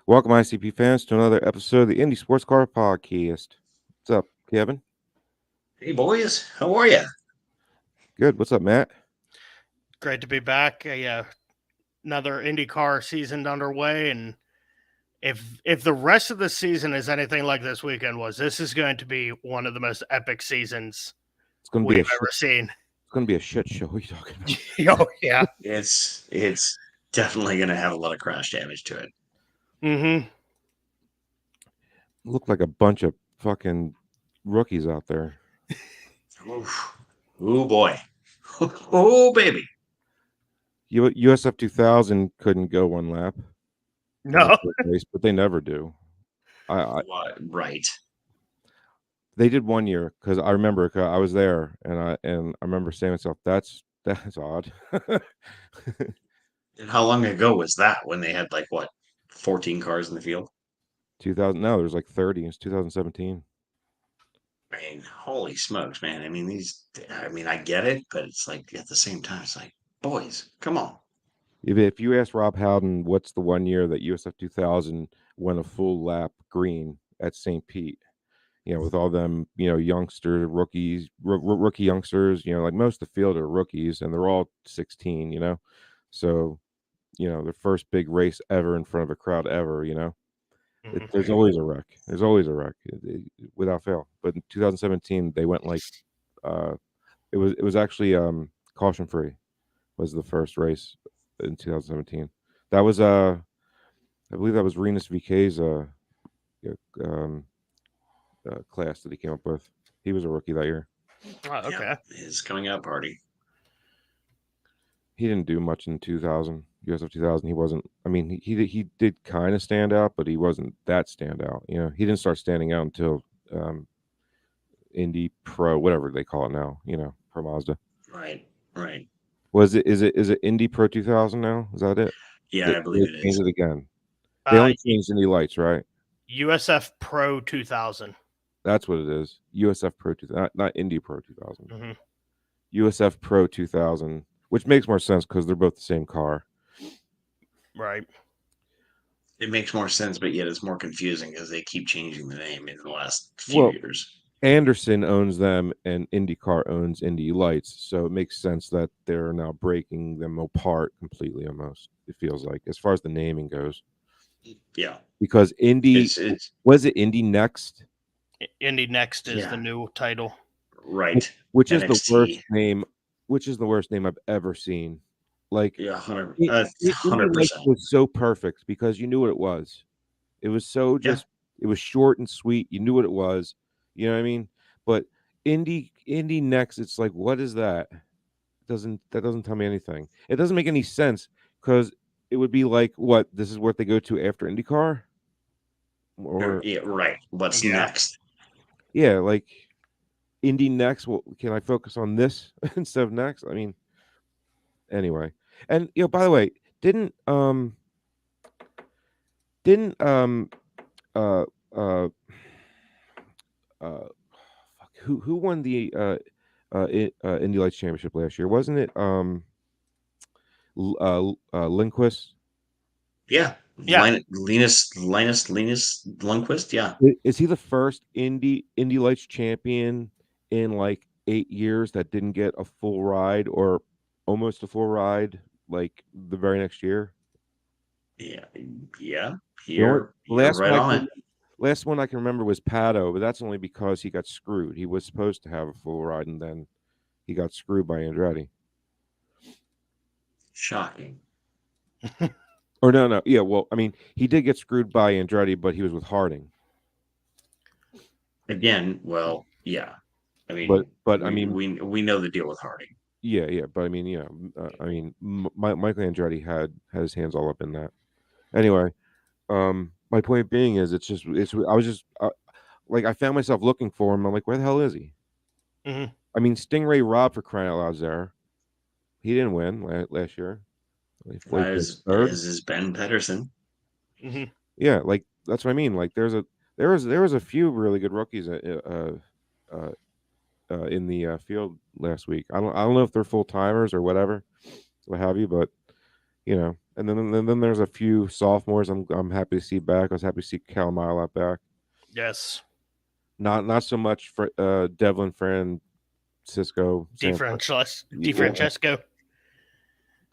Welcome, ICP fans, to another episode of the Indie Sports Car Podcast. What's up, Kevin? Hey boys, how are you? Good. What's up, Matt? Great to be back. Another Indycar season underway, and if the rest of the season is anything like this weekend was, this is going to be one of the most epic seasons It's going to be we've ever seen. It's going to be a shit show. What are you talking about? Oh yeah. It's definitely going to have a lot of crash damage to it. Mm-hmm. Look like a bunch of fucking rookies out there. Oh boy, oh baby. USF 2000 couldn't go one lap. No. Race, but they never do. Right. They did one year because I remember I was there and I remember saying to myself, that's odd. And how long ago was that when they had 14 cars in the field? 2000. No, there's like 30. It's 2017. I mean, holy smokes, man. I mean, I get it, but it's like at the same time, it's like, boys, come on. If you ask Rob Howden what's the one year that USF 2000 went a full lap green at St. Pete, with all them, youngsters, rookies, rookie youngsters, like most of the field are rookies and they're all 16, so, their first big race ever in front of a crowd ever, there's always a wreck. There's always a wreck without fail. But in 2017, they went it was actually caution free was the first race in 2017. That was I believe that was Renus VK's class that he came up with. He was a rookie that year. Oh, okay. Yeah, his coming out party. He didn't do much in 2000. USF 2000. He wasn't. I mean, he did kind of stand out, but he wasn't that standout. He didn't start standing out until Indy Pro, whatever they call it now. Pro Mazda. Right. Is it Indy Pro 2000 now? Is that it? Yeah, I believe it is. Changed it again. They only changed Indy Lights, right? USF Pro 2000. That's what it is. USF Pro 2000, not Indy Pro 2000. Mm-hmm. USF Pro 2000, which makes more sense because they're both the same car. Right. It makes more sense, but yet it's more confusing because they keep changing the name in the last few years. Anderson owns them and IndyCar owns Indy Lights, so it makes sense that they're now breaking them apart completely almost, it feels like, as far as the naming goes. Yeah. Because Indy, was it Indy Next? Indy Next is the new title. Right. Which is the worst name, I've ever seen. Like, yeah, 100%. It was so perfect because you knew what it was. It was so it was short and sweet. You knew what it was. You know what I mean? But Indy Next, it's like, what is that? That doesn't tell me anything. It doesn't make any sense because it would be like, what? This is what they go to after IndyCar? Right. What's next? Yeah, like Indy Next. Well, can I focus on this instead of next? I mean, anyway. And by the way, who won the Indy Lights Championship last year? Wasn't it Lindquist? Yeah. Linus Lundqvist. Yeah. Is he the first Indy Lights champion in like 8 years that didn't get a full ride or almost a full ride like the very next year? Yeah. You're right on it. Last one I can remember was Pato, but that's only because he got screwed. He was supposed to have a full ride, and then he got screwed by Andretti. Shocking. Or no. Yeah, well, I mean, he did get screwed by Andretti, but he was with Harding. Again, well, yeah. I mean, but I mean, we know the deal with Harding. Yeah, but I mean, Michael Andretti had his hands all up in that. Anyway, my point being is, I was just like, I found myself looking for him. I'm like, where the hell is he? Mm-hmm. I mean, Stingray Rob, for crying out loud, there. He didn't win last year. As is Ben Pedersen. Mm-hmm. Yeah, like that's what I mean. Like there was a few really good rookies in the field last week. I don't know if they're full timers or whatever, what have you, but And then there's a few sophomores I'm happy to see back. I was happy to see Cal Milot back. Yes. Not so much for Devlin Francisco yeah, DiFrancesco.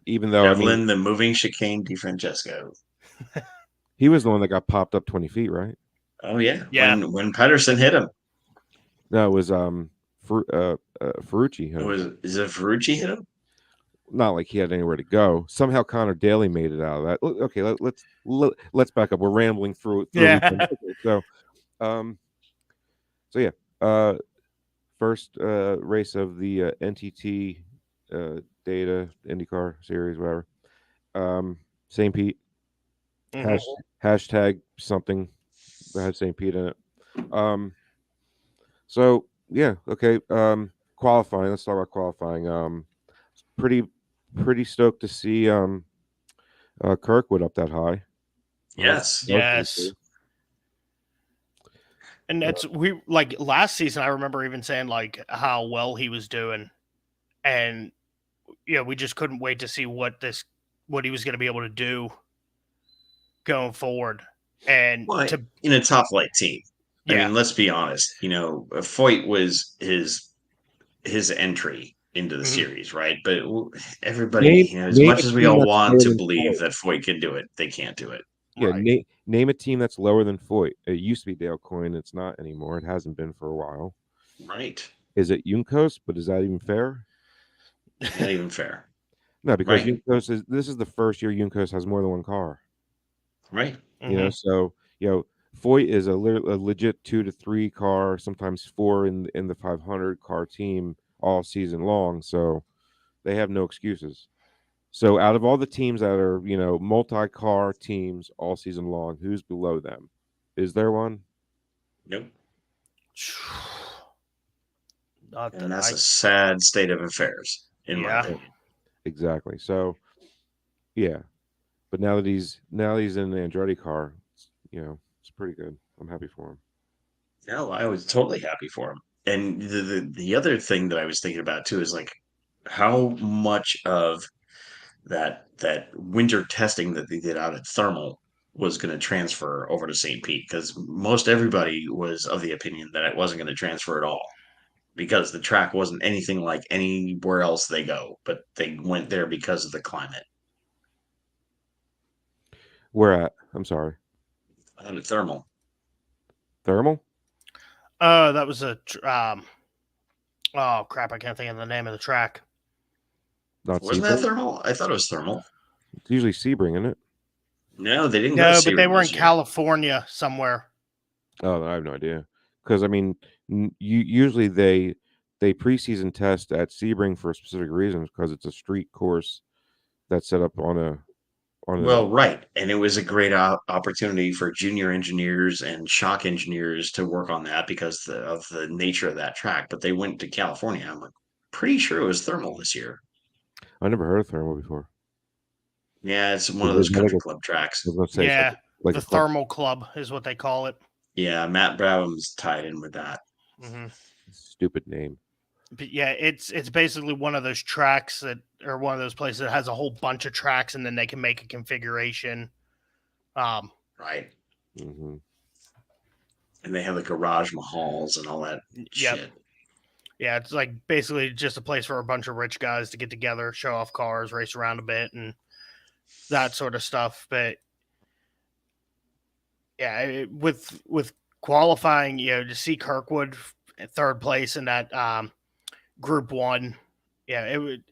even though I mean Devlin, the moving chicane DiFrancesco. he was the one that got popped up 20 feet, right? Oh yeah, Yeah. when Pedersen hit him, No, it was Ferrucci hit him. is it Ferrucci hit him? Not like he had anywhere to go. Somehow Connor Daly made it out of that. Okay, let's back up. We're rambling through Yeah. Okay, so yeah, first race of the NTT Data IndyCar series, whatever. St. Pete. Hashtag something that has St. Pete in it. So yeah, okay. Qualifying. Let's talk about qualifying. Pretty stoked to see Kirkwood up that high. Yes. Yes. And that's we like last season. I remember even saying like how well he was doing, and we just couldn't wait to see what he was going to be able to do going forward. And in a top flight team. I Yeah. mean, let's be honest. Foyt was his entry into the series, right? But everybody, as much as we all want to believe that Foyt can do it, they can't do it. Yeah, name a team that's lower than Foyt. It used to be Dale Coyne. It's not anymore. It hasn't been for a while. Right. Is it Juncos? But is that even fair? Not even fair. No, because Juncos this is the first year Juncos has more than one car. Right. So Foyt is a legit 2 to 3 car, sometimes 4 in the 500 car team all season long. So they have no excuses. So out of all the teams that are, multi-car teams all season long, who's below them? Is there one? Nope. And that's a sad state of affairs, in my opinion. Exactly. So, yeah. But now that he's in the Andretti car, it's pretty good. I'm happy for him. No, I was totally happy for him. And the other thing that I was thinking about too is like how much of that winter testing that they did out at Thermal was going to transfer over to St. Pete, because most everybody was of the opinion that it wasn't going to transfer at all because the track wasn't anything like anywhere else they go, but they went there because of the climate. Where at? I'm sorry. Out at Thermal. Thermal? That was a oh crap! I can't think of the name of the track. Wasn't that Thermal? I thought it was Thermal. It's usually Sebring, isn't it? No, they didn't. No, but they were in California somewhere. Oh, I have no idea. Because I mean, usually they preseason test at Sebring for specific reasons, because it's a street course that's set up on a. Right, and it was a great opportunity for junior engineers and shock engineers to work on that because of the nature of that track. But they went to California. I'm like, pretty sure it was Thermal this year. I never heard of Thermal before. Yeah, it's one of those country club tracks. Yeah, like the Thermal Club is what they call it. Yeah, Matt Brabham's tied in with that. Mm-hmm. Stupid name. But yeah, it's basically one of those tracks or one of those places that has a whole bunch of tracks, and then they can make a configuration. Right. Mm-hmm. And they have the garage mahals and all that shit. Yeah, it's like basically just a place for a bunch of rich guys to get together, show off cars, race around a bit, and that sort of stuff. But yeah, with qualifying, to see Kirkwood at third place in that Group 1, yeah, it would.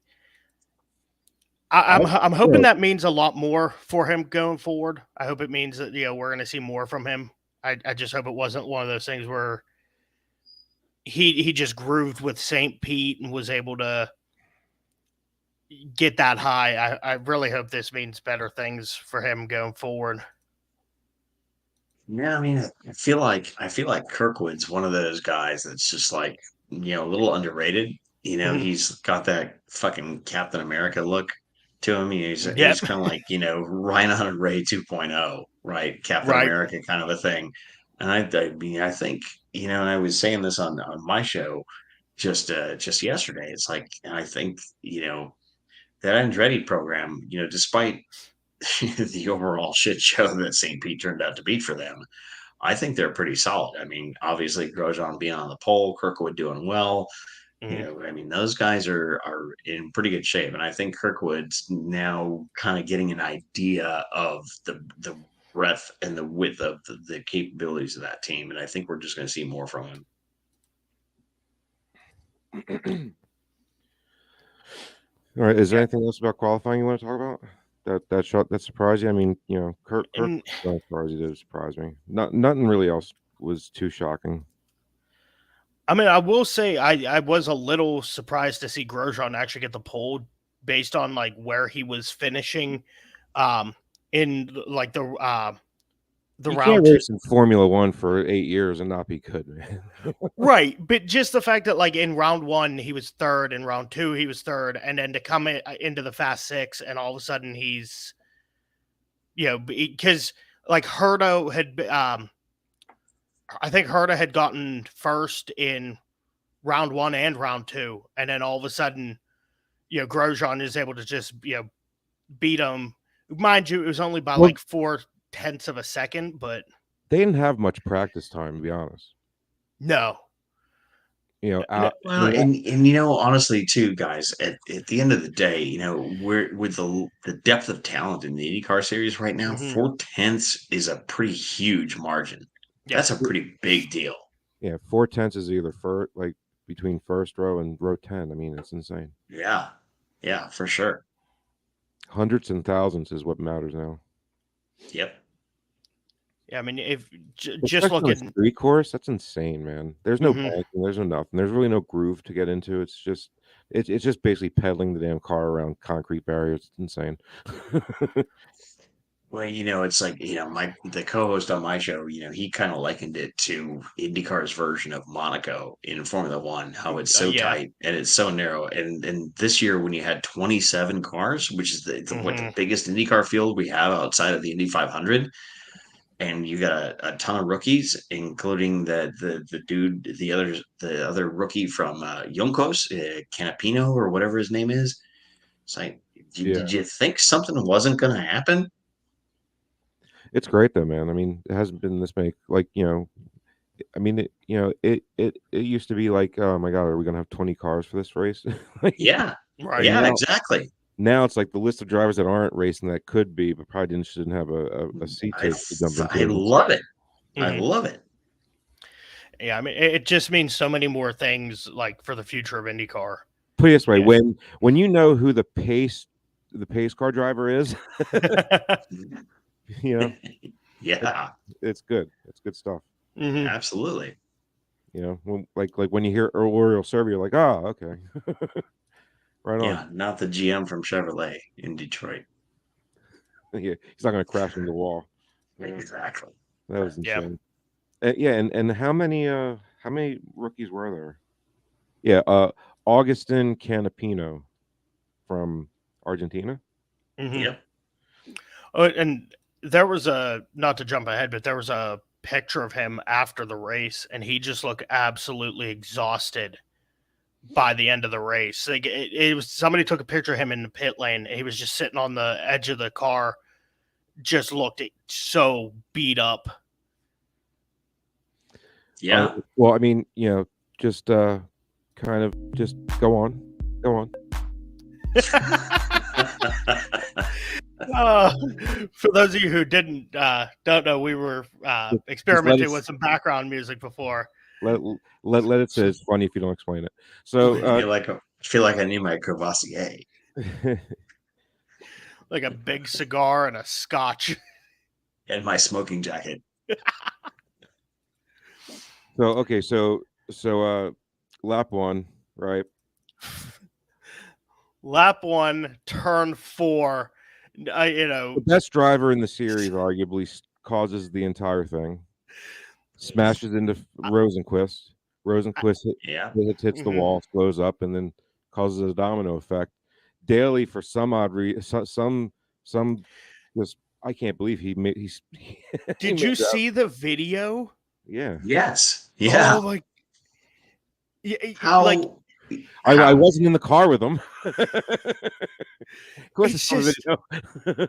I'm hoping that means a lot more for him going forward. I hope it means that we're going to see more from him. I just hope it wasn't one of those things where he just grooved with St. Pete and was able to get that high. I really hope this means better things for him going forward. Yeah, I mean, I feel like Kirkwood's one of those guys that's just like, a little underrated. He's got that fucking Captain America look to him. He's kind of like, Ryan and Ray 2.0, right? Captain America kind of a thing. And I mean, I think, and I was saying this on my show just yesterday. It's like, I think, Andretti program, despite the overall shit show that St. Pete turned out to be for them, I think they're pretty solid. I mean, obviously Grosjean being on the pole, Kirkwood doing well. Mhm. I mean, those guys are in pretty good shape, and I think Kirkwood's now kind of getting an idea of the breadth and the width of the capabilities of that team, and I think we're just going to see more from him. All right. Is there Yeah. anything else about qualifying you want to talk about? That shot that surprised you? I mean, Kirk And as far as he did surprise me. Nothing really else was too shocking. I mean, I will say I was a little surprised to see Grosjean actually get the pole based on like where he was finishing in like the You round can't two. race in Formula One for 8 years and not be good, man. Right, but just the fact that like in round one he was third, in round two he was third, and then to come into the fast six, and all of a sudden he's because like Herdo had I think Herda had gotten first in round one and round two, and then all of a sudden Grosjean is able to just beat him. Mind you, it was only by Well, like 0.4 of a second, but they didn't have much practice time, to be honest. no. Well, and honestly, too, guys, at the end of the day, we're with the depth of talent in the IndyCar series right now, Mhm. 0.4 is a pretty huge margin. Yeah. That's a pretty big deal. Yeah, 4/10 is either like between first row and row 10. I mean, it's insane. Yeah, yeah, for sure. Hundreds and thousands is what matters now. Yep. Yeah, I mean, if just Especially look on a at street course, that's insane, man. There's no Mhm. banking, there's no nothing. There's really no groove to get into. It's just basically pedaling the damn car around concrete barriers. It's insane. Well, it's like, the co-host on my show, he kind of likened it to IndyCar's version of Monaco in Formula One, how it's so Yeah. tight and it's so narrow. And this year, when you had 27 cars, which is what the Mhm. biggest IndyCar field we have outside of the Indy 500, and you got a ton of rookies, including the other rookie from Yonkos, Canapino or whatever his name is. It's like, Yeah. did you think something wasn't going to happen? It's great though, man. I mean, it hasn't been this many I mean, it used to be like, oh my God, are we gonna have 20 cars for this race? Yeah, Right. yeah, now, exactly. now it's like the list of drivers that aren't racing that could be, but probably shouldn't have a seat to jump I into. love it. I Mhm. love it. Yeah, I mean, it just means so many more things like for the future of IndyCar. Put it this way, Yeah. when you know who the pace car driver is, Yeah, it's good. It's good stuff. Mhm. absolutely. When when you hear Oriole Server, you're like, oh, okay. Right on. Yeah, not the GM from Chevrolet in Detroit. Yeah, he's not gonna crash into the wall. Exactly. That was Yeah. insane. Yeah, and how many rookies were there? Yeah, Augustin Canapino from Argentina. Mhm. Yep. Oh, and there was not to jump ahead, but there was a picture of him after the race, and he just looked absolutely exhausted by the end of the race. Like it was somebody took a picture of him in the pit lane, and he was just sitting on the edge of the car, just looked so beat up. Yeah. Well, I mean, just kind of just go on. For those of you who don't know, we were experimenting with some background music before. Let it say it's funny if you don't explain it. So I feel like I need my Courvoisier. Like a big cigar and a scotch. And my smoking jacket. so lap one, right? Lap one, turn 4. The best driver in the series arguably causes the entire thing. Smashes into Rosenquist. Rosenquist hits the wall, slows up, and then causes a domino effect. Daly, for some odd reason, some just I can't believe he's. Did you see the video? Yeah. Yes. Yeah. Oh my! How like I How? wasn't in the car with him. Of course, It's it's on just video.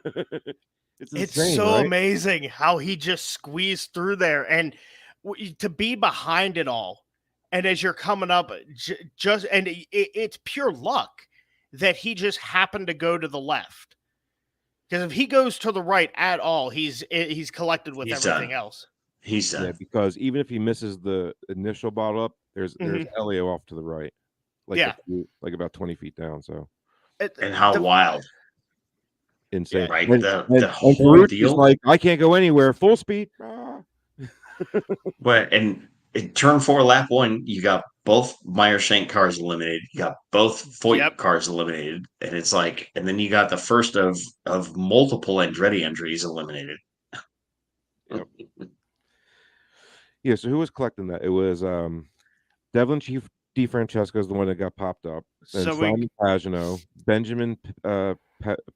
It's it's insane, so right? amazing how he just squeezed through there, and to be behind it all, and as you're coming up, just and it's pure luck that he just happened to go to the left. Because if he goes to the right at all, he's collected with He's everything done. else. He's done. Yeah, because even if he misses the initial bottle up, there's Mhm. Elio off to the right, like Yeah. like about 20 feet down. So And how wild, insane. right? And The and whole Ferrucci's deal. like, I can't go anywhere, full speed. But and in turn 4, lap 1, you got both Meyer Shank cars eliminated. You got both Foyt Yep. cars eliminated, and it's like, and then you got the first of multiple Andretti entries eliminated. Yep. Yeah. So who was collecting that? It was Devlin Chief DeFrancesco is the one that got popped up. Then So Simon Pagino, Benjamin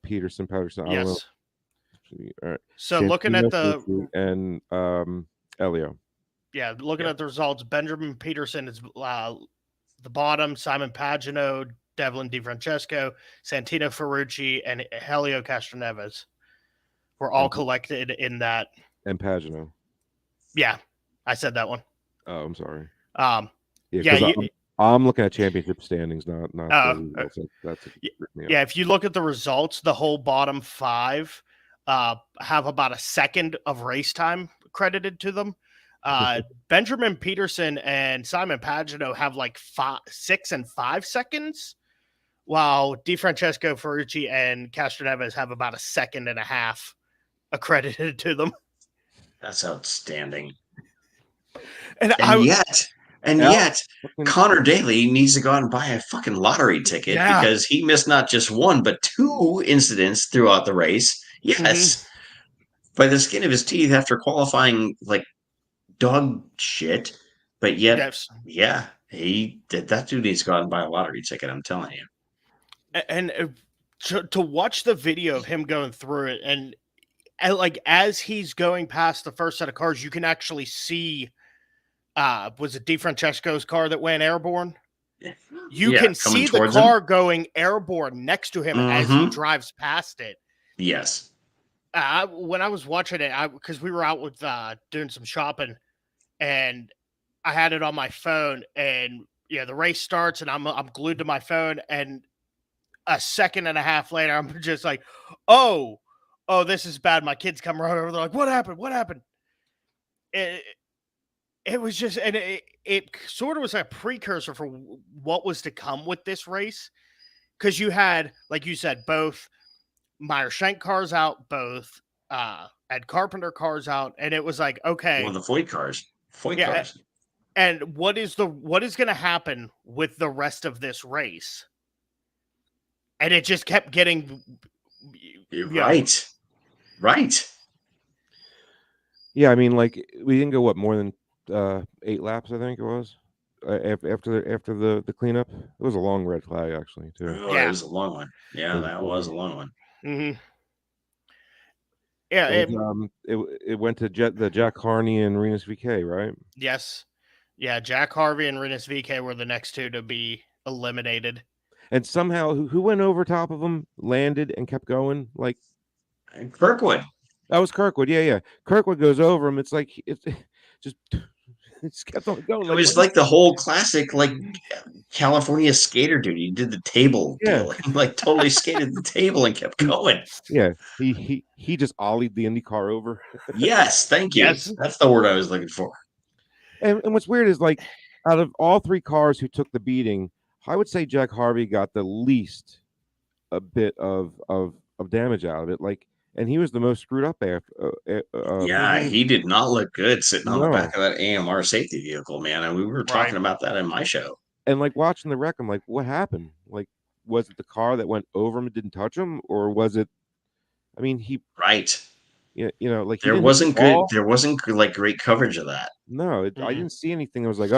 Peterson. I don't know. yes. All right. So looking Santino at the Ferrucci and Elio. looking at the results, Benjamin Peterson is the bottom. Simon Pagino, Devlin DeFrancesco, Santino Ferrucci, and Helio Castroneves were all collected in that. And Pagino. Yeah, I said that one. Oh, I'm sorry. Yeah, I'm looking at championship standings, not the results. That's yeah. If you look at the results, the whole bottom 5 have about a second of race time credited to them. Benjamin Peterson and Simon Pagino have like 6 and 5 seconds, while DeFrancesco, Ferrucci, and Castroneves have about a second and a half accredited to them. That's outstanding. And yet, Connor Daly needs to go out and buy a fucking lottery ticket because he missed not just 1 but 2 incidents throughout the race. Yes, by the skin of his teeth after qualifying like dog shit. But yet, yeah, he did. That dude needs to go out and buy a lottery ticket. I'm telling you. And to watch the video of him going through it, and like as he's going past the first set of cars, you can actually see. Was it DeFrancesco's car that went airborne? You can see the car going airborne next to him as he drives past it. Yes. When I was watching it, because we were out with doing some shopping, and I had it on my phone, and the race starts, and I'm glued to my phone, and a second and a half later, I'm just like, oh, this is bad. My kids come right over. They're like, what happened? What happened? It was just, and it sort of was a precursor for what was to come with this race. Because you had, like you said, both Meyer Shank cars out, both Ed Carpenter cars out. And it was like, okay. Well, the Foyt cars. Cars. And what is going to happen with the rest of this race? And it just kept getting. Right. Yeah, I mean, like we didn't go more than 8 laps, I think it was. After the cleanup, it was a long red flag actually too. Oh, yeah, it was a long one. Yeah, that was a long one. Mm-hmm. Yeah, it went to the Jack Harney and Renus VK, right? Yes, yeah. Jack Harvey and Renus VK were the next 2 to be eliminated. And somehow, who went over top of him, landed, and kept going? Like Kirkwood. That was Kirkwood. Yeah. Kirkwood goes over him. It's like it's just. It just kept on going. It was like the whole classic, like California skater dude. He did the table deal. He like totally skated the table and kept going. Yeah, he just ollied the IndyCar over. Yes, thank you. Yes. That's the word I was looking for. And what's weird is, like, out of all 3 cars who took the beating, I would say Jack Harvey got the least a bit of damage out of it. Like, and he was the most screwed up after. He did not look good sitting on the back of that AMR safety vehicle, man. And we were talking about that in my show. And like watching the wreck, I'm like, what happened? Like, was it the car that went over him and didn't touch him, or was it? I mean, like there wasn't good. There wasn't like great coverage of that. No, I didn't see anything. I was like,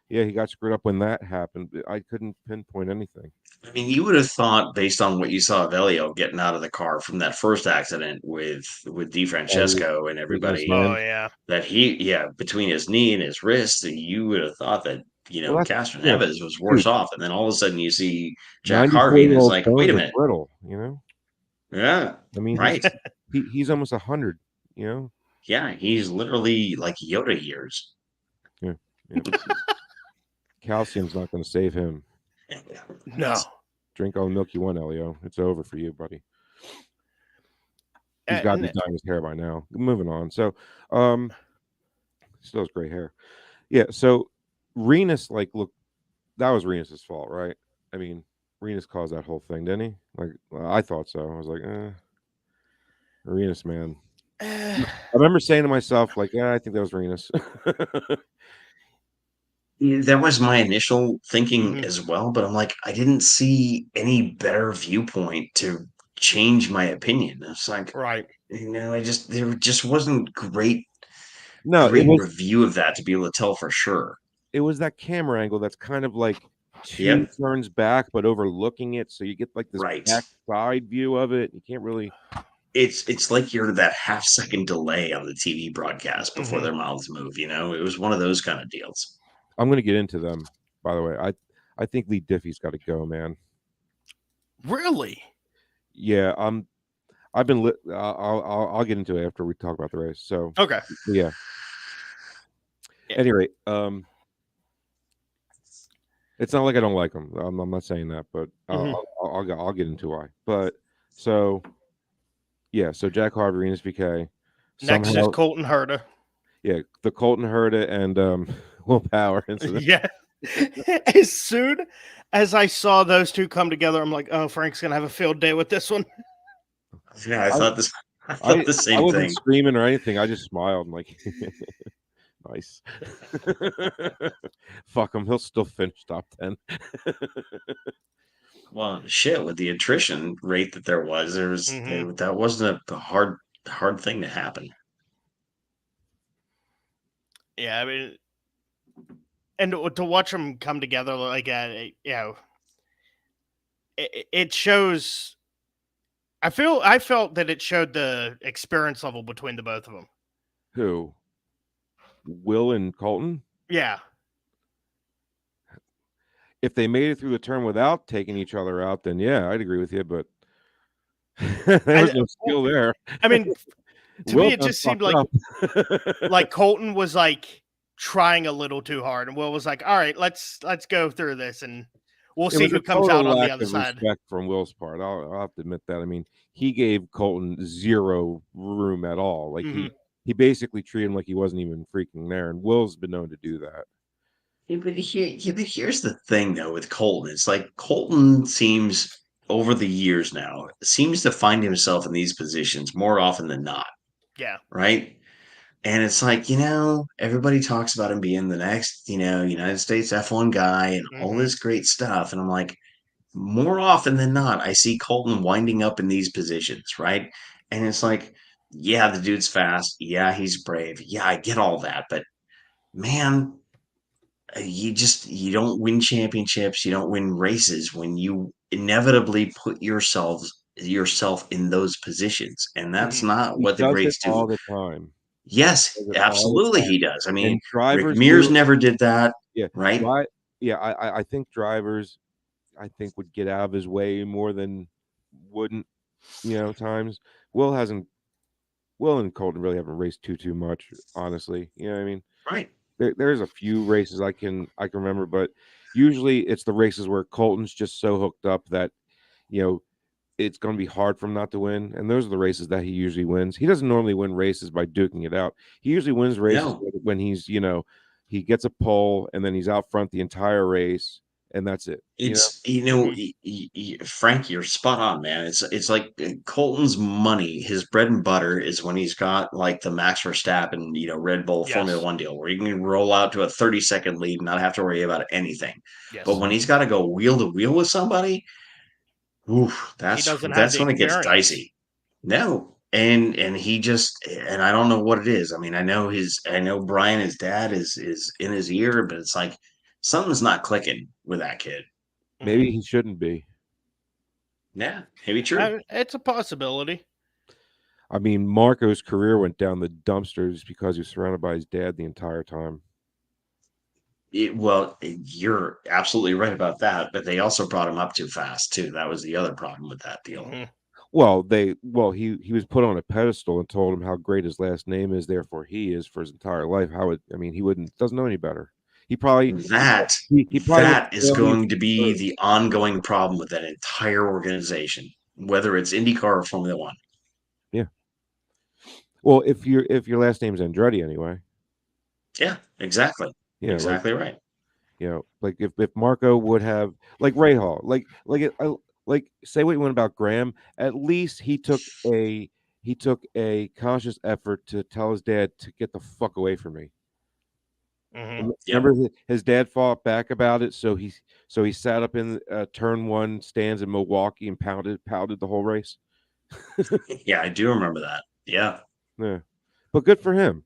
he got screwed up when that happened. I couldn't pinpoint anything. I mean, you would have thought, based on what you saw of Elio getting out of the car from that first accident with DeFrancesco and everybody, that between his knee and his wrist, you would have thought that Well, that's Castro yeah, Neves was worse dude. off, and then all of a sudden you see Jack Harvey, and it's 94-year-old like, wait bones a are minute, brittle. You know. yeah, I mean, right, he's almost 100. You know. yeah, he's literally like Yoda years. Yeah. Yeah. Calcium's not going to save him. No. Drink all the milk you want, Elio. It's over for you, buddy. He's got to be dyeing his hair by now. Moving on. So, still has gray hair. Yeah. So, Renus, like, look, that was Renus's fault, right? I mean, Renus caused that whole thing, didn't he? Like, I thought so. I was like, Renus, man. I remember saying to myself, like, yeah, I think that was Renus. That was my initial thinking Mhm. as well, but I'm like, I didn't see any better viewpoint to change my opinion. It's like, Right. there just wasn't No, great review of that to be able to tell for sure. it was that camera angle that's kind of like 2 Yep. turns back, but overlooking it, so you get like this Right. back side view of it. You can't really. It's like you're that half-second delay on the TV broadcast before Mhm. their mouths move. It was one of those kind of deals. I'm gonna get into them. By the way, I think Lee Diffie's got to go, man. Really? Yeah, I've been. I'll get into it after we talk about the race. So Okay. yeah. Yeah. At any rate, it's not like I don't like him. I'm not saying that, but I'll get into why. But so yeah, so Jack Harvey, Renus VK. Next is Somehow, Colton Herta. yeah, the Colton Herta and Will Power incident. Yeah. As soon as I saw those two come together, I'm like, oh, Frank's gonna have a field day with this one. Yeah, I thought the I same wasn't thing. screaming or anything. I just smiled. I'm like, nice. Fuck him. He'll still finish top 10. Well, shit, with the attrition rate that there was, Mhm. that wasn't a hard thing to happen. Yeah, I mean, and to watch them come together like that, it shows. I felt that it showed the experience level between the both of them. Who? Will and Colton? Yeah. If they made it through the turn without taking each other out, then yeah, I'd agree with you. But there was no skill there. I mean, to me, it just seemed like Colton was like trying a little too hard, and Will was like, "All right, let's go through this, and we'll see who comes out on the other side." Respect from Will's part. I'll have to admit that. I mean, he gave Colton zero room at all. Like he basically treated him like he wasn't even freaking there. And Will's been known to do that. Yeah, but here's the thing though with Colton. It's like Colton seems over the years now seems to find himself in these positions more often than not. Yeah. Right. And it's like, everybody talks about him being the next, United States F1 guy and all this great stuff. And I'm like, more often than not, I see Colton winding up in these positions, right? And it's like, yeah, the dude's fast. Yeah, he's brave. Yeah, I get all that. But man, you don't win championships, you don't win races when you inevitably put yourself in those positions. And that's not He what the does it greats do. all the time. Yes, Does it all the absolutely time. he does. I mean, And Rick drivers Mears do. never did that, Yeah. right? Yeah, I think drivers, I think, would get out of his way more than wouldn't, times. Will and Colton really haven't raced too much, honestly. You know what I mean? Right. There's a few races I can remember, but usually it's the races where Colton's just so hooked up that, it's going to be hard for him not to win. And those are the races that he usually wins. He doesn't normally win races by duking it out. He usually wins races when he's, he gets a pole and then he's out front the entire race, and that's it. It's Frank, you're spot on, man. It's like Colton's money, his bread and butter is when he's got like the Max Verstappen, Red Bull Formula One deal where he can roll out to a 30-second lead and not have to worry about anything. Yes. But when he's got to go wheel to wheel with somebody, that's when it gets dicey. No. And he just, and I don't know what it is. I mean, I know Brian, his dad, is in his ear, but it's like something's not clicking with that kid. Maybe he shouldn't be. Yeah, maybe true. It's a possibility. I mean, Marco's career went down the dumpsters because he was surrounded by his dad the entire time. You're absolutely right about that, but they also brought him up too fast too. That was the other problem with that deal. Mhm. He was put on a pedestal and told him how great his last name is, therefore he is for his entire life. He wouldn't doesn't know any better. He probably That he probably went that to is failure going to be first. the ongoing problem with that entire organization, whether it's IndyCar or Formula One. Yeah. Well, if your last name's Andretti anyway, Yeah, exactly. yeah, like Exactly right. like if Marco would have like Ray Hall, like say what you want about Graham, at least he took a conscious effort to tell his dad to get the fuck away from me. Mhm. Yep. Remember his dad fought back about it, so he sat up in turn one stands in Milwaukee and pounded the whole race. Yeah, I do remember that. Yeah. Yeah, but good for him.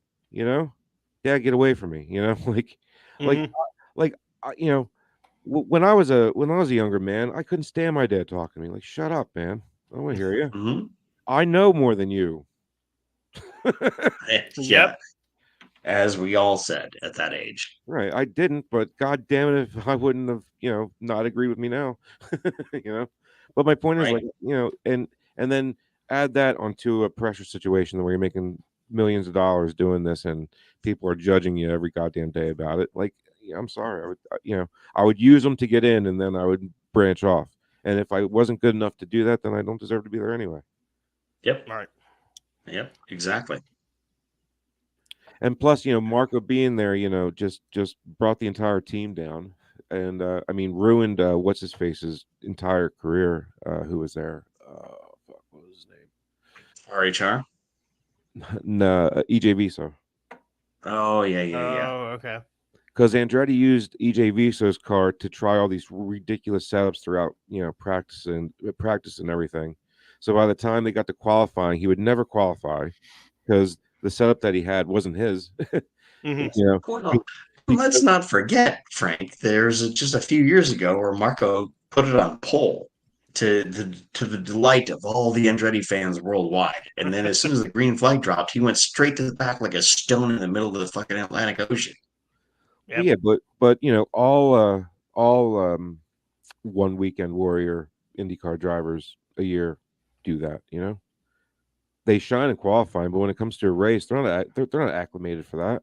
Dad, get away from me. Like Mhm. like when I was a younger man, I couldn't stand my dad talking to me. Like, shut up, man. I don't want to hear you. Hmm. I know more than you. Yep. Yeah. As we all said at that age. Right, I didn't, but god damn it if I wouldn't have, not agree with me now. you know. But my point is Right. like, and then add that onto a pressure situation where you're making millions of dollars doing this and people are judging you every goddamn day about it. Like, yeah, I'm sorry. I would use them to get in and then I would branch off. And if I wasn't good enough to do that, then I don't deserve to be there anyway. Yep. Right. Yep. Exactly. And plus, Marco being there, just brought the entire team down, and ruined what's his face's entire career. Who was there? Fuck, what was his RHR. name? No, EJ Viso. Oh yeah, yeah, yeah. Oh, okay. Because Andretti used EJ Viso's car to try all these ridiculous setups throughout, practice and everything. So by the time they got to qualifying, he would never qualify because the setup that he had wasn't his. Mhm. you know, Well, let's because not forget, Frank. Just a few years ago where Marco put it on pole to the delight of all the Andretti fans worldwide. And then as soon as the green flag dropped, he went straight to the back like a stone in the middle of the fucking Atlantic Ocean. Well, Yep. yeah, but all one weekend warrior IndyCar drivers a year do that. They shine in qualifying, but when it comes to a race, they're not acclimated for that.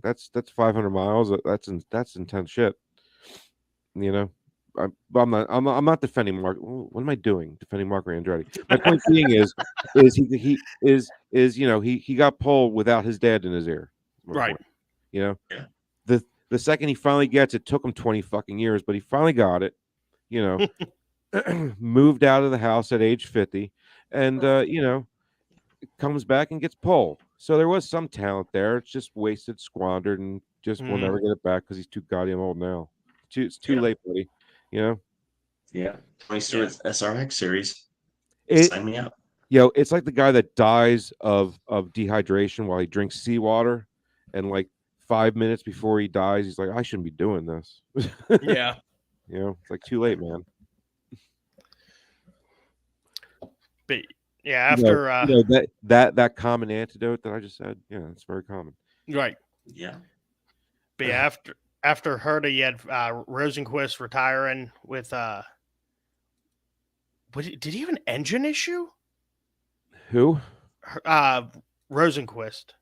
That's 500 miles. That's intense shit. You know, but I'm not defending Mark. What am I doing? Defending Marco Andretti. My point being is he got pole without his dad in his ear. That's my Right. point. You know, Yeah. the second he finally gets it, took him 20 fucking years, but he finally got it. You know, moved out of the house at age 50, and comes back and gets pole. So there was some talent there. It's just wasted, squandered, and just will Mhm. never get it back because he's too goddamn old now. It's too Yeah. late, buddy. You know Yeah. Tony Yeah. Stewart's SRX series. it. Sign me up. It's like the guy that dies of dehydration while he drinks seawater, and like 5 minutes before he dies, he's like, I shouldn't be doing this. Yeah. It's like too late, man. But yeah, after That common antidote that I just said. Yeah, it's very common. right. Yeah. But yeah, after Herta, you had Rosenquist retiring with did he have an engine issue? Who? Uh Rosenquist.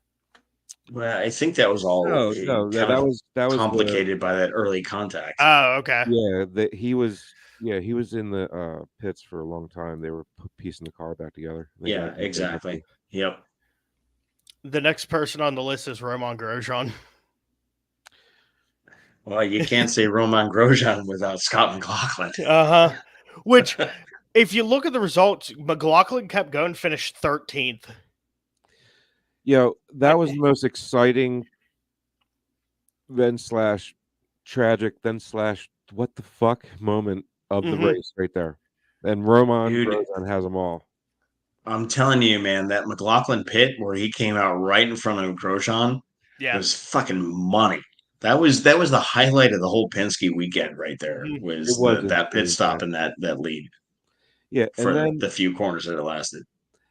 Well, I think that was all No, no, that, kind that of was that was the complicated by that early contact. Oh, okay. yeah that he was in the pits for a long time. They were piecing the car back together. They got Yeah, exactly. Yep. The next person on the list is Roman Grosjean. Well, you can't say Roman Grosjean without Scott McLaughlin. Uh-huh. Which if you look at the results, McLaughlin kept going, finished 13th. That was the most exciting, then slash tragic, then slash what the fuck moment of the Mhm. race right there. And Roman Dude, Grosjean has them all. I'm telling you, man, that McLaughlin pit where he came out right in front of Grosjean Yeah. was fucking money. That was the highlight of the whole Penske weekend right there. Mhm. It Was was that pit insane, stop man. and that lead Yeah, and for then the few corners that it lasted.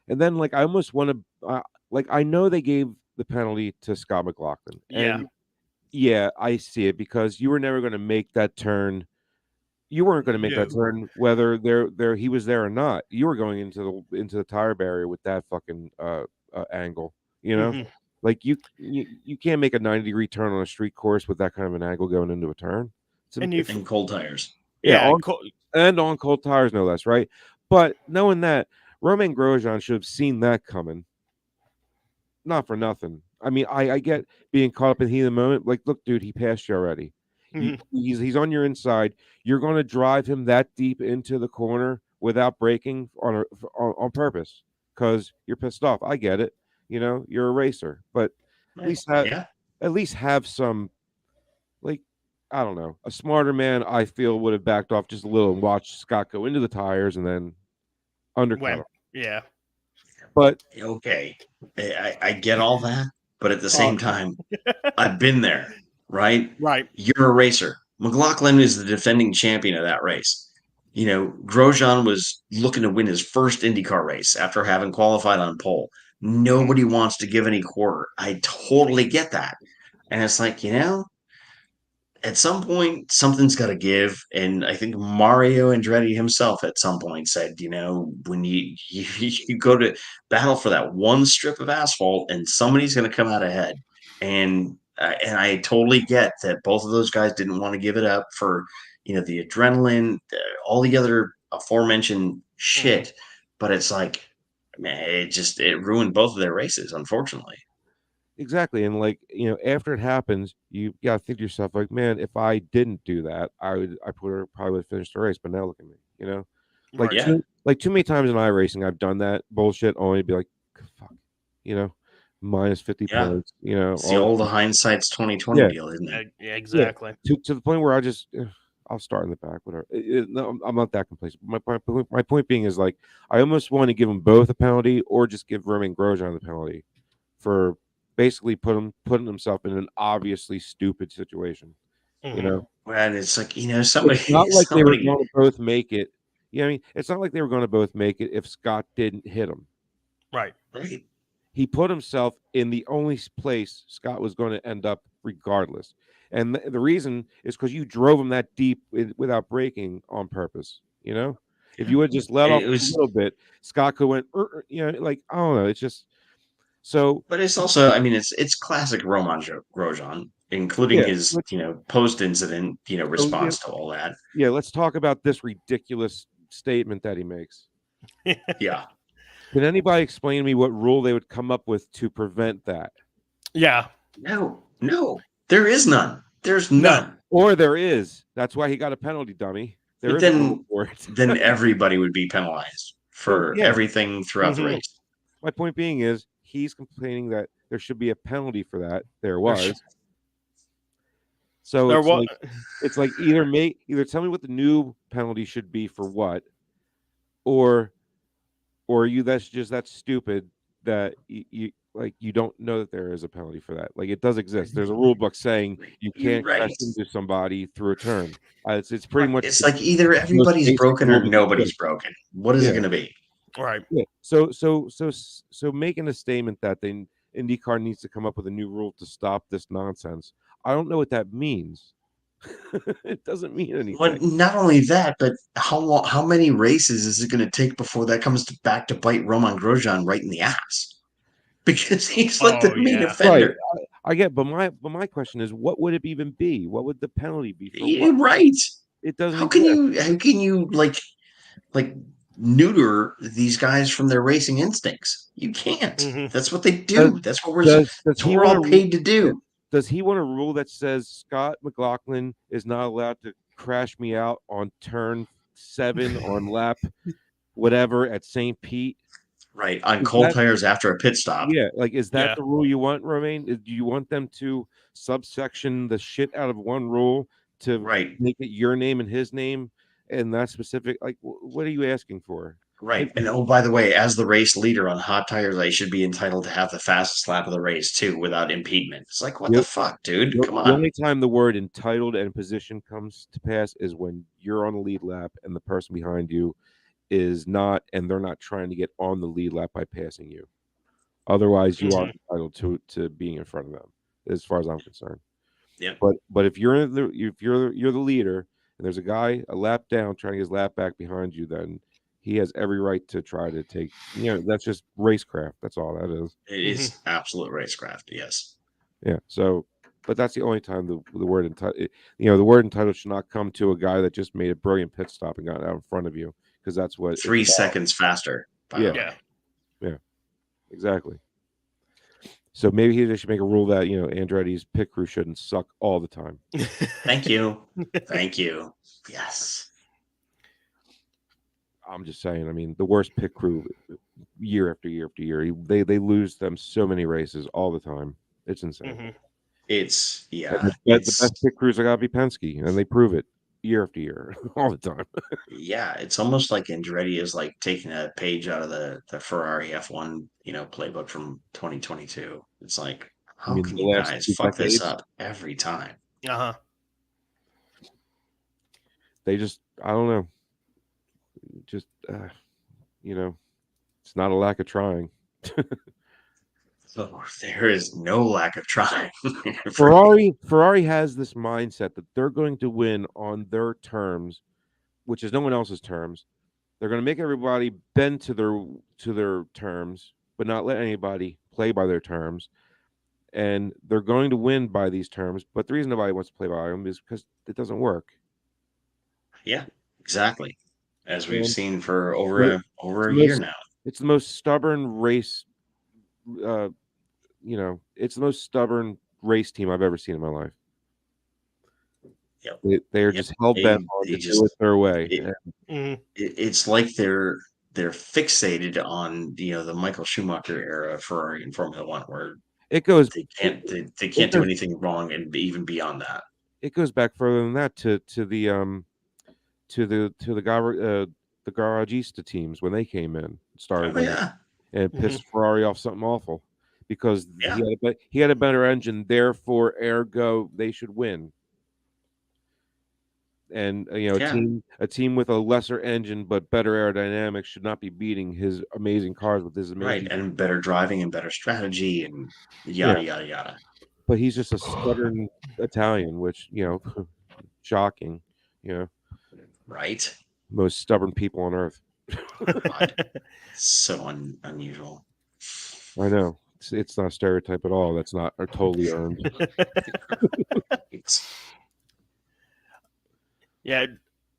like I almost want to like I know they gave the penalty to Scott McLaughlin, Yeah. and Yeah, I see it, because you were never going to make that turn. You weren't going to make that No. turn whether he was there or not. You were going into the tire barrier with that fucking angle. You know, Mhm. like you can't make a 90-degree turn on a street course with that kind of an angle going into a turn. And you, And cold tires. Yeah, yeah, on cold tires, no less, right? But knowing that, Romain Grosjean should have seen that coming. Not for nothing. I mean, I get being caught up in the heat of the moment. Like, look, dude, he passed you already. Mhm. He's on your inside. You're going to drive him that deep into the corner without braking on purpose because you're pissed off. I get it. You know, you're a racer, but at least have Yeah. at least have some, like, I don't know, a smarter man. I feel would have backed off just a little and watched Scott go into the tires and then undercut him. yeah. But Okay. I get all that, but at the Oh, same time, I've been there, right? right. You're a racer. McLaughlin is the defending champion of that race. Grosjean was looking to win his first IndyCar race after having qualified on pole. Nobody wants to give any quarter. I totally get that. And it's like, at some point something's got to give, and I think Mario Andretti himself at some point said, when you go to battle for that one strip of asphalt and somebody's going to come out ahead. And I totally get that both of those guys didn't want to give it up for the adrenaline, all the other aforementioned shit. But it's like, man, it ruined both of their races, unfortunately. exactly, and, like, after it happens, you gotta think to yourself, like, man, if I didn't do that, probably would have finished the race. But now look at me. Like, Right. Yeah. too many times in iRacing, I've done that bullshit only to be like, fuck, you know, minus 50 Yeah. points, It's the all old hindsight's 2020 yeah, deal, isn't it? Yeah, yeah, exactly. to the point where I just I'll start in the back, whatever. No, I'm not that complacent. My point being is, like, I almost want to give them both a penalty or just give Romain Grosjean the penalty for basically putting himself in an obviously stupid situation. You Mhm. know, And it's like, it's somebody, not like they were somebody, going to both make it. You know what I mean? It's not like they were going to both make it if Scott didn't hit him. Right. right? He put himself in the only place Scott was going to end up regardless. And the reason is because you drove him that deep without braking on purpose. If Yeah. you would just let off It a was, little bit, Scott could went, like, I don't know. It's just so, but it's also, I mean, it's classic Roman Grosjean, including yeah. his, post incident, So, response to all that. yeah, let's talk about this ridiculous statement that he makes. Yeah. Can anybody explain to me what rule they would come up with to prevent that? Yeah. No, there is none. There's No. none. Or there is. That's why he got a penalty, dummy. There But is a rule then, for it. then everybody would be penalized So, for yeah, everything throughout the Mhm. race. my point being is he's complaining that there should be a penalty for that. There There sh- was. So There was. it's like either tell me what the new penalty should be for what, or that's stupid that you don't know that there is a penalty for that. Like, it does exist. There's a rule book saying you You're can't crash right. into somebody through a turn. It's pretty Right. much It's the like either most everybody's basic broken or rule that nobody's exists. broken. What is it Yeah. going to be? Right. Yeah. So making a statement that IndyCar needs to come up with a new rule to stop this nonsense. I don't know what that means. It doesn't mean Well, anything. not only that, but how many races is it going to take before that comes back to bite Roman Grosjean right in the ass? Because he's like the Oh main yeah. Right. offender. I get, but my question is, what would it even be? What would the penalty be for what? You're right. It doesn't How can exist. you how can you like neuter these guys from their racing instincts? You can't. Mhm. That's what they Does do. That's what we're does that's what he we're want all to? paid to do. Does he want a rule that says Scott McLaughlin is not allowed to crash me out on turn 7 on lap whatever at St. Pete? Right. On Is cold that tires after a pit stop. Yeah, like, is that Yeah. the rule you want, Romaine? Do you want them to subsection the shit out of one rule to Right. make it your name and his name and that specific? Like, what are you asking for? Right. Like, And oh, by the way, as the race leader on hot tires, I should be entitled to have the fastest lap of the race too without impediment. It's like, what the the, fuck, dude? Come the on. only time the word entitled and position comes to pass is when you're on the lead lap and the person behind you is not, and they're not trying to get on the lead lap by passing you. Otherwise, you are Mhm. entitled to being in front of them, as far as I'm concerned. Yep. But if you're the leader and there's a guy a lap down trying to get his lap back behind you, then he has every right to try to take. That's just racecraft. That's all that is. It is absolute racecraft. Yes. Yeah. So, but that's the only time the word entitled. The word entitled should not come to a guy that just made a brilliant pit stop and got out in front of you, because that's what it's 3 seconds faster. By Yeah. the way. Yeah. Exactly. So maybe they should make a rule that Andretti's pit crew shouldn't suck all the time. Thank you. Thank you. Yes. I'm just saying. I mean, the worst pit crew year after year after year. They lose them so many races all the time. It's insane. It's And the best pit crews are gotta be Penske, and they prove it year after year, all the time. yeah. It's almost like Andretti is like taking a page out of the Ferrari F1 playbook from 2022. It's like, I how mean, can the you last guys 2 fuck this decades, up every time? they just I don't know. Just it's not a lack of trying. So there is no lack of trying. Ferrari has this mindset that they're going to win on their terms, which is no one else's terms. They're going to make everybody bend to their terms, but not let anybody play by their terms. And they're going to win by these terms. But the reason nobody wants to play by them is because it doesn't work. Yeah, exactly. As we've And seen for over it's a the year most now. it's the most stubborn race. It's the most stubborn race team I've ever seen in my life. Yep. They are Yep. just hell bent on to do it their way. It's like they're fixated on the Michael Schumacher era Ferrari in Formula One, where It goes they can't do anything wrong, and even beyond that. It goes back further than that to the Garagista teams when they came in, started Oh yeah, and pissed Ferrari off something awful, because yeah, he had a better engine, therefore ergo they should win. And yeah. a team with a lesser engine but better aerodynamics should not be beating his amazing cars with his Right, amazing. and better driving and better strategy and yada yada yada. But he's just a stubborn Italian, which shocking. Right. Most stubborn people on earth. God, so unusual. I know. It's not a stereotype at all. That's not totally earned. Yeah.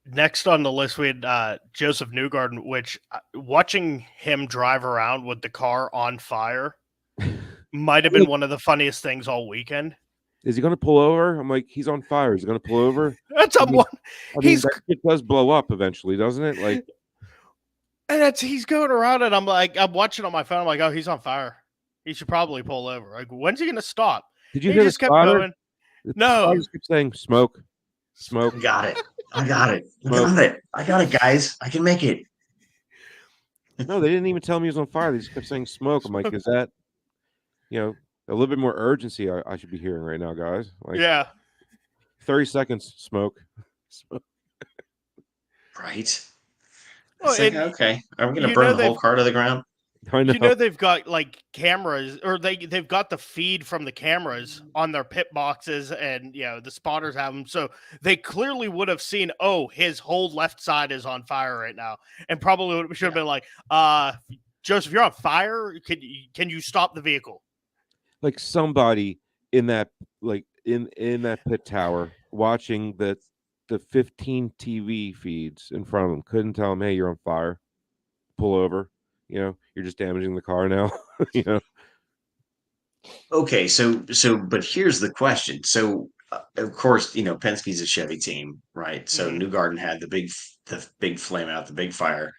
Next on the list, we had Joseph Newgarden, which watching him drive around with the car on fire might have been one of the funniest things all weekend. Is he going to pull over? I'm like, he's on fire. Is he going to pull over? That's it does blow up eventually, doesn't it? Like, and he's going around, and I'm watching on my phone. I'm like, oh, he's on fire. He should probably pull over. Like, when's he going to stop? Did you hear just kept going. No, I just kept saying smoke. I got it. I got it, guys. I can make it. No, they didn't even tell me he was on fire. They just kept saying smoke. I'm like, is that, a little bit more urgency I should be hearing right now, guys? Like, 30 seconds, smoke. Right. Well, okay. Are we going to burn the whole car to the ground? I know. They've got like cameras, or they've got the feed from the cameras on their pit boxes, and the spotters have them, so they clearly would have seen, oh, his whole left side is on fire right now, and probably should have been like, Joseph, you're on fire. Can you stop the vehicle? Like somebody in that in that pit tower watching the 15 TV feeds in front of them couldn't tell him, hey, you're on fire. Pull over. You're just damaging the car now. Okay, but here's the question. So, of course, Penske's a Chevy team, right? So Newgarden had the big flame out, the big fire.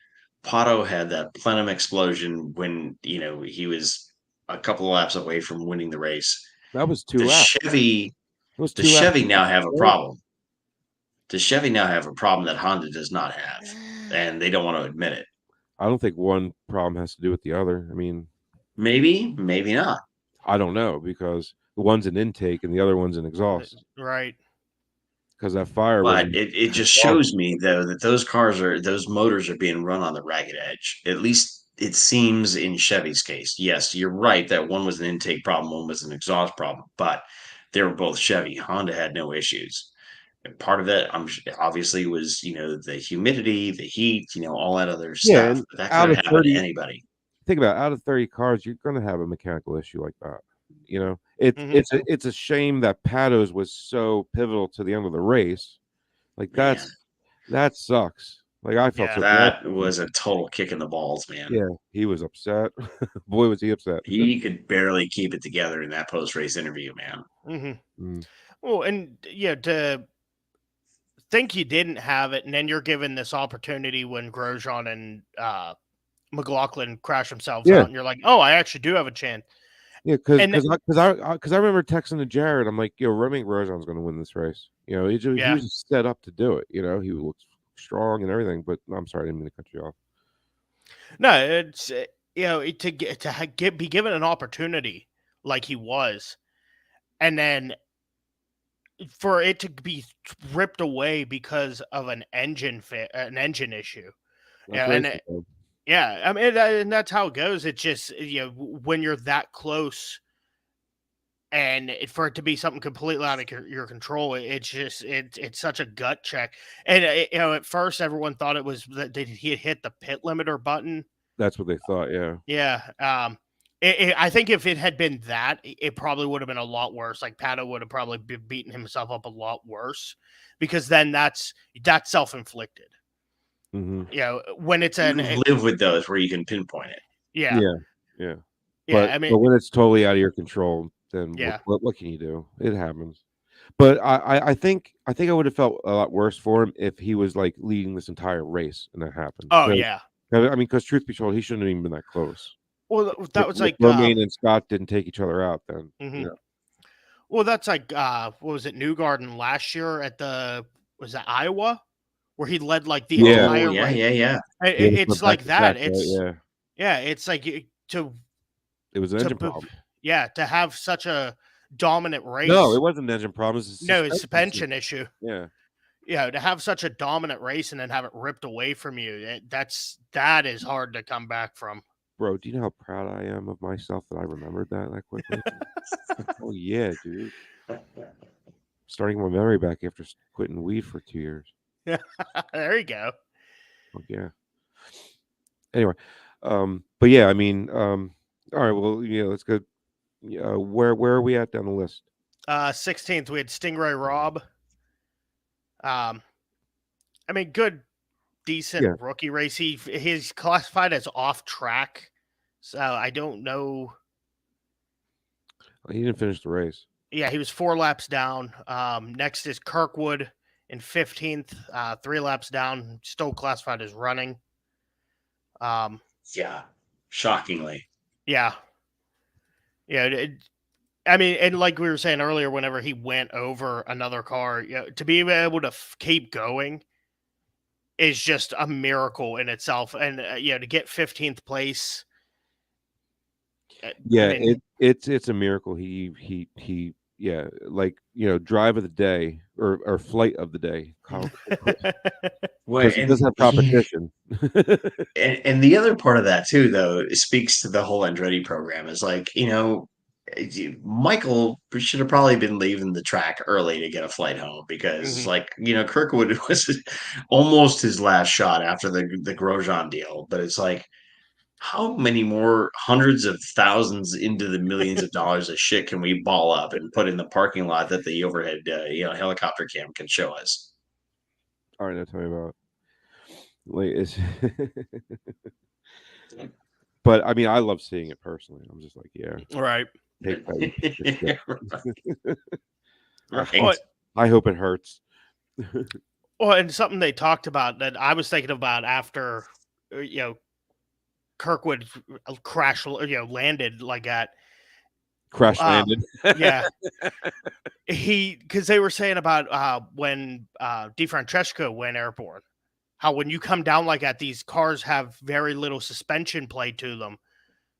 Pato had that plenum explosion when he was a couple of laps away from winning the race. That was 2 laps. The Chevy now have a problem. The Chevy now have a problem that Honda does not have, and they don't want to admit it. I don't think one problem has to do with the other. I mean, maybe not. I don't know, because the one's an intake and the other one's an exhaust. Right. Because that fire. But it just shows me, though, that those motors are being run on the ragged edge. At least it seems in Chevy's case. Yes, you're right that one was an intake problem, one was an exhaust problem. But they were both Chevy. Honda had no issues. And part of it, obviously, was the humidity, the heat, all that other Yeah, stuff. and But that could out have of happened to 30, anybody. think about it, out of 30 cars, you're going to have a mechanical issue like that. It's Mhm. it's a shame that Patos was so pivotal to the end of the race. Like Man, that sucks. Like I felt Yeah. so bad. that was a total kick in the balls, man. Yeah, he was upset. Boy, was he upset. He could barely keep it together in that post race interview, man. Mm. Well, and to think you didn't have it, and then you're given this opportunity when Grosjean and McLaughlin crash themselves Yeah, out, and you're like, oh, I actually do have a chance. yeah, because And I remember texting to Jared. I'm like, Romain Grosjean's going to win this race. He yeah, was just set up to do it. He looks strong and everything. But I'm sorry, I didn't mean to cut you off. no, it's be given an opportunity like he was, and then for it to be ripped away because of an engine issue. That's And racing. Though. yeah, I mean, and that's how it goes. It's just when you're that close, and for it to be something completely out of your control, it's such a gut check. And at first everyone thought it was that he had hit the pit limiter button. That's what they thought. Yeah. Yeah. I think if it had been that, it probably would have been a lot worse. Like Pato would have probably been beating himself up a lot worse, because then that's self-inflicted. Mm-hmm. When it's you live with those where you can pinpoint it. Yeah. Yeah. Yeah. But, I mean, but when it's totally out of your control, then yeah. what can you do? It happens. But I think I would have felt a lot worse for him if he was like leading this entire race and that happened. Oh yeah. I mean, because truth be told, he shouldn't have even been that close. Well, that was If like Romain and Scott didn't take each other out, then mhm. Well, that's like what was it, Newgarden last year at was that Iowa, where he led like the entire race? Yeah. It's like that. It's right? it's like It was an engine problem. Yeah, to have such a dominant race. No, it wasn't an engine problem. It's a suspension issue. Yeah. Yeah, to have such a dominant race and then have it ripped away from you, that is hard to come back from. Bro, do you know how proud I am of myself that I remembered that quickly? Oh yeah, dude. Starting my memory back after quitting weed for 2 years. There you go. Oh yeah. Anyway, but yeah, I mean, all right. Well, let's go. Where are we at down the list? 16th, we had Stingray Robb. I mean, good, decent rookie race. He's classified as off track, so I don't know. He didn't finish the race. Yeah, he was 4 laps down. Next is Kirkwood in 15th, 3 laps down, still classified as running. Yeah, shockingly. Yeah. Yeah. I mean, and like we were saying earlier, whenever he went over another car, to be able to keep going is just a miracle in itself. And, to get 15th place. Yeah, I mean, it's a miracle. He like drive of the day or flight of the day. Well, he doesn't have competition. And the other part of that too, though, speaks to the whole Andretti program. Is like Michael should have probably been leaving the track early to get a flight home, because Kirkwood was almost his last shot after the Grosjean deal. But it's like, how many more hundreds of thousands into the millions of dollars of shit can we ball up and put in the parking lot that the overhead helicopter cam can show us? All right, now tell me about it's but I mean, I love seeing it personally. I'm just like, yeah, right. Take that. Right. I hope it hurts. Well, and something they talked about that I was thinking about after, Kirkwood crash, landed like that. Crash landed. Yeah. Because they were saying about when DeFrancesco went airborne, how when you come down like that, these cars have very little suspension play to them.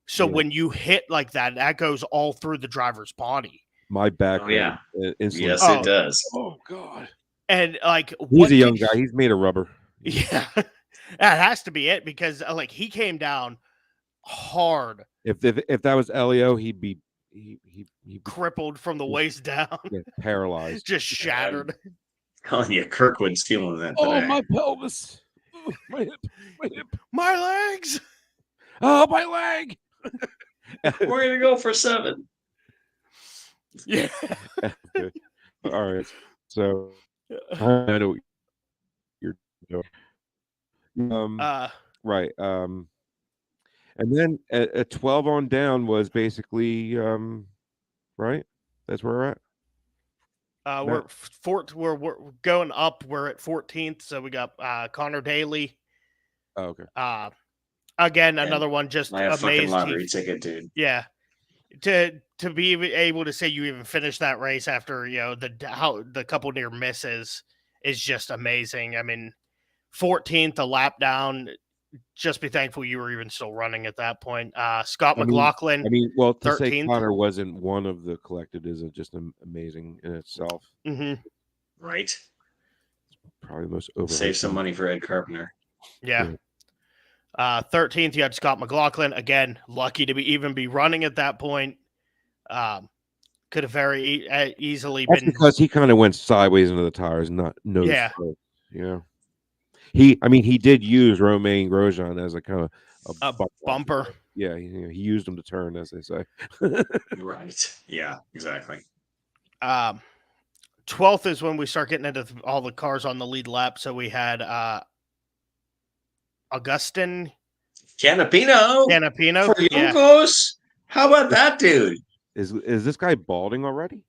So when you hit like that, that goes all through the driver's body. My back. Oh, yeah. Instantly. Yes, it does. Oh, God. And like, he's a young guy. He's made of rubber. Yeah. That has to be it, because like he came down hard. If that was Elio, he'd be he crippled from the waist down, paralyzed, just shattered. Telling you, Kirkwood's feeling that today. Oh, my pelvis, my hip, my legs. Oh, my leg. We're gonna go for 7. Yeah. All right. So I know what you're doing. Right. And then at 12 on down was basically right. That's where we're at. We're going up. We're at 14th, so we got Connor Daly. Oh, okay. Again, another one just I have amazed. Fucking lottery ticket, dude. Yeah. To be able to say you even finished that race after the couple near misses is just amazing. I mean, 14th, a lap down. Just be thankful you were even still running at that point. Scott McLaughlin. Well, to 13th. say Connor wasn't one of the collected is just amazing in itself. Mm-hmm. Right. Probably the most Save some money for Ed Carpenter. Yeah. 13th, you had Scott McLaughlin. Again, lucky to even be running at that point. Could have very easily That's been because he kind of went sideways into the tires, not nose first. Yeah. He did use Romain Grosjean as a kind of a bumper. Yeah, he used him to turn, as they say. Right. Yeah, exactly. 12th is when we start getting into all the cars on the lead lap. So we had Augustin Canapino for Juncos. How about that, dude? Is this guy balding already?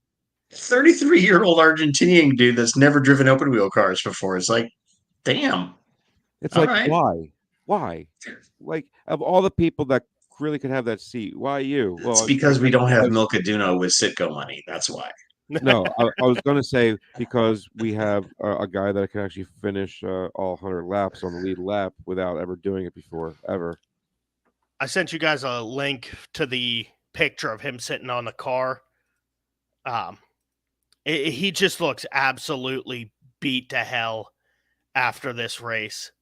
33-year-old Argentinian dude that's never driven open wheel cars before. It's like, damn. It's all like, right. Why? Like, of all the people that really could have that seat, why you? It's because we don't have Milcaduno with Citgo money. That's why. No, I was going to say because we have a guy that can actually finish all 100 laps on the lead lap without ever doing it before, ever. I sent you guys a link to the picture of him sitting on the car. He just looks absolutely beat to hell after this race.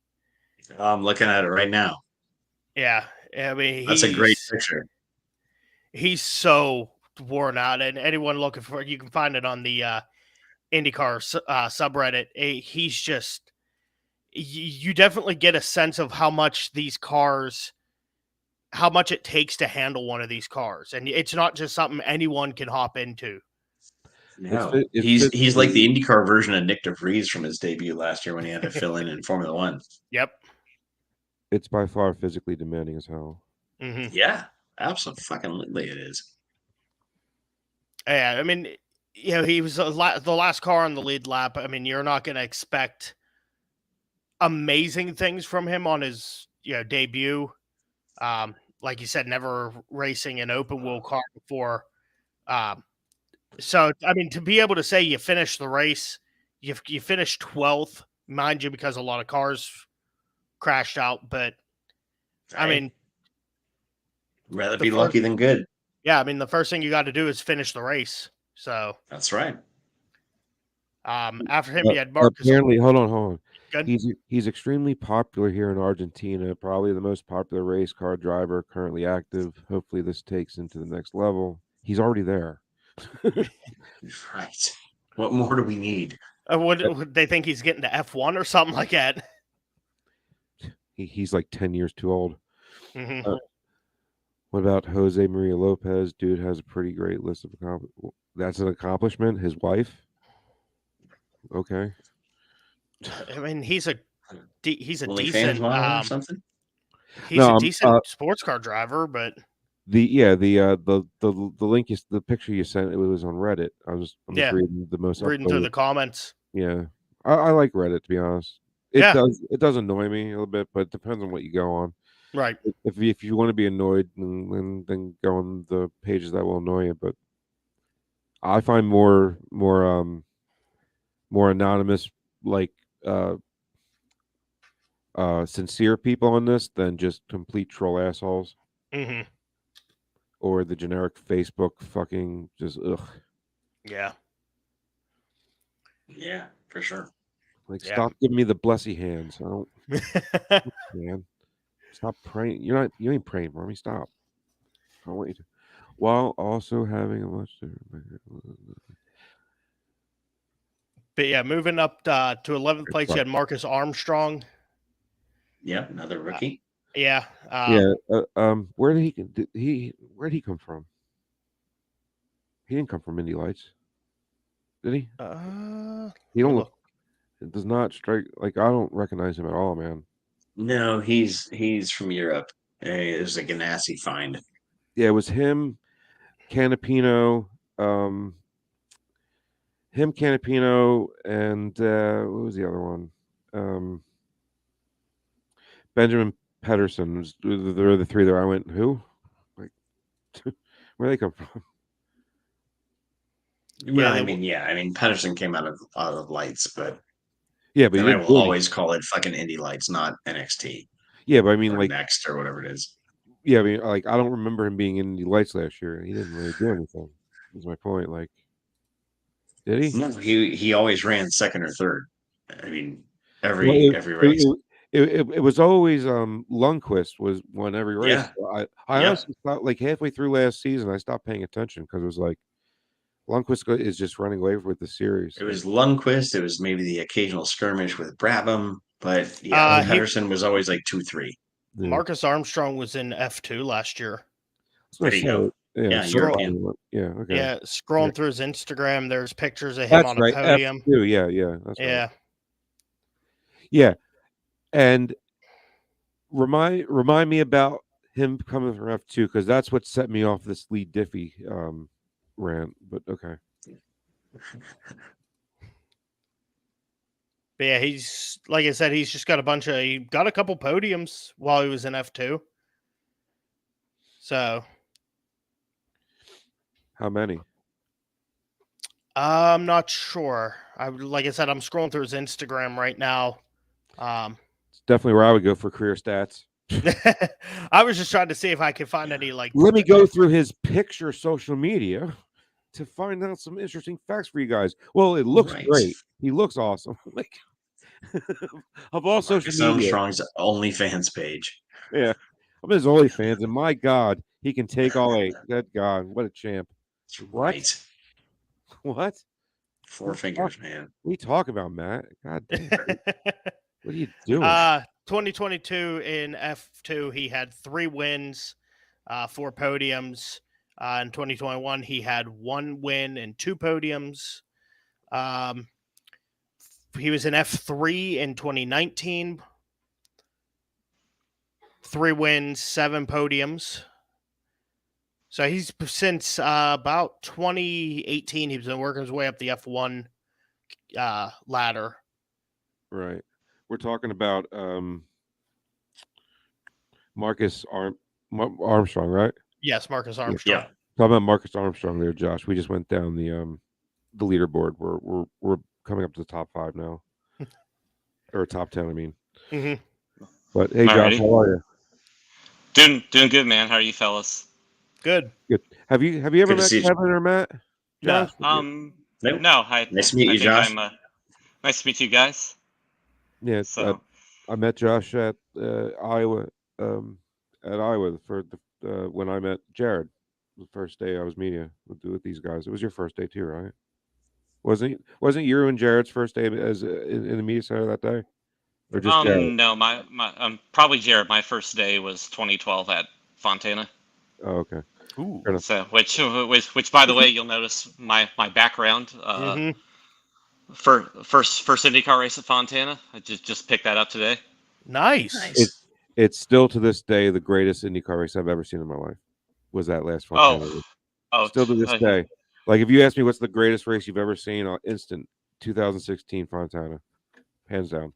I'm looking at it right now. Yeah, I mean, that's a great picture. He's so worn out, and anyone looking for it, you can find it on the IndyCar subreddit. He's just, you definitely get a sense of how much these cars, how much it takes to handle one of these cars, and it's not just something anyone can hop into. No, he's like the IndyCar version of Nick DeVries from his debut last year when he had to fill in Formula One. Yep. It's by far physically demanding as hell. Mm-hmm. Yeah, absolutely it is. Yeah, I mean, he was the last car on the lead lap. I mean, you're not going to expect amazing things from him on his debut. Like you said, never racing an open wheel car before. So, I mean, to be able to say you finished the race, you finished 12th, mind you, because a lot of cars crashed out. But, I mean, rather be lucky than good. Yeah, I mean, the first thing you got to do is finish the race. So that's right. After him, you had Marcus. Apparently, hold on. Good. He's extremely popular here in Argentina. Probably the most popular race car driver currently active. Hopefully, this takes him to the next level. He's already there. Right. What more do we need? Would they think he's getting to F1 or something like that? He's like 10 years too old. Mm-hmm. What about Jose Maria Lopez? Dude has a pretty great list of accomplishments. That's an accomplishment. His wife. Okay. I mean, he's a decent or something. He's a decent sports car driver, but the link the picture you sent, it was on Reddit. I'm just reading the most reading through the comments. Yeah, I like Reddit, to be honest. It does annoy me a little bit, but it depends on what you go on. Right. If you want to be annoyed, then go on the pages that will annoy you. But I find more anonymous, like sincere people on this than just complete troll assholes. Mm-hmm. Or the generic Facebook fucking just ugh. Yeah. Yeah, for sure. Like, stop giving me the blessy hands. I don't, man. Stop praying. You ain't praying for me. Stop. I don't want you to. while also having a much. But yeah, moving up to 11th place, you had Marcus Armstrong. Yeah, another rookie. Yeah. Where did he come from? He didn't come from Indy Lights, did he? He don't look. It does not strike like I don't recognize him at all, man. No, he's from Europe. It was a Ganassi find. Yeah, it was him, Canapino, and what was the other one? Benjamin Pedersen. They're the three there. I went, who? Like, where they come from? Well, I mean, Pedersen came out of Lights, but Yeah, but then I will always call it fucking Indy Lights, not NXT. Yeah, but I mean, or like Next or whatever it is. Yeah, I mean, like I don't remember him being in the Lights last year. He didn't really do anything. Is my point. Like, did he? No, he always ran second or third. I mean, Well, every race. It was always Lundqvist was won every race. Yeah. I honestly thought like halfway through last season I stopped paying attention because it was like Lundqvist is just running away with the series. It was Lundqvist. It was maybe the occasional skirmish with Brabham, but yeah, Pedersen was always like 2-3. Yeah. Marcus Armstrong was in F2 last year. There you go. Yeah, European. Yeah, okay. Yeah, scrolling through his Instagram, there's pictures of him on a podium. F2, yeah, that's yeah. Right. Yeah. And remind me about him coming from F2 because that's what set me off this Lee Diffie rant. But okay. But yeah, he's like I said, he's just got he got a couple podiums while he was in F2. So how many? I'm not sure. Like I said, I'm scrolling through his Instagram right now. It's definitely where I would go for career stats. I was just trying to see if I could find any like. Let me go through his picture social media to find out some interesting facts for you guys. Well, it looks great. He looks awesome. Like of all social media. Armstrong's OnlyFans page. Yeah, I'm his OnlyFans, and my God, he can take all eight. Good God, what a champ! Right. What? 4 fingers, man. What are you talking about, Matt? God damn. What are you doing? 2022 in F2, he had 3 wins, 4 podiums. In 2021, he had 1 win and 2 podiums. He was in F3 in 2019. 3 wins, 7 podiums. So he's since about 2018, he's been working his way up the F1 ladder. Right. We're talking about Marcus Armstrong, right? Yes, Marcus Armstrong. Yeah. Talking about Marcus Armstrong there, Josh. We just went down the leaderboard. We're coming up to the top 5 now, or top 10. I mean. Mm-hmm. But hey, Josh, how are you? Doing good, man. How are you, fellas? Good. Have you ever met Kevin or Matt? Josh? No. Nope. No. Nice to meet you, Josh. Nice to meet you guys. Yeah. So. I met Josh at Iowa. At Iowa for when I met Jared, the first day I was media with these guys. It was your first day too, right? Wasn't you and Jared's first day as in the media center that day? Or just Jared? No, my probably Jared. My first day was 2012 at Fontana. Oh, okay. Ooh. So which by the way, you'll notice my background. First IndyCar race at Fontana. I just picked that up today. Nice. It's still to this day the greatest IndyCar race I've ever seen in my life. Was that last Fontana race. Still to this day. Like if you ask me what's the greatest race you've ever seen on instant, 2016 Fontana, hands down,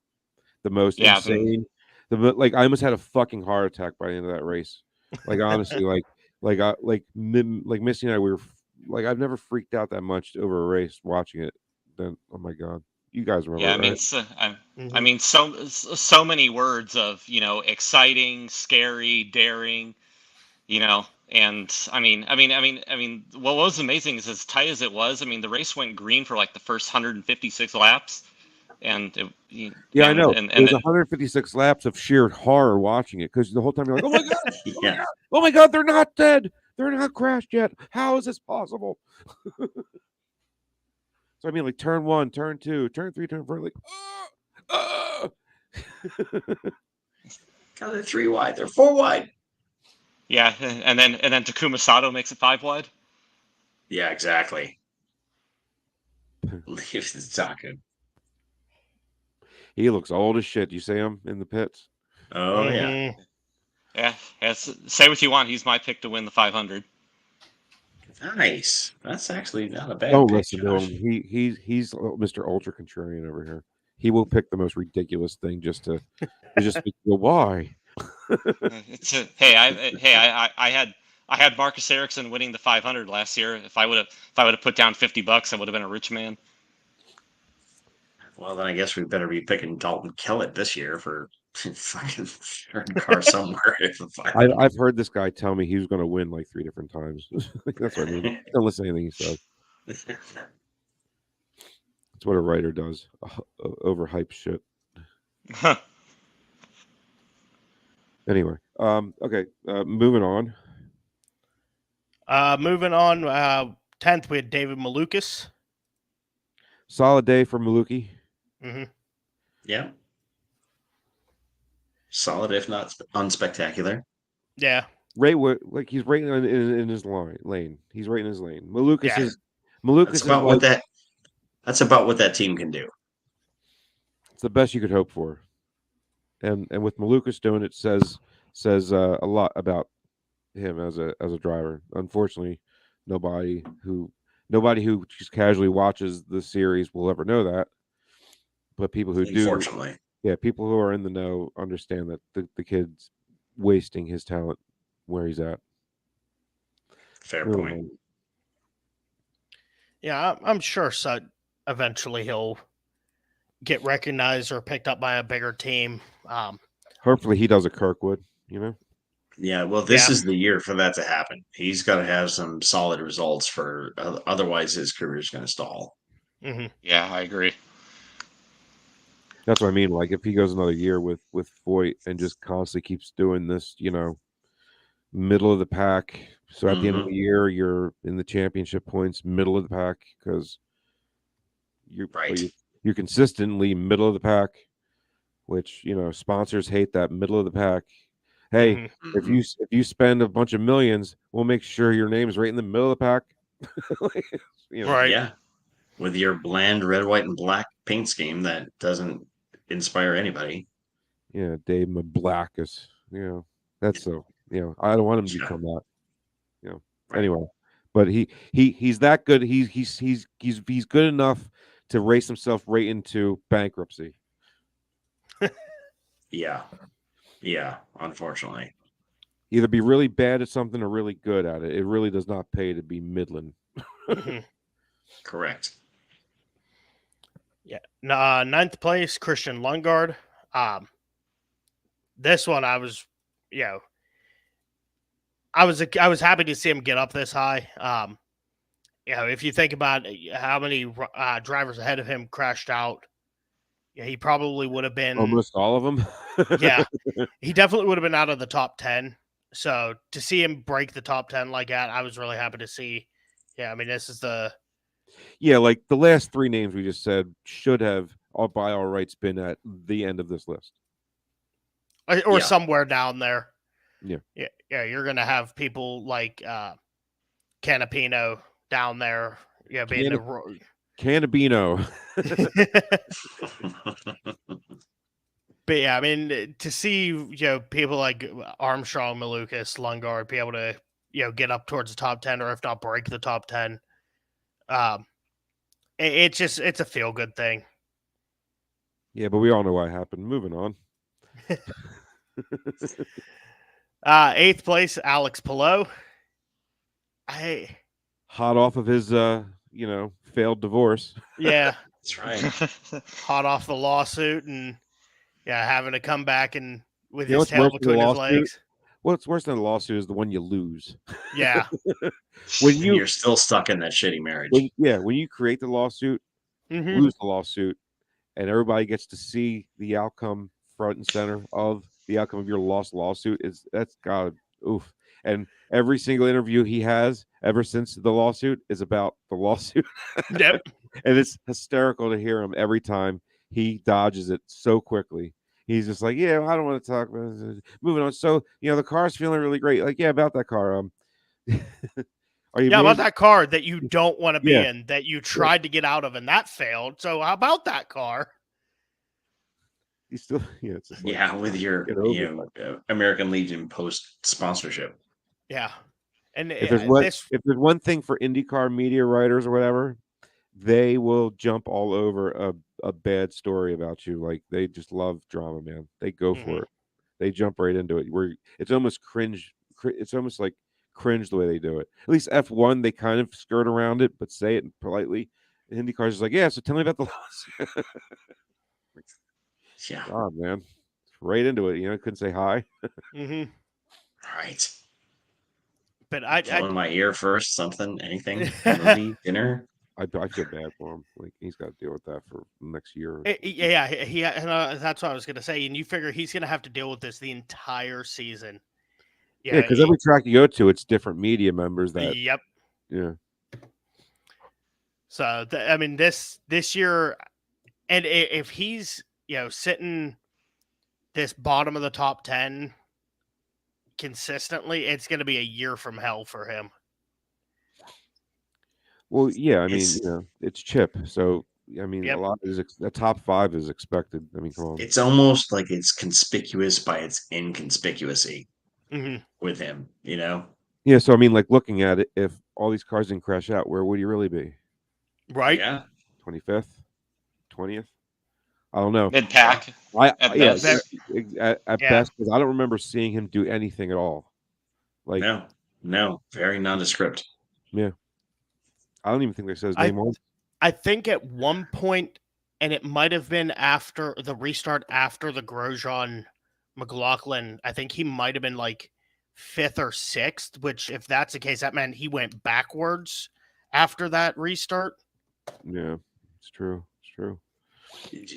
the most insane. Like I almost had a fucking heart attack by the end of that race. Like honestly, Missy and I, we were like I've never freaked out that much over a race watching it. Then oh my God. You guys remember? Yeah, I mean, so many words of exciting, scary, daring, and I mean, what was amazing is as tight as it was. I mean, the race went green for like the first 156 laps, and I know. And it was 156 laps of sheer horror watching it because the whole time you're like, oh my God, oh my God, they're not dead. They're not crashed yet. How is this possible? So I mean, like turn 1, turn 2, turn 3, turn 4, like, God, they're 3 wide. They're 4 wide. Yeah, and then Takuma Sato makes it 5 wide. Yeah, exactly. Leaves the talking. He looks old as shit. You see him in the pits? Oh yeah. Yeah. Say what you want. He's my pick to win the 500. Nice. That's actually not a bad Don't pick, listen to Josh. him. He's Mr. Ultra Contrarian over here. He will pick the most ridiculous thing just to make you go, why? I had Marcus Ericsson winning the 500 last year. If I would have put down $50, I would have been a rich man. Well, then I guess we better be picking Dalton Kellett this year for fucking third car somewhere. I've heard this guy tell me he was going to win like 3 different times. That's what I mean. Don't listen to anything he says. That's what a writer does. Overhype shit. Anyway, okay, moving on. 10th, we had David Malukas. Solid day for Maluki. Mm-hmm. Yeah. Solid, if not unspectacular. Yeah. Right, like he's right in his lane. He's right in his lane. Malukas Yeah. is like, that's about what that team can do. it's the best you could hope for. And with Malukas doing it says a lot about him as a driver. Unfortunately, nobody who just casually watches the series will ever know that. But people who do, Unfortunately. yeah, people who are in the know understand that the kid's wasting his talent where he's at. Fair point. Yeah, I'm sure eventually he'll get recognized or picked up by a bigger team. Hopefully he does a Kirkwood, you know? Yeah, well, this is the year for that to happen. He's got to have some solid results for otherwise his career is going to stall. Mm-hmm. Yeah, I agree. That's what I mean. Like if he goes another year with Foyt and just constantly keeps doing this, middle of the pack. So at the end of the year, you're in the championship points, middle of the pack, because you're consistently middle of the pack, which sponsors hate that middle of the pack. Hey, if you spend a bunch of millions, we'll make sure your name's right in the middle of the pack. Right. Yeah. With your bland red, white, and black paint scheme that doesn't inspire anybody. Yeah, Dave Black is, that's so, I don't want him to become that. Right. Anyway, but he's that good. He's good enough to race himself right into bankruptcy. Yeah, unfortunately. Either be really bad at something or really good at it. It really does not pay to be middling. Correct. Yeah. 9th place, Christian Lundgaard. This one I was happy to see him get up this high. If you think about how many drivers ahead of him crashed out, he probably would have been almost all of them. Yeah, he definitely would have been out of the top 10. So to see him break the top 10 like that, I was really happy to see. Yeah, I mean, this is like the last 3 names we just said should have, by all rights, been at the end of this list. Or somewhere down there. Yeah. Yeah, you're going to have people like Canapino down there. Yeah, being Canabino. But yeah, I mean, to see people like Armstrong, Malukas, Lundgaard be able to get up towards the top 10, or if not break the top 10, it's a feel good thing. Yeah, but we all know what happened. Moving on. 8th place, Alex Palou. Hot off of his failed divorce. Yeah, that's right. Hot off the lawsuit and having to come back and with his tail between his legs. What's worse than a lawsuit is the one you lose. Yeah. When you're still stuck in that shitty marriage. When you create the loost, lose the lawsuit, and everybody gets to see the outcome front and center of the outcome of your lost lawsuit, that's God, oof. And every single interview he has ever since the lawsuit is about the lawsuit. Yep. And it's hysterical to hear him every time. He dodges it so quickly. He's just like, yeah, I don't want to talk about it. Moving on. So, the car's feeling really great. Like, yeah, about that car. Are you Yeah, about amazed? that car that you don't want to be Yeah. in, that you tried to get out of, and that failed. So how about that car? He's still, it's just like, Yeah, with your get over it. American Legion post sponsorship. Yeah. And If there's one thing for IndyCar media writers or whatever, they will jump all over a bad story about you. Like, they just love drama, man. They go for it. They jump right into it. Where it's almost cringe. It's almost like cringe the way they do it. At least F1, they kind of skirt around it, but say it politely. IndyCar's just like, yeah. So tell me about the loss. Yeah. God, man, right into it. Couldn't say hi. Right. But I blowing my ear first, something, anything, movie, dinner. I feel bad for him. Like, he's got to deal with that for the next year. Yeah, that's what I was gonna say. And you figure he's gonna have to deal with this the entire season. Yeah, because every track you go to, it's different media members that. Yep. Yeah. So I mean, this year, and if he's sitting this bottom of the top 10 consistently, it's going to be a year from hell for him. Well, yeah, I mean, it's Chip, so I mean, Yep. a lot is a top 5 is expected. I mean, come on. It's almost like it's conspicuous by its inconspicuousy with him, Yeah, so I mean, like, looking at it, if all these cars didn't crash out, where would he really be? Right? Yeah. 25th, 20th. I don't know. Mid pack. At best, because I don't remember seeing him do anything at all. Like, no, very nondescript. Yeah, I don't even think they said his name on. I think at one point, and it might have been after the restart after the Grosjean McLaughlin, I think he might have been like 5th or 6th. Which, if that's the case, that meant he went backwards after that restart. Yeah, it's true. It's true.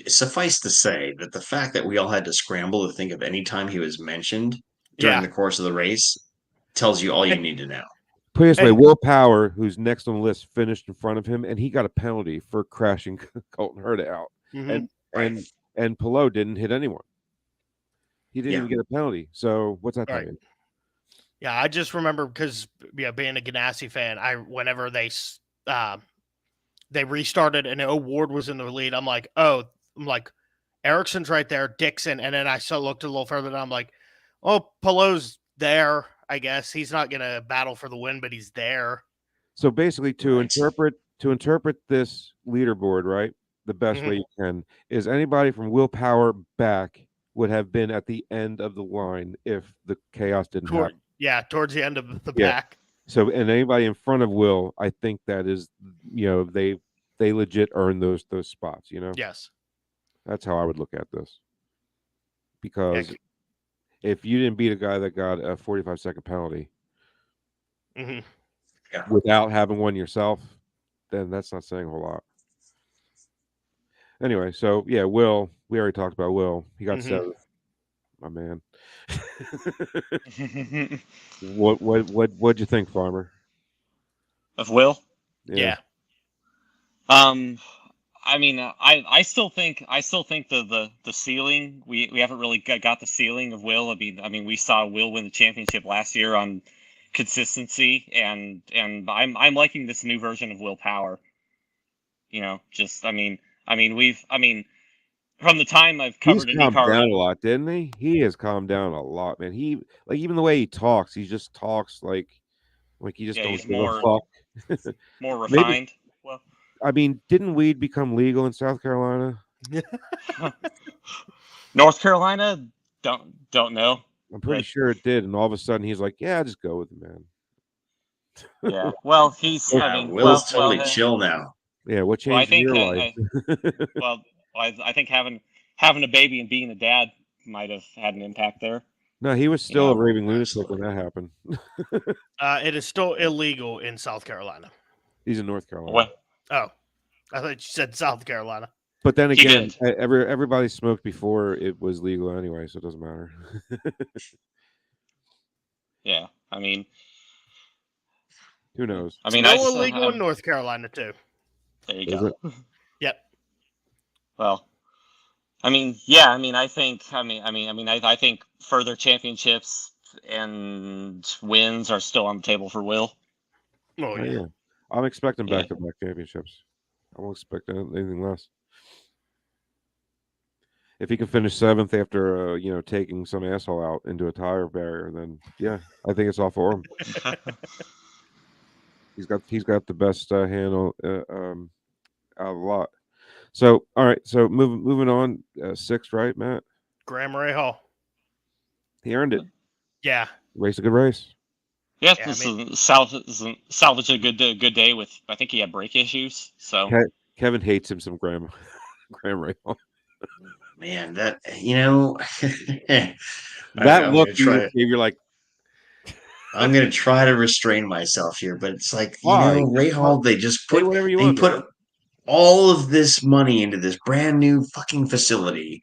Suffice to say that the fact that we all had to scramble to think of any time he was mentioned during the course of the race tells you all you need to know. Put it this way, Will Power, who's next on the list, finished in front of him, and he got a penalty for crashing Colton Herta out. And Palou didn't hit anyone. He didn't even get a penalty. So what's that mean? Yeah, I just remember because being a Ganassi fan, whenever they restarted and Ward was in the lead, I'm like, Ericsson's right there, Dixon, and then I looked a little further, and I'm like, oh, Palou's there. I guess he's not going to battle for the win, but he's there. So basically, to interpret this leaderboard, right, the best way you can is anybody from Will Power back would have been at the end of the line if the chaos didn't happen. Yeah, towards the end of the pack. So, and anybody in front of Will, I think that is, they legit earn those spots. Yes, that's how I would look at this. Because if you didn't beat a guy that got a 45-second penalty without having one yourself, then that's not saying a whole lot. Anyway, so yeah, Will, we already talked about Will. He got 7th. My man. What'd you think, Farmer? Of Will? Yeah. I mean, I still think the ceiling, we haven't really got the ceiling of Will. I mean, we saw Will win the championship last year on consistency, and I'm liking this new version of Will Power. From the time I've covered He's calmed IndyCar down a lot, didn't he? He has calmed down a lot, man. He, like, even the way he talks, he just talks like he just don't give a fuck. More refined. Well, I mean, didn't weed become legal in South Carolina? North Carolina? Don't know. I'm pretty sure it did, and all of a sudden he's like, "Yeah, just go with it, man." Yeah. Well, he's. Will's totally chill now. Yeah. What changed in your life? I think having a baby and being a dad might have had an impact there. No, he was still a raving lunatic when that happened. It is still illegal in South Carolina. He's in North Carolina. What? Oh, I thought you said South Carolina. But then again, everybody smoked before it was legal anyway, so it doesn't matter. Yeah, I mean, Who knows? I mean, Still illegal in North Carolina too. there you Is go. it? Yep. Well, I mean, yeah. I mean, I think. I think further championships and wins are still on the table for Will. Oh yeah. Yeah. I'm expecting Yeah. back-to-back championships. I won't expect anything less. If he can finish 7th after taking some asshole out into a tire barrier, then yeah, I think it's all for him. He's got the best handle out of the lot. So all right, so moving on, 6th, right, Matt? Graham Rahal. He earned it. Yeah. Race a good race. Yeah, Yeah, this is salvage a good day with. I think he had brake issues. So Kevin hates him some Graham Rahal. Man, that That I'm look gonna you try. just gave, you're like, I'm gonna try to restrain myself here, but it's like why? Ray Hall. They just Say whatever you they want, man. put all of this money into this brand new fucking facility,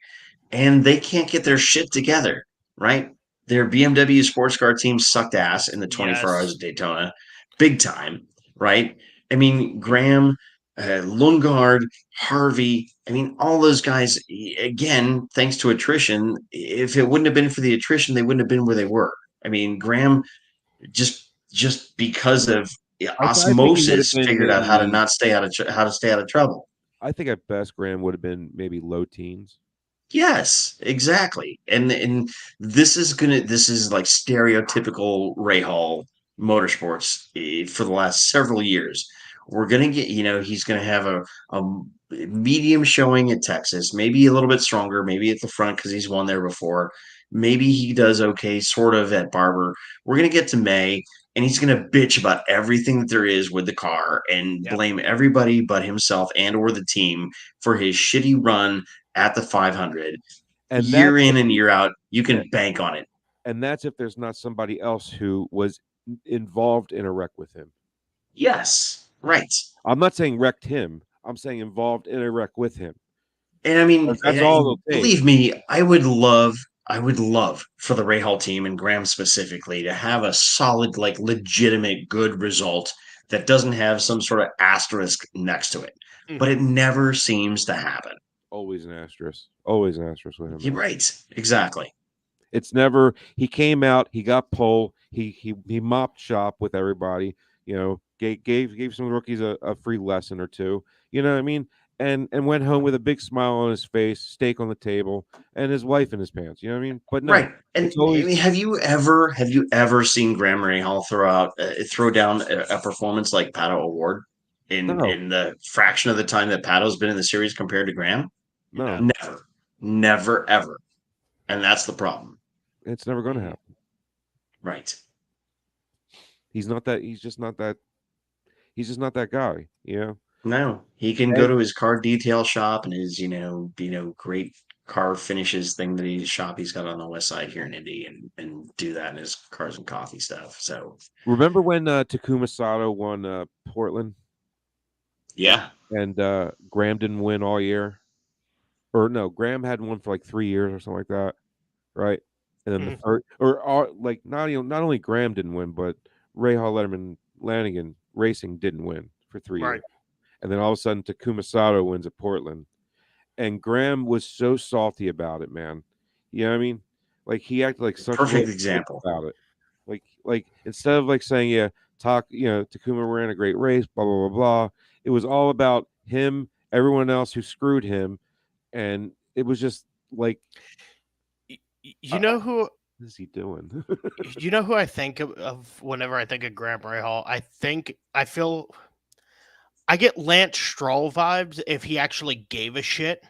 and they can't get their shit together, right? Their BMW sports car team sucked ass in the 24 Hours yes. of Daytona, big time, right? I mean, Graham, Lundgaard, Harvey, I mean, all those guys, again, thanks to attrition, if it wouldn't have been for the attrition, they wouldn't have been where they were. I mean, Graham just because of I think he would have osmosis been figured out how to maybe. not stay out of how to stay out of trouble. I think at best Graham would have been maybe low teens. Yes, exactly. And this is like stereotypical Ray Hall motorsports for the last several years. We're gonna get, he's gonna have a medium showing at Texas, maybe a little bit stronger, maybe at the front because he's won there before. Maybe he does okay, sort of at Barber. We're gonna get to May, and he's gonna bitch about everything that there is with the car and Yep. blame everybody but himself and or the team for his shitty run at the 500 And year that's in and year out. You can bank on it. if there's not somebody else who was involved in a wreck with him. Yes, right. I'm not saying wrecked him. I'm saying involved in a wreck with him. And I mean, That's all it'll take. believe me, I would love for the Ray Hall team and Graham specifically to have a solid, like legitimate good result that doesn't have some sort of asterisk next to it. But it never seems to happen. Always an asterisk. Always an asterisk with him. You're right. Exactly. It's never. He came out. He got pole. He mopped shop with everybody. Gave some rookies a free lesson or two. You know what I mean? And went home with a big smile on his face, steak on the table, and his wife in his pants. You know what I mean? But no, Right. And it's always. I mean, have you ever seen Graham Ray Hall throw down a performance like Pato Award No. in the fraction of the time that Pato's been in the series compared to Graham? No, Never. Never ever. And that's the problem. it's never going to happen. Right. He's not that. He's just not that. He's just not that guy. You know. No. He can go to his car detail shop and his, great car finishes thing that he's got on the west side here in Indy and do that in his cars and coffee stuff. So Remember when Takuma Sato won Portland? yeah. And Graham didn't win all year, or no, Graham hadn't won for like 3 years or something like that, right? And then the third, like not only Graham didn't win, but Ray Hall, Letterman, Lanigan Racing didn't win for 3 years, and then all of a sudden Takuma Sato wins at Portland, and Graham was so salty about it, man. You know what I mean? Like he acted like such Perfect a example about it. Like instead of like saying, yeah, Takuma ran a great race, blah blah blah blah. It was all about him, everyone else who screwed him, and it was just like, you know who? What is he doing? You know who I think of whenever I think of Graham Rahal? I feel I get Lance Stroll vibes if he actually gave a shit.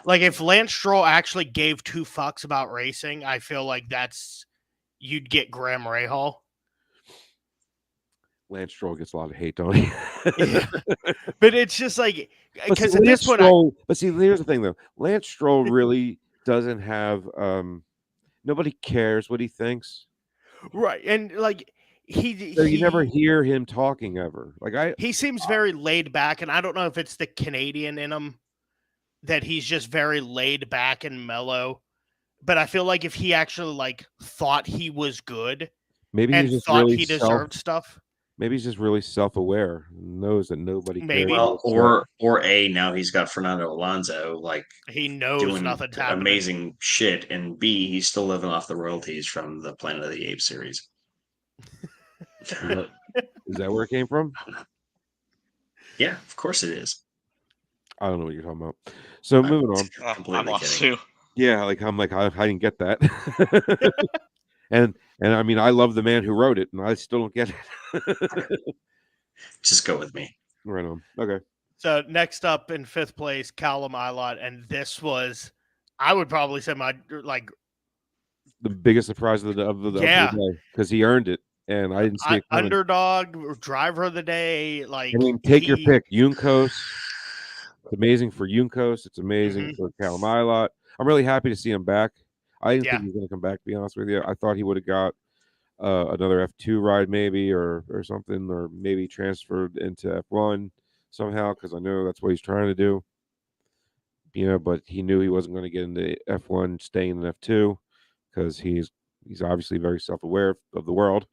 Like if Lance Stroll actually gave two fucks about racing, I feel like you'd get Graham Rahal. Lance Stroll gets a lot of hate, don't he? Yeah. But it's just like because at this point, but see, here's the thing though. Lance Stroll really doesn't have. Nobody cares what he thinks, right? And like you never hear him talking ever. He seems very laid back, and I don't know if it's the Canadian in him that he's just very laid back and mellow. but I feel like if he actually like thought he was good Maybe and he's just thought really he deserved stuff, maybe he's just really self-aware, knows that nobody cares. Maybe. Well, or now he's got Fernando Alonso like he knows doing nothing's happening. amazing shit, and B, he's still living off the royalties from the Planet of the Apes series. Is that where it came from? Yeah, of course it is. I don't know what you're talking about. So moving on. I'm lost too. Yeah, like I'm like I didn't get that. and I mean I love the man who wrote it, and I still don't get it. Just go with me. Right on. Okay. So next up in 5th place, Callum Ilott, and this was, I would probably say my like the biggest surprise of the day because he earned it, and I didn't see it coming. Underdog, driver of the day. Like, I mean, take your pick. Juncos. It's amazing for Juncos. It's amazing for Callum Ilott. I'm really happy to see him back. I didn't think he was going to come back, to be honest with you. I thought he would have got another F2 ride maybe or something, or maybe transferred into F1 somehow, because I know that's what he's trying to do. You know, but he knew he wasn't going to get into F1 staying in F2 because he's obviously very self-aware of the world.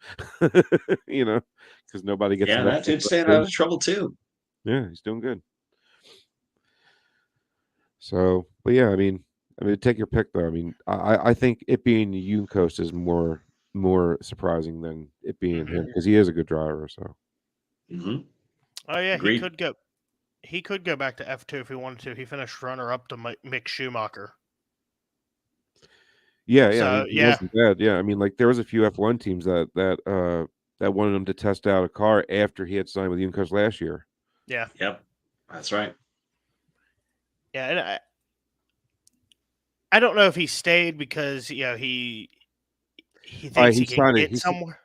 You know, because nobody gets that dude's staying out of trouble too. Yeah, he's doing good. So, but yeah, I mean, take your pick though. I mean, I think it being Juncos is more surprising than it being him, because he is a good driver. So, oh yeah, Agreed. he could go back to F2 if he wanted to. He finished runner up to Mick Schumacher. Yeah, So, I mean, he wasn't bad. Yeah, I mean, like there was a few F1 teams that wanted him to test out a car after he had signed with Juncos last year. Yeah. Yep. That's right. Yeah, and I don't know if he stayed because he thinks he can get somewhere.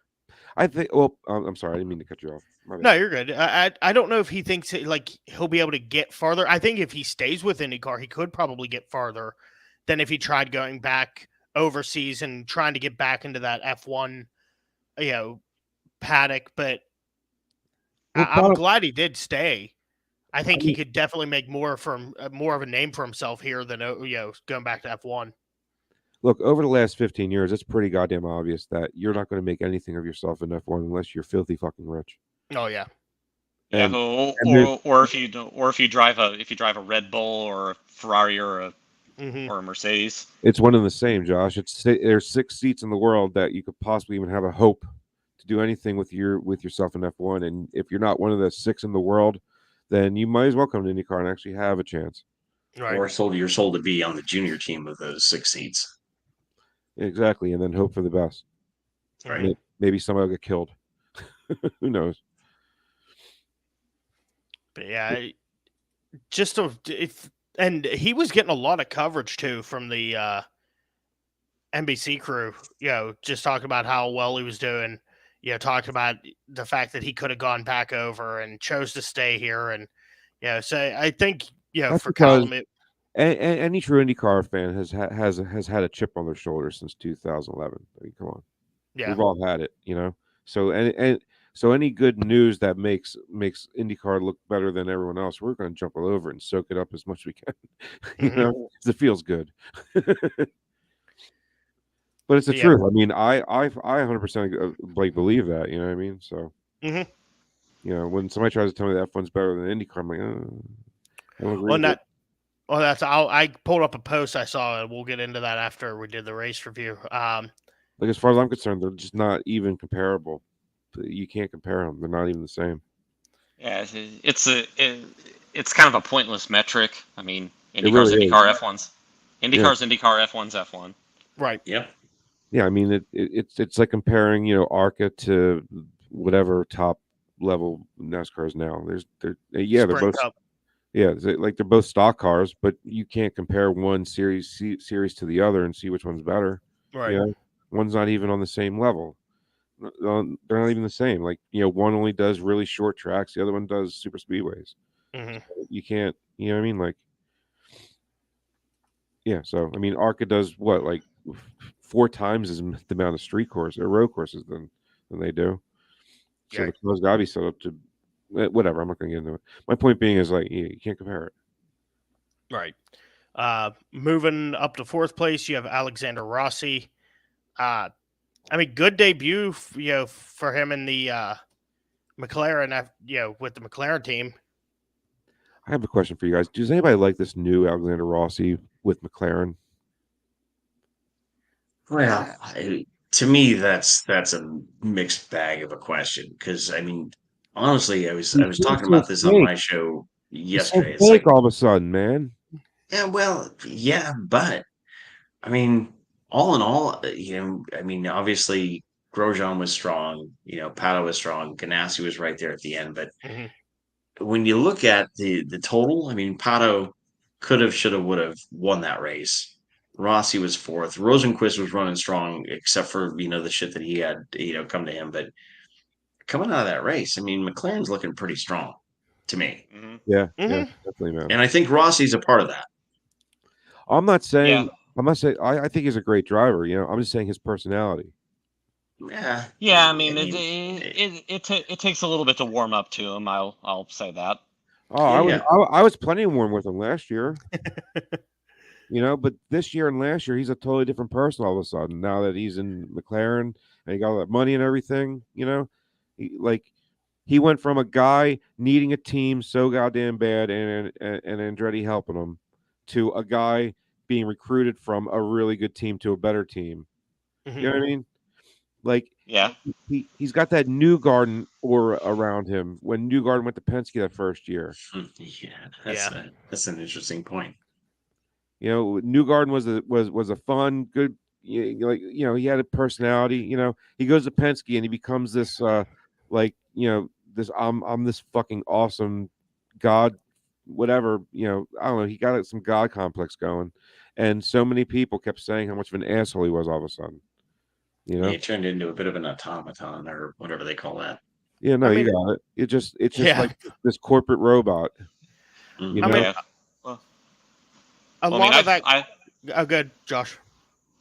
I think. Well, I'm sorry, I didn't mean to cut you off. No, you're good. I don't know if he thinks like he'll be able to get farther. I think if he stays with IndyCar, he could probably get farther than if he tried going back overseas and trying to get back into that F1, paddock. But I'm glad he did stay. I think he could definitely make more of a name for himself here than going back to F1. Look, over the last 15 years, it's pretty goddamn obvious that you're not going to make anything of yourself in F1 unless you're filthy fucking rich. Oh yeah. Yeah, or if you drive a Red Bull or a Ferrari or a Mercedes. It's one and the same, Josh. There's 6 seats in the world that you could possibly even have a hope to do anything with yourself in F1, and if you're not one of the 6 in the world, then you might as well come to IndyCar and actually have a chance. Right. Or you're sold to be on the junior team of those 6 seats. Exactly, and then hope for the best. Right. Maybe somebody will get killed. Who knows? But yeah, and he was getting a lot of coverage too from the NBC crew. Just talking about how well he was doing. Talking about the fact that he could have gone back over and chose to stay here, and so I think for Callum, any true IndyCar fan has had a chip on their shoulder since 2011. I mean, come on, we've all had it, So any good news that makes IndyCar look better than everyone else, we're going to jump all over and soak it up as much as we can. Because it feels good. But it's the truth. I mean, I 100% believe that. You know what I mean? So, when somebody tries to tell me that F1's better than IndyCar, I'm like, I don't agree. I pulled up a post I saw, and we'll get into that after we did the race review. Like as far as I'm concerned, they're just not even comparable. You can't compare them; they're not even the same. Yeah, it's kind of a pointless metric. I mean, IndyCar's really IndyCar, F1's IndyCar's IndyCar, F1's F1. Right. Yep. Yeah, I mean it's like comparing ARCA to whatever top level NASCAR is now. They're both Cup. Yeah, they're both stock cars, but you can't compare one series to the other and see which one's better. Right. One's not even on the same level. They're not even the same. Like, one only does really short tracks, the other one does super speedways. So you can't, you know what I mean? Like, yeah. So I mean, ARCA does what, like 4 times as the amount of street course or road courses than they do. So the car's got to be set up to whatever. I'm not going to get into it. My point being is like you can't compare it. Right. Moving up to fourth place, you have Alexander Rossi. I mean, good debut, for him in the McLaren, with the McLaren team. I have a question for you guys. Does anybody like this new Alexander Rossi with McLaren? Well, to me, that's a mixed bag of a question because I mean, honestly, I was He's talking so about this on fake. my show He's so yesterday. It's fake like, all of a sudden, man. yeah, well, yeah, but I mean, all in all, I mean, obviously Grosjean was strong, Pato was strong, Ganassi was right there at the end, but Mm-hmm. when you look at the total, I mean, Pato could have, should have, would have won that race. Rossi was fourth. Rosenquist was running strong, except for the shit that he had come to him. But coming out of that race, I mean, McLaren's looking pretty strong to me, Hmm. Yeah, Mm-hmm. definitely, man. and I think Rossi's a part of that. I'm not Yeah. saying I think he's a great driver. I'm just saying his personality. Yeah, Yeah, I I mean, mean, it takes a little bit to warm up to him. I'll say that. Oh, yeah, I was yeah. I was plenty warm with him last year. But this year and last year, he's a totally different person all of a sudden. Now that he's in McLaren and he got all that money and everything, he went from a guy needing a team so goddamn bad and Andretti helping him to a guy being recruited from a really good team to a better team. Mm-hmm. You know what I mean? Like Yeah. he's got that New Garden aura around him when New Garden went to Penske that first year. Yeah, Yeah. that's an interesting point. New Garden was a fun, good, he had a personality. He goes to Penske and he becomes this this I'm this fucking awesome god, whatever. I don't know. He got some god complex going, and so many people kept saying how much of an asshole he was all of a sudden. Yeah, he turned into a bit of an automaton or whatever they call that. Yeah, no, I you mean, got it. It's just yeah. like this corporate robot. Mhm. I mean, Yeah. Well, a well, I mean, lot of that. I Oh, good, Josh.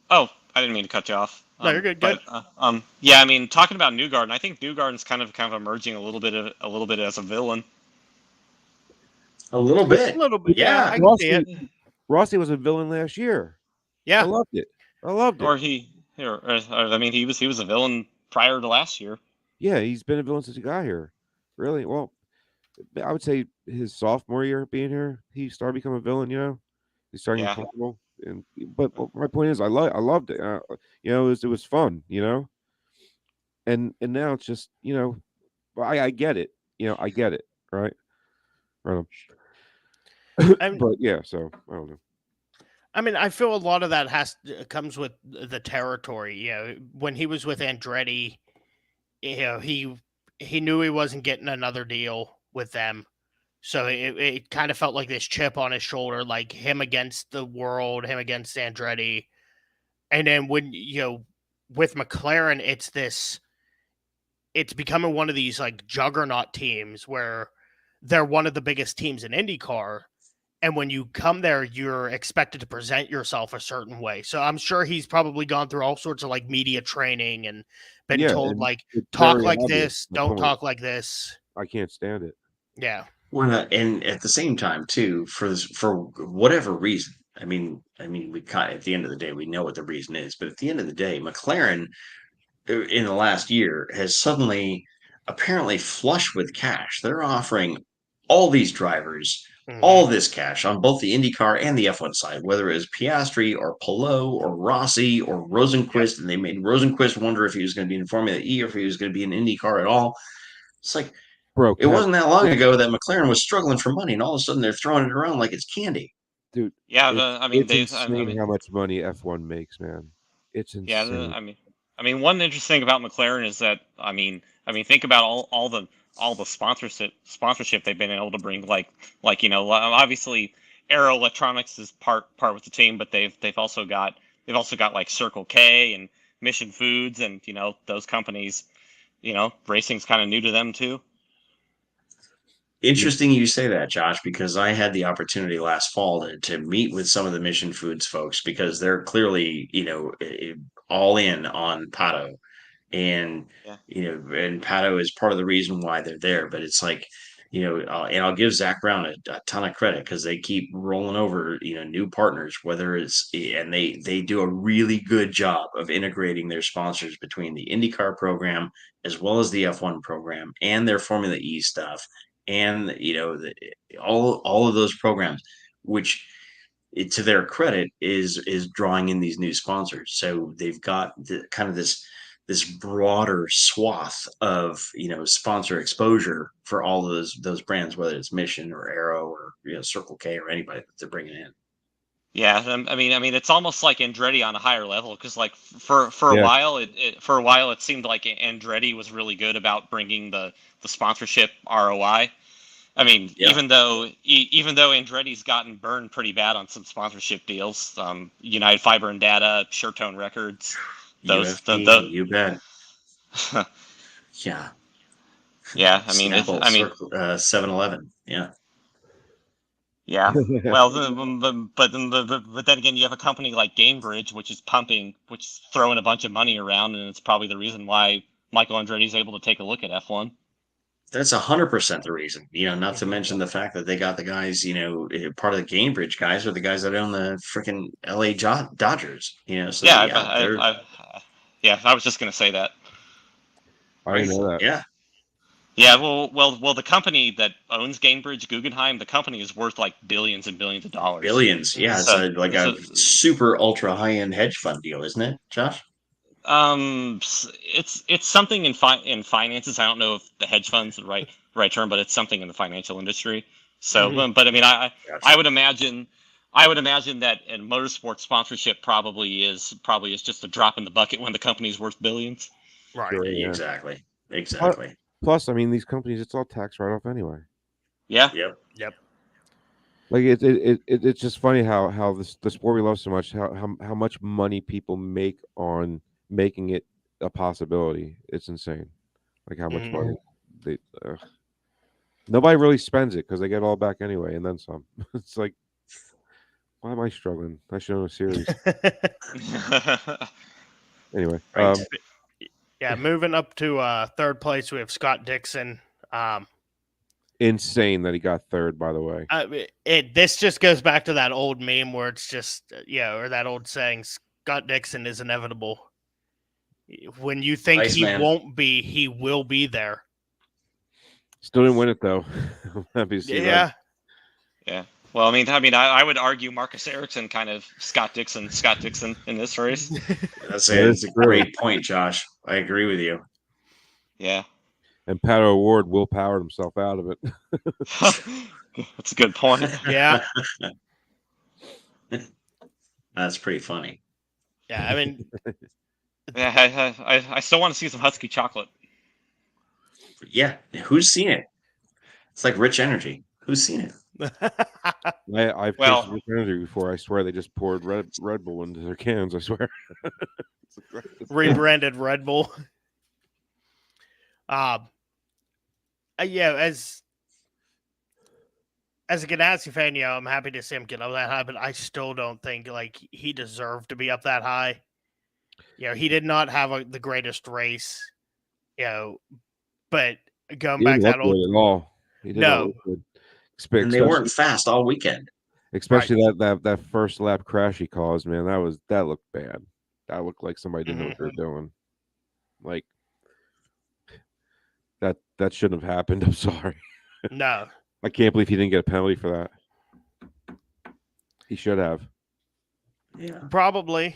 oh, I didn't mean to cut you off. No, you're good. But yeah, I mean, talking about Newgarden, I think Newgarden's kind of emerging a little bit as a villain. A little A bit. little bit. Yeah, Yeah. I can see it. Rossi was a villain last year. I Yeah. loved it. I loved it. I mean, he was a villain prior to last year. Yeah, he's been a villain since he got here. Really? Well, I would say his sophomore year being here, he started becoming a villain. He's starting to Yeah. get comfortable. But my point is, I loved it. It was fun. And now it's just I get it. I get it. Right. Right. And But yeah, so I don't know. I mean, I feel a lot of that comes with the territory. When he was with Andretti, he knew he wasn't getting another deal with them, so it kind of felt like this chip on his shoulder, like him against the world, him against Andretti. And then when with McLaren, it's becoming one of these like juggernaut teams where they're one of the biggest teams in IndyCar. And when you come there, you're expected to present yourself a certain way. So I'm sure he's probably gone through all sorts of like media training and been Yeah, told and like, it's talk very like obvious. this, My don't point. talk like this. I can't stand it. Yeah. Well, and at the same time, too, for whatever reason, we kind of, at the end of the day, we know what the reason is. But at the end of the day, McLaren in the last year has suddenly apparently flush with cash. They're offering all these drivers all Mm-hmm. this cash on both the IndyCar and the F1 side, whether it was Piastri or Palou or Rossi or Yep. Rosenquist, and they made Rosenquist wonder if he was going to be in Formula E or if he was going to be in IndyCar at all. It's like Bro, it wasn't that long ago that McLaren was struggling for money, and all of a sudden they're throwing it around like it's candy. dude, Yeah, it's I mean, it's insane how much money F1 makes, man. It's yeah, insane. I mean, one interesting thing about McLaren is that think about all the sponsorship they've been able to bring. Obviously, Aero Electronics is part with the team, but they've also got like Circle K and Mission Foods, and those companies. Racing's kind of new to them too. Interesting you say that, Josh, because I had the opportunity last fall to meet with some of the Mission Foods folks because they're clearly, all in on and Yeah. and Pato is part of the reason why they're there. But it's like, and I'll give Zach Brown a ton of credit because they keep rolling over, new partners, and they do a really good job of integrating their sponsors between the IndyCar program as well as the F1 program and their Formula E stuff, and all of those programs, which to their credit is drawing in these new sponsors. So they've got kind of this broader swath of sponsor exposure for all of those brands, whether it's Mission or Arrow or Circle K or anybody that they're bringing in. Yeah, I mean, it's almost like Andretti on a higher level because, like, for a Yeah. while, it seemed like Andretti was really good about bringing the sponsorship ROI. I mean, Yeah. even though Andretti's gotten burned pretty bad on some sponsorship deals, United Fiber and Data, Suretone Records, those UFP, you bet. Yeah. yeah. I mean, Snapple, Circle, 7-Eleven. Yeah. yeah. Well, but then again, you have a company like GameBridge, which is throwing a bunch of money around, and it's probably the reason why Michael Andretti's able to take a look at F1. That's 100% the reason. Not to Mhm. mention the fact that they got the guys, part of the Gamebridge guys are the guys that own the freaking LA Dodgers. So Yeah, they're I was just gonna say that. I didn't know that. Yeah. Yeah, well, the company that owns Gamebridge, Guggenheim, the company is worth like billions and billions of dollars. Billions. Yeah, it's So- like a super ultra high end hedge fund deal, isn't it, Josh? It's something in finances. I don't know if the hedge fund's the right term, but it's something in the financial industry. So, but I mean, I would imagine that in motorsport sponsorship probably is just a drop in the bucket when the company's worth billions. Right. Sure, yeah. Exactly. Plus, I mean, these companies, it's all tax write-off anyway. Yeah. Yep. Like it's just funny how the sport we love so much, how much money people make on making it a possibility. It's insane. Like how much money they nobody really spends it because they get all back anyway, and then some. It's like, why am I struggling? I should own a series. Anyway, Right. Yeah, moving up to third place, we have Scott Dixon. insane that he got third, by the way. This just goes back to that old meme where it's just or that old saying, Scott Dixon is inevitable. When you think he won't be, he will be there. Still didn't win it though. I'm happy to see that. Yeah. Well, I mean, I would argue Marcus Ericsson kind of Scott Dixon in this race. That's a great point, Josh. I agree with you. Yeah. And Pato O'Ward willpowered himself out of it. That's a good point. Yeah. That's pretty funny. Yeah, I mean, yeah, I still want to see some Husky chocolate. Yeah, who's seen it? It's like Rich Energy. Who's seen it? I've tasted Rich Energy before. I swear they just poured Red Bull into their cans. I swear. Rebranded Red Bull. Yeah, as a Ganassi fan, I'm happy to see him get up that high, but I still don't think like he deserved to be up that high. He did not have the greatest race, but going back to that old at all. He did not look good. And they weren't fast all weekend. Especially that first lap crash he caused, man. That looked bad. That looked like somebody didn't know what they were doing. Like that shouldn't have happened. I'm sorry. No. I can't believe he didn't get a penalty for that. He should have. Yeah. Probably.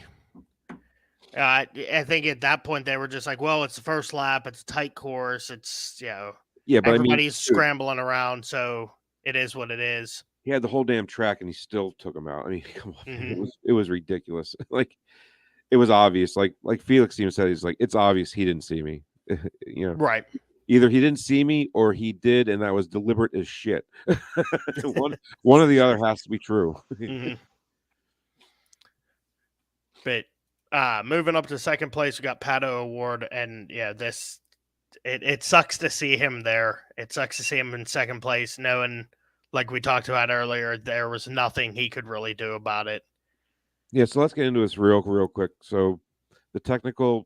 I think at that point they were just like, well, it's the first lap, it's a tight course, it's yeah, but everybody's scrambling around, so it is what it is. He had the whole damn track and he still took him out. I mean, come on, it was ridiculous. Like it was obvious. Like Felix even said, he's like, it's obvious he didn't see me. Right. Either he didn't see me or he did, and that was deliberate as shit. one or the other has to be true. But moving up to second place, we got Pato O'Ward, and it sucks to see him there. It sucks to see him in second place, knowing, like we talked about earlier, there was nothing he could really do about it. Yeah, so let's get into this real quick. So the technical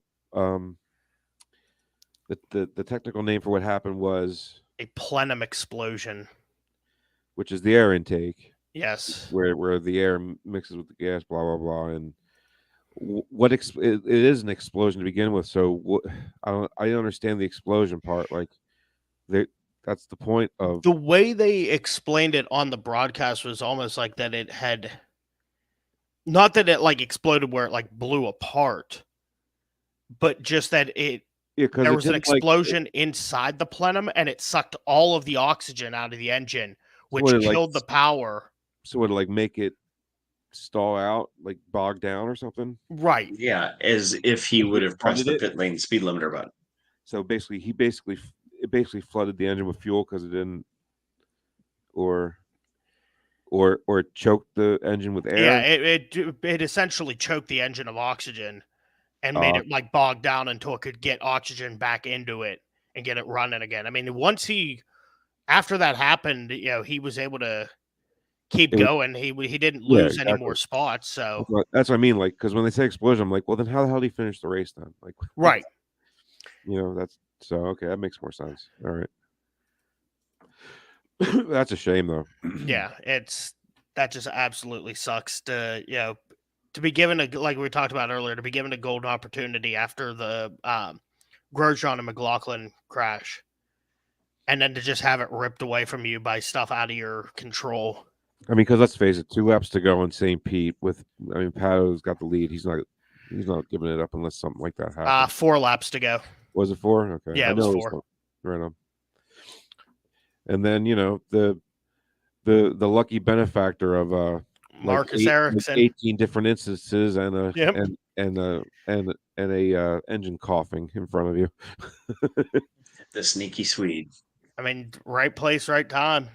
the technical name for what happened was a plenum explosion. which is the air intake, Yes. where the air mixes with the gas, blah blah blah, and it is an explosion to begin with. So what? I don't understand the explosion part. Like, that's the point of The way they explained it on the broadcast was almost like that it had, not that it like exploded where it like blew apart, but just that there was an explosion inside the plenum and it sucked all of the oxygen out of the engine, which killed the power. So would it like make it stall out, like bog down or something? Right. Yeah, as if he would have pressed the pit lane speed limiter button. So basically, it basically flooded the engine with fuel because it didn't, or choked the engine with air. Yeah, it essentially choked the engine of oxygen and made it like bog down until it could get oxygen back into it and get it running again. I mean, after that happened, he was able to keep going. He didn't lose any more spots. So that's what I mean. Like, because when they say explosion, I'm like, well, then how the hell did he finish the race then? Like, right. That's so okay. That makes more sense. All right. That's a shame, though. Yeah, that just absolutely sucks to be given like we talked about earlier, to be given a golden opportunity after the Grosjean and McLaughlin crash, and then to just have it ripped away from you by stuff out of your control. I mean, because let's face it, 2 laps to go in St. Pete. Pato's got the lead. He's not giving it up unless something like that happens. 4 laps to go. Was it 4? Okay. Yeah, it was 4. Right on. And then the lucky benefactor of Marcus Ericsson, 18 different instances and a engine coughing in front of you. The sneaky Swede. I mean, right place, right time.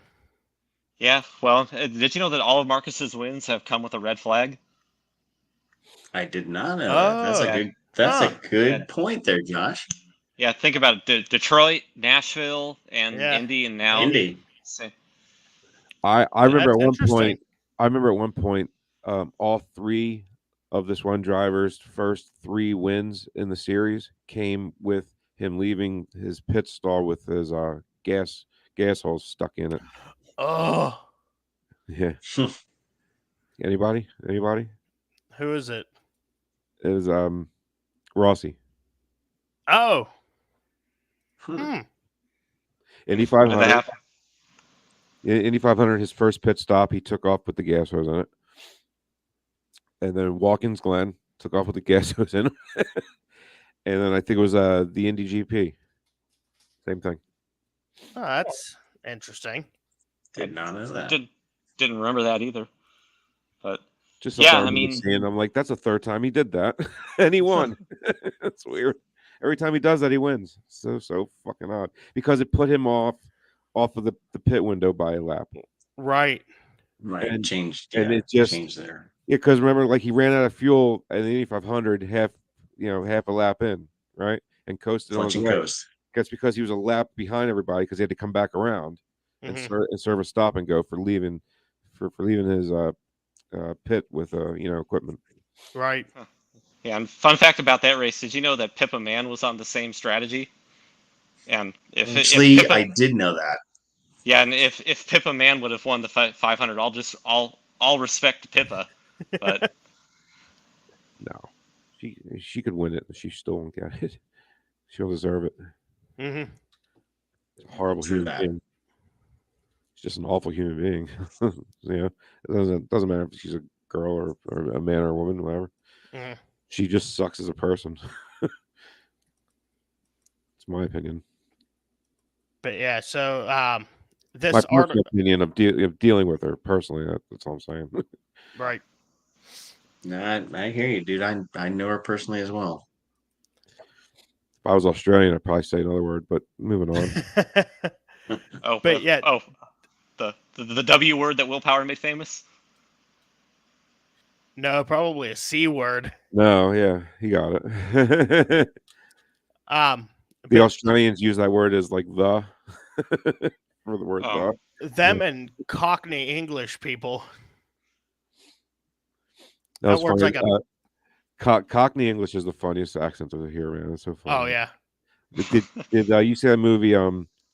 Yeah. Well, did you know that all of Marcus's wins have come with a red flag? I did not know that. That's a good point there, Josh. Yeah, think about it. Detroit, Nashville, and Indy, and now Indy. I remember at one point. I remember at one point, all 3 of this one driver's first 3 wins in the series came with him leaving his pit stall with his gas hose stuck in it. Oh, yeah. Anybody? Who is it? It was Rossi. Oh. Indy 500. Indy 500, his first pit stop, he took off with the gas hose in it. And then Watkins Glen took off with the gas hose in it. And then I think it was the Indy GP. Same thing. Oh, that's interesting. Did not know that. Didn't remember that either. But just seeing, I'm like, that's the 3rd time he did that. And he won. That's weird. Every time he does that, he wins. So fucking odd. Because it put him off of the pit window by a lap. Right. And changed. And it just changed there. Yeah, because remember, like, he ran out of fuel at the Indy 500 half a lap in, right? And coasted on his way. That's because he was a lap behind everybody because he had to come back around and serve a stop and go for leaving his pit with equipment. Right. Huh. Yeah, and fun fact about that race, did you know that Pippa Mann was on the same strategy? And if I did know that. Yeah, and if Pippa Mann would have won the 500, I'll respect Pippa, but no, she could win it, but she still won't get it. She'll deserve it. Mm-hmm. Horrible human being. She's just an awful human being. It doesn't matter if she's a girl or a man or a woman, whatever. Mm-hmm. She just sucks as a person. It's my opinion. But yeah, so this my personal opinion of dealing with her personally. That's all I'm saying. Right. No, I hear you, dude. I know her personally as well. If I was Australian, I'd probably say another word. But moving on. The W word that Willpower made famous. No, probably a C word. No, yeah, he got it. The Australians use that word as like the for the word the. Them and Cockney English people. That word's like Cockney English is the funniest accent to hear, man. It's so funny. Oh yeah. Did you see that movie?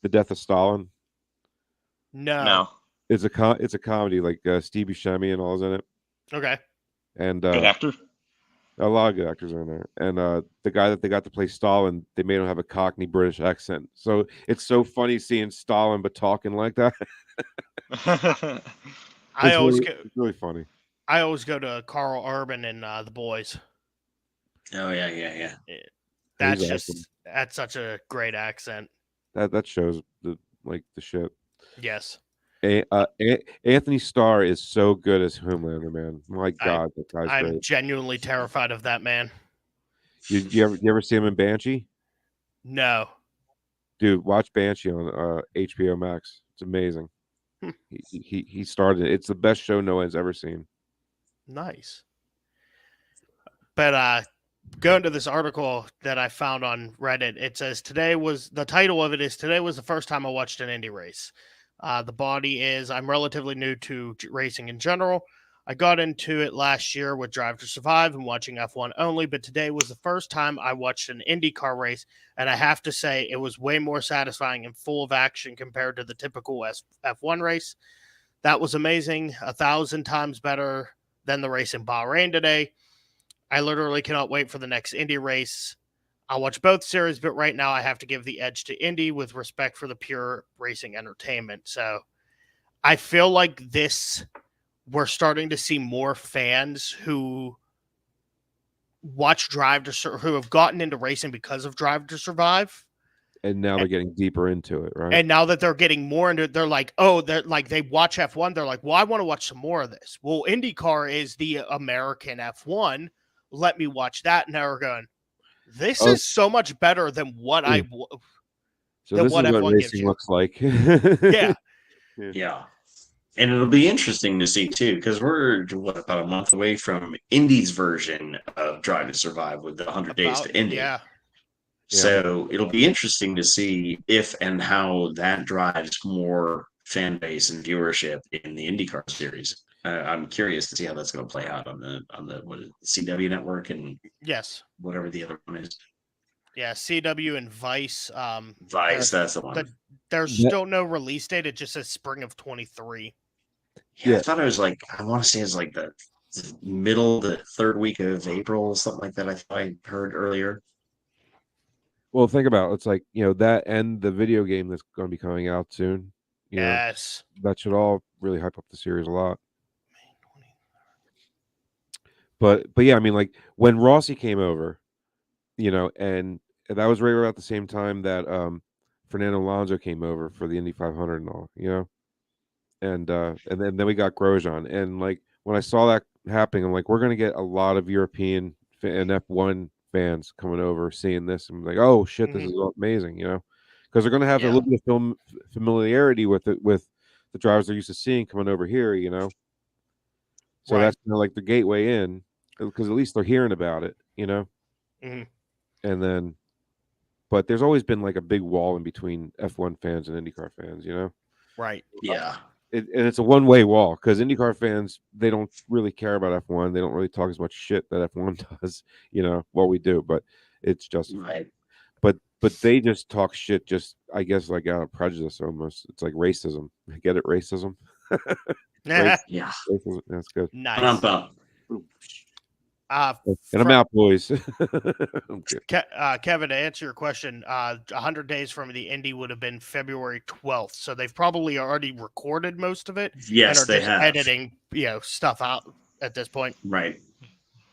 The Death of Stalin. No. It's a comedy, like Steve Buscemi and all's in it, Okay. and Good actor. a lot of good actors are in there. And the guy that they got to play Stalin, they made him have a Cockney British accent. So it's so funny seeing Stalin but talking like that. It's really funny. I always go to Carl Urban and The Boys. Oh yeah. That's He's just awesome. that's such a great accent. That shows the shit. Yes. Anthony Starr is so good as Homelander, man. My God, that guy's I'm great. genuinely terrified of that man. You ever see him in Banshee? No. Dude, watch Banshee on HBO Max. It's amazing. He started it. It's the best show no one's ever seen. Nice. But going to this article that I found on Reddit, it says today was the first time I watched an Indy race. The body is I'm relatively new to racing in general. I got into it last year with Drive to Survive and watching F1 only, but today was the first time I watched an IndyCar race, and I have to say it was way more satisfying and full of action compared to the typical F1 race. That was amazing, 1,000 times better than the race in Bahrain today. I literally cannot wait for the next Indy race. I'll watch both series, but right now I have to give the edge to Indy with respect for the pure racing entertainment. So I feel like we're starting to see more fans who watch who have gotten into racing because of Drive to Survive. And now they're getting deeper into it, right? And now that they're getting more into it, they're like, they watch F1. They're like, well, I want to watch some more of this. Well, IndyCar is the American F1. Let me watch that. And they're going, this is so much better than what So this is what F1 racing looks like. Yeah. And it'll be interesting to see too, because we're about a month away from Indy's version of Drive to Survive with the 100 Days to Indy. Yeah. So it'll be interesting to see if and how that drives more fan base and viewership in the IndyCar series. I'm curious to see how that's going to play out on the CW network and yes, whatever the other one is. Yeah, CW and Vice. Vice, that's the one. There's still no release date. It just says spring of 23. Yeah, I thought it was like, I want to say it's like the third week of April, something like that. I thought I heard earlier. Well, think about it. It's like, that and the video game that's going to be coming out soon. Yes. That should all really hype up the series a lot. But yeah, I mean, like when Rossi came over, and that was right about the same time that Fernando Alonso came over for the Indy 500 and all, and then we got Grosjean, and like when I saw that happening, I'm like, we're gonna get a lot of European and F1 fans coming over seeing this, and like, oh shit, this is amazing, because they're gonna have a little bit of familiarity with it, with the drivers they're used to seeing coming over here, So that's kind of like the gateway in, because at least they're hearing about it, Mm-hmm. And then, but there's always been like a big wall in between F1 fans and IndyCar fans, Right. Yeah. And it's a one-way wall, because IndyCar fans, they don't really care about F1. They don't really talk as much shit that F1 does, what we do, but it's just right. But they just talk shit, just I guess like out of prejudice almost. It's like racism. Get it, racism. Yeah, racism. That's good. Nice. And I'm out, boys. Kevin, to answer your question, 100 days from the Indy would have been February 12th. So they've probably already recorded most of it. Yes, and are they just have. editing, stuff out at this point. Right.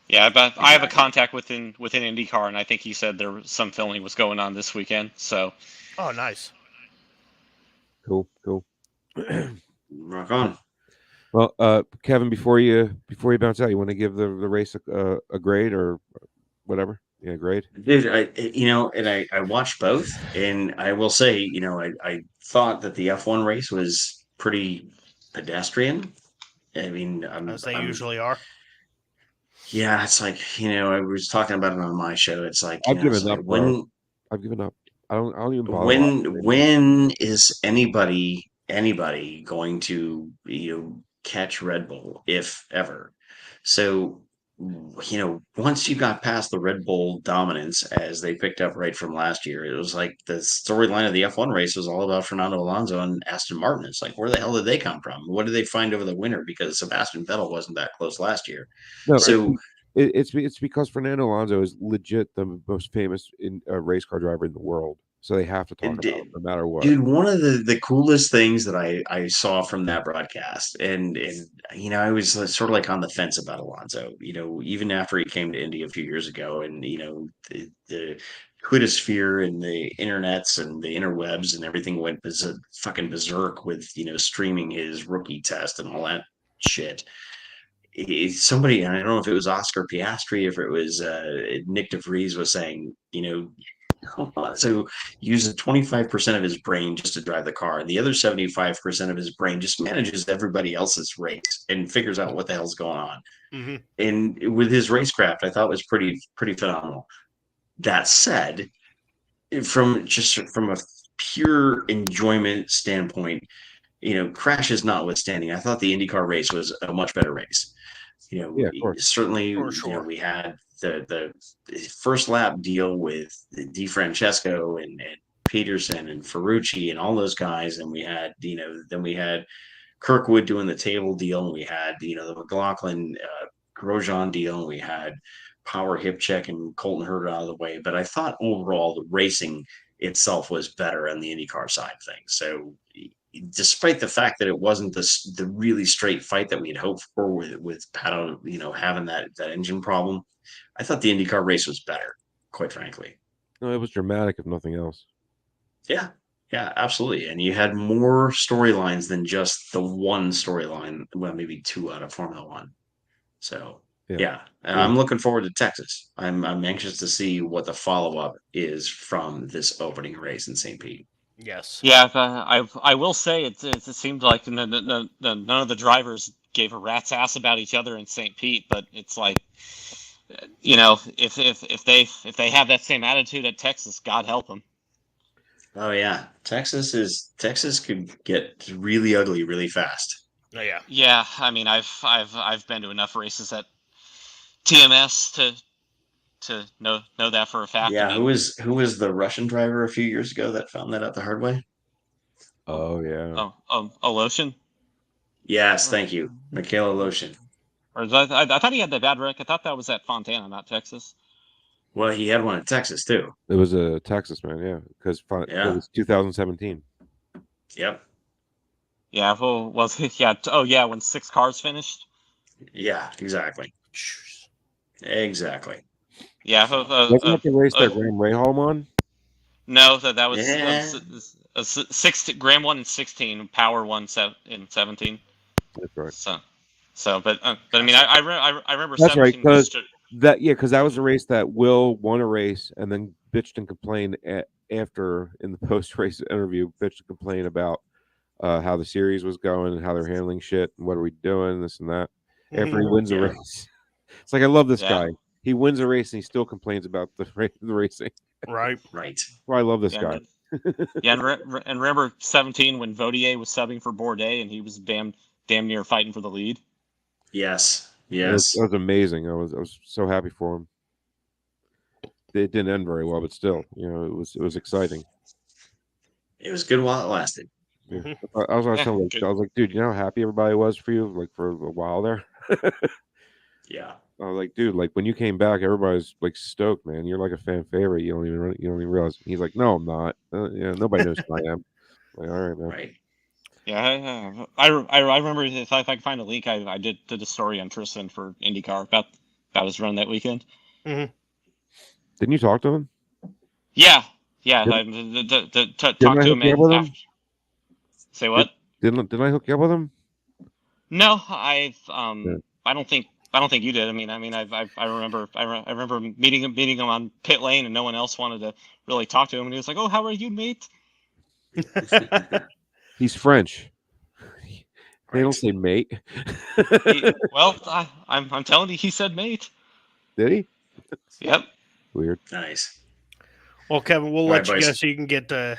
Yeah, but I have a contact within IndyCar, and I think he said there was some filming was going on this weekend. So. Oh, nice. Cool. Rock on. Well, Kevin, before you bounce out, you want to give the race a grade or whatever? Yeah, grade. Dude, I watched both, and I will say, I thought that the F1 race was pretty pedestrian. I mean, as they usually are. Yeah, it's like, I was talking about it on my show. It's like, I've given up. I've given up. I don't even bother. When is anybody going to catch Red Bull, if ever? So once you got past the Red Bull dominance as they picked up right from last year, it was like the storyline of the F1 race was all about Fernando Alonso and Aston Martin. It's like, where the hell did they come from? What did they find over the winter? Because Sebastian Vettel wasn't that close last year. No, So it's because Fernando Alonso is legit the most famous race car driver in the world, so they have to talk about it no matter what. dude, one of the coolest things that I saw from that broadcast, and I was sort of like on the fence about Alonso, even after he came to Indy a few years ago, and the Twittersphere and the internets and the interwebs and everything went fucking berserk with streaming his rookie test and all that shit. Somebody, and I don't know if it was Oscar Piastri, if it was Nick DeVries, was saying, so uses 25% of his brain just to drive the car, and the other 75% of his brain just manages everybody else's race and figures out what the hell's going on. Mm-hmm. And with his racecraft, I thought was pretty phenomenal. That said, from a pure enjoyment standpoint, crashes notwithstanding, I thought the IndyCar race was a much better race. Certainly, sure. We had the first lap deal with Di Francesco and Peterson and Ferrucci and all those guys, and we had Kirkwood doing the table deal, and we had the McLaughlin Grosjean deal, and we had Power Hip Check and Colton Herta out of the way. But I thought overall the racing itself was better on the IndyCar side of things. So despite the fact that it wasn't the really straight fight that we had hoped for with Pato, having that engine problem, I thought the IndyCar race was better, quite frankly. No, it was dramatic, if nothing else. Yeah, absolutely. And you had more storylines than just the one storyline. Well, maybe two out of Formula One. So yeah. I'm looking forward to Texas. I'm anxious to see what the follow up is from this opening race in St. Pete. Yes. Yeah, I will say it seemed like none of the drivers gave a rat's ass about each other in St. Pete, but it's like, if they have that same attitude at Texas, God help them. Oh yeah, Texas could get really ugly really fast. Oh yeah. Yeah, I mean, I've been to enough races at TMS to know that for a fact. Yeah, I mean, who was the Russian driver a few years ago that found that out the hard way? Oh yeah. Oloshin? Yes, thank you, Mikhail Oloshin. Or I thought he had the bad wreck. I thought that was at Fontana, not Texas. Well, he had one in Texas too. It was a Texas man, yeah, because it was 2017. Yep. Yeah. Well, yeah. Oh, yeah. When 6 cars finished. Yeah. Exactly. Exactly. Yeah. Wasn't that the race that Graham Rahal won? No, that was Graham won in 16. Power won in 17. That's right. But I mean, I remember. That's right, because that was a race that Will won a race and then bitched and complained after in the post race interview, bitched and complained about how the series was going and how they're handling shit and what are we doing, this and that. After he wins a race, it's like I love this guy. He wins a race and he still complains about the racing. Right. Well, I love this guy. And remember 17 when Vautier was subbing for Bourdais and he was damn near fighting for the lead. Yes. It was amazing. I was so happy for him. It didn't end very well, but still, it was exciting. It was good while it lasted. Yeah. I was like, dude, you know how happy everybody was for you, like for a while there. Yeah. I was like, dude, like when you came back, everybody's like stoked, man. You're like a fan favorite. You don't even realize. He's like, no, I'm not. Nobody knows who I am. Like, all right, man. Right. Yeah, I remember if I can find a link, I did a story on Tristan for IndyCar about his run that weekend. Mm-hmm. Didn't you talk to him? Yeah. Talk to him after. Say what? Didn't I hook you up with him? No, I don't think you did. I mean, I remember meeting him on pit lane, and no one else wanted to really talk to him, and he was like, "Oh, how are you, mate?" He's French. They don't say mate. I'm telling you, he said mate. Did he? Yep. Weird. Nice. Well, Kevin, we'll let you go so you can get to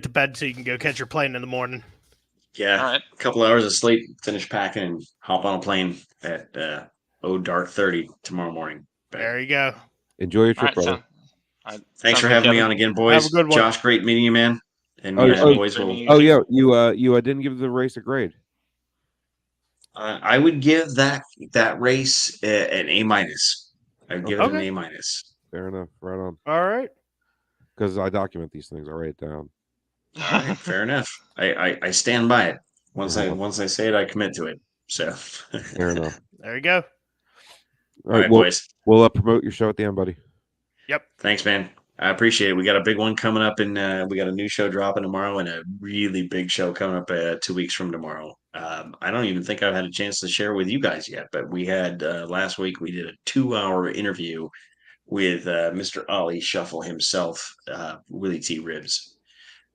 bed so you can go catch your plane in the morning. Yeah. All right. A couple hours of sleep, finish packing, and hop on a plane at dark 30 tomorrow morning. There you go. Enjoy your All trip, right, brother. all right, Thanks sounds for good, having me Kevin. on again, Have a boys. good one. Josh, great meeting you, man. And Oh, yeah, oh, boys Great will. meeting oh too. yeah, you didn't give the race a grade. I would give that race an A minus. I'd give it an Okay. A minus. Fair enough. Right on. All right. Because I document these things. I write it down. All right, fair enough. I stand by it. Once Right I on. once I say it, I commit to it. So, Fair enough. There you go. All all right. right, Well, boys. we'll promote your show at the end, buddy. Yep. Thanks, man. I appreciate it. We got a big one coming up, and we got a new show dropping tomorrow, and a really big show coming up 2 weeks from tomorrow. I don't even think I've had a chance to share with you guys yet, but we had last week. We did a 2-hour interview with Mr. Ollie Shuffle himself, Willie T. Ribs.